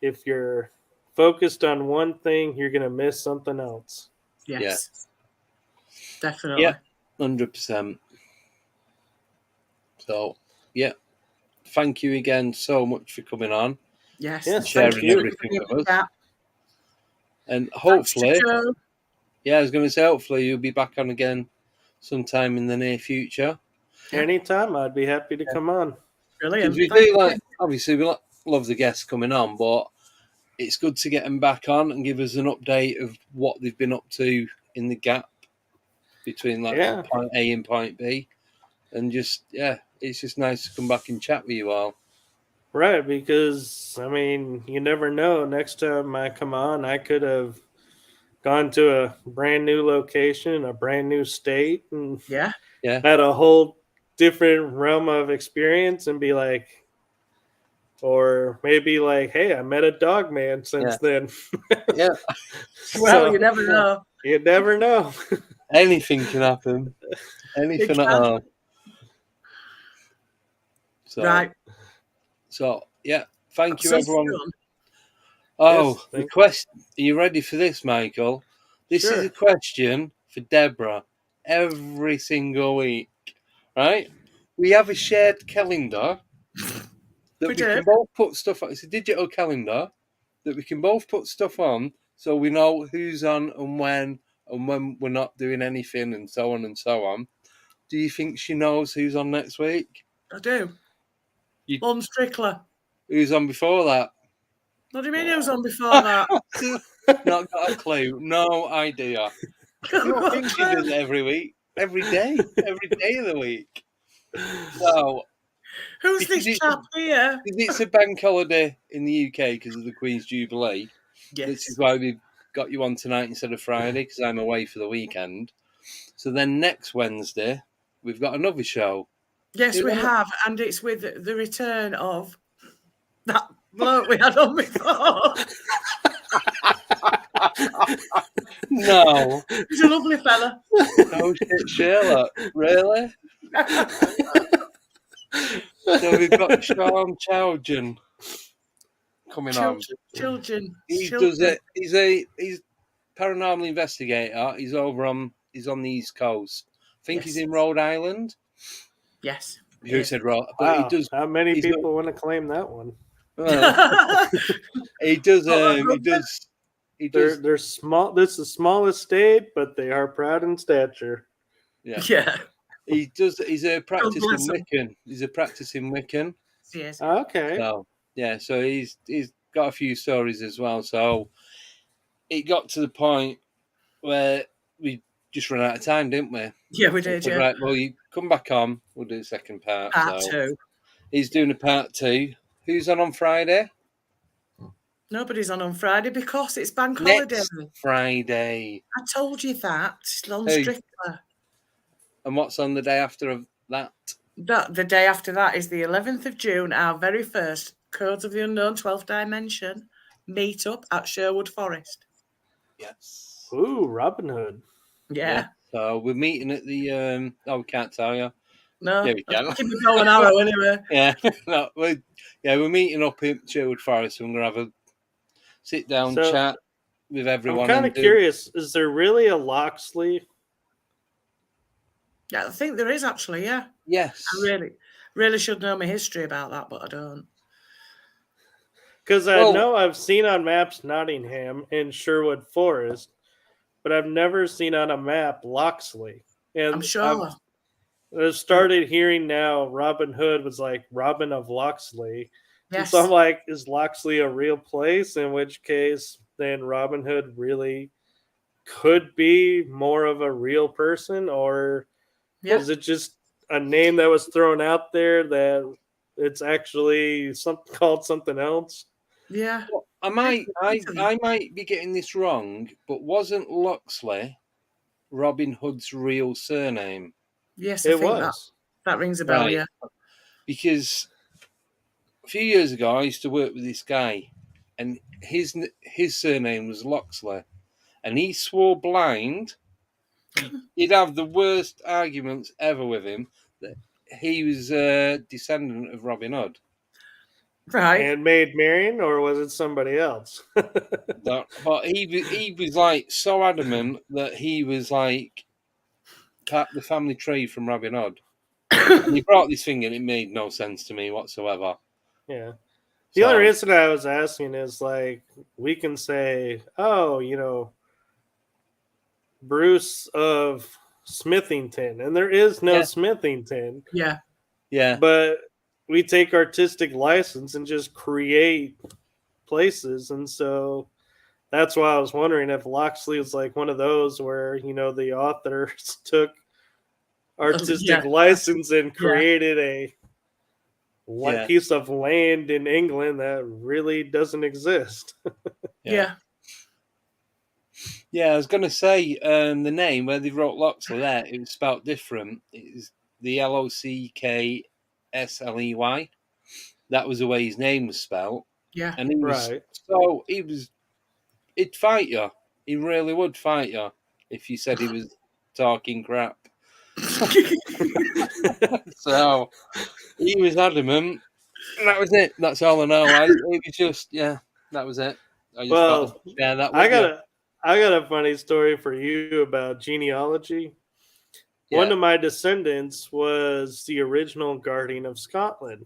if you're focused on one thing, you're going to miss something else. Yes. Definitely. Yeah, 100%. So, thank you again so much for coming on. Yes, and sharing everything with us. And hopefully, I was going to say, hopefully you'll be back on again sometime in the near future. Anytime, I'd be happy to come on. Brilliant. We do obviously, we love the guests coming on, but it's good to get them back on and give us an update of what they've been up to in the gap between point A and point B. And just, it's just nice to come back and chat with you all. Right, because, you never know. Next time I come on, I could have gone to a brand new location, a brand new state, and had a whole different realm of experience, and be like, or maybe like, hey, I met a dog man since then. Well, you never know. You never know. Anything can happen. Anything at all. So, right. So, thank you, everyone. The question. Are you ready for this, Michael? This is a question for Deborah every single week, right? We have a shared calendar that we can both put stuff on. It's a digital calendar that we can both put stuff on, so we know who's on and when we're not doing anything, and so on and so on. Do you think she knows who's on next week? I do. Mum Strickler. Who's on before that? What do you mean who's on before that? Not got a clue. No idea. I think she does it every week. Every day of the week. So, Who's this chap here? It's a bank holiday in the UK because of the Queen's Jubilee. Yes. Which is why we've got you on tonight instead of Friday, because I'm away for the weekend. So then next Wednesday, we've got another show. Yes, we have. And it's with the return of that bloke we had on before. No. He's a lovely fella. Oh, shit, Sherlock. Really? So we've got Sean Chowdhury coming on. Children. Does it. He's a paranormal investigator. He's on the East Coast. I think he's in Rhode Island. Yes. You said Rhode, but wow. he does. How many people want to claim that one? Well, he does. He does. They're small. This is the smallest state, but they are proud in stature. Yeah. He does. He's a practicing Wiccan. He's a practicing Wiccan. Yes. Okay. So yeah. So he's got a few stories as well. So it got to the point where we just ran out of time, didn't we? Yeah, we did. Yeah. Right. Well, you come back on. We'll do the second part. Part 2. He's doing a part 2. Who's on Friday? Nobody's on Friday because it's bank holiday. Next Friday. I told you that. It's Lon Strickler. And what's on the day after that? The day after that is the 11th of June, our very first Codes of the Unknown 12th Dimension meet-up at Sherwood Forest. Yes. Ooh, Robin Hood. Yeah. So we're meeting at the... we can't tell you. No. Yeah, we can. Keep it going arrow anyway. Yeah. No, we're meeting up in Sherwood Forest. And we're going to have a sit-down chat with everyone. I'm kind of curious. Is there really a Loxley? Yeah, I think there is actually, yeah. Yes. I really should know my history about that, but I don't. Because I know I've seen on maps Nottingham and Sherwood Forest, but I've never seen on a map Loxley. And I'm sure. I've started hearing now Robin Hood was like Robin of Loxley. Yes. So I'm like, is Loxley a real place? In which case, then Robin Hood really could be more of a real person, or is it just a name that was thrown out there that it's actually called something else? Yeah. Well, I might be getting this wrong, but wasn't Loxley Robin Hood's real surname? Yes, I think that rings a bell, yeah. Because a few years ago, I used to work with this guy, and his surname was Loxley, and he swore blind. He'd have the worst arguments ever with him that he was a descendant of Robin Hood. Right. And Maid Marian, or was it somebody else? But he was like so adamant that he was like the family tree from Robin Hood. And he brought this thing and it made no sense to me whatsoever. Yeah. The other incident I was asking is like, we can say, Bruce of Smithington, and there is no Smithington. Yeah. Yeah. But we take artistic license and just create places. And so that's why I was wondering if Loxley is like one of those where, the authors took artistic license and created a piece of land in England that really doesn't exist. Yeah. Yeah, I was going to say the name where they wrote Loxley there, it was spelled different. It was the Lockssley. That was the way his name was spelled. Yeah. And he'd fight you. He really would fight you if you said he was talking crap. So he was adamant. And that was it. That's all I know. It was just, that was it. I got a funny story for you about genealogy. Yeah. One of my descendants was the original Guardian of Scotland,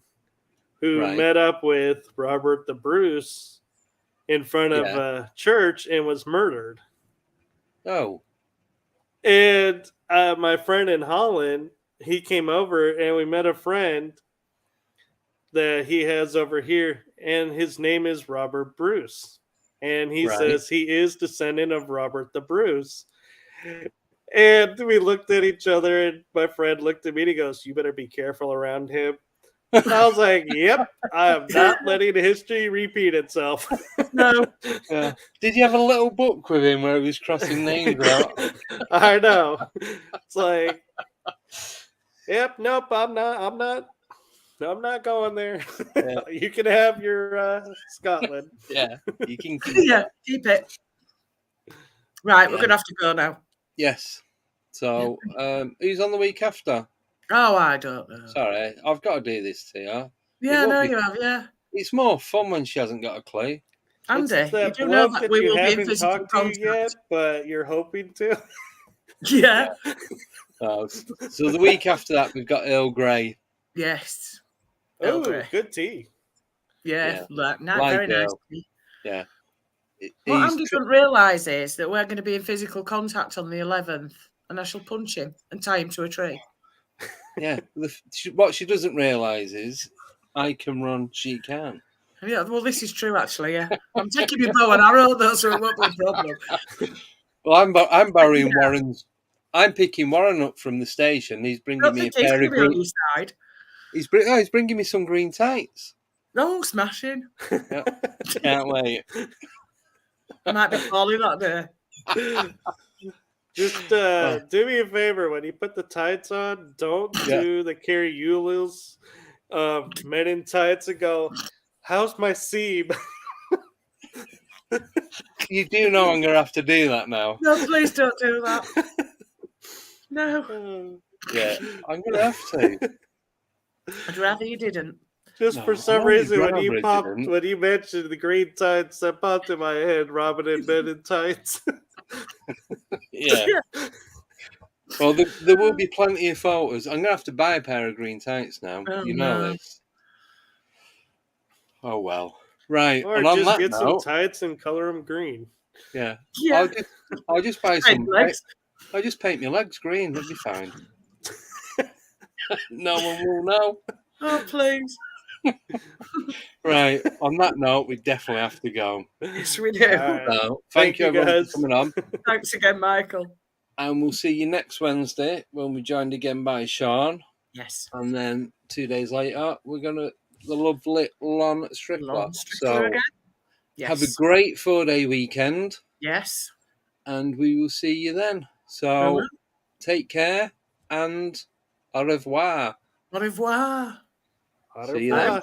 who met up with Robert the Bruce in front of a church and was murdered. Oh. And my friend in Holland, he came over and we met a friend that he has over here, and his name is Robert Bruce. And he says he is descendant of Robert the Bruce. And we looked at each other, and my friend looked at me and he goes, "You better be careful around him." I was like, yep, I am not letting history repeat itself. No. Yeah. Did you have a little book with him where he was crossing names out? I know. It's like, yep, nope, I'm not going there. Yeah. You can have your Scotland. Yeah, you can keep Yeah, keep it. Right, we're Yeah. going to have to go now. Yes. So, who's on the week after? Oh, I don't know. Sorry, I've got to do this to you. Yeah, no, you have, yeah. It's more fun when she hasn't got a clue. Andy, It's you that do know bloke that that we you will be in haven't physical talked to contact. yet, but you're hoping to. Yeah. So the week after that, we've got Earl Grey. Yes. Oh, Grey. good tea. Yeah, Like very nice. Earl. Yeah. What Andy doesn't realise is that we're going to be in physical contact on the 11th, and I shall punch him and tie him to a tree. Yeah. What she doesn't realise is I can run, she can. Yeah, well, this is true, actually, yeah. I'm taking my bow and arrow, though, so it won't be a problem. Well, I'm borrowing Warren's. I'm picking Warren up from the station. He's bringing me a pair of green. On your side. He's bringing me some green tights. Oh, smashing. Yeah. Can't wait. I might be poorly that day. Just do me a favor. When you put the tights on, don't do the Carrie Yule's men in tights and go, how's my seam? You do know I'm going to have to do that now. No, please don't do that. No. Yeah, I'm going to have to. I'd rather you didn't. Just for some reason, when you mentioned the green tights, that popped in my head, Robin and men in tights. Yeah. Well, there will be plenty of photos. I'm going to have to buy a pair of green tights now. Oh, you know this. Oh, well. Right. Or and on just that get note, some tights and color them green. Yeah. Yeah. I'll just buy some legs. I'll just paint my legs green. It'll be fine. No one will know. Oh, please. Right. On that note, we definitely have to go. Yes, we do. Right. So, thank you everyone guys for coming on. Thanks again, Michael. And we'll see you next Wednesday when we're joined again by Sean. Yes. And then 2 days later, we're going to the lovely Lon Strickler. So again? Yes. have a great 4-day weekend. Yes. And we will see you then. So take care and au revoir. Au revoir. See you then.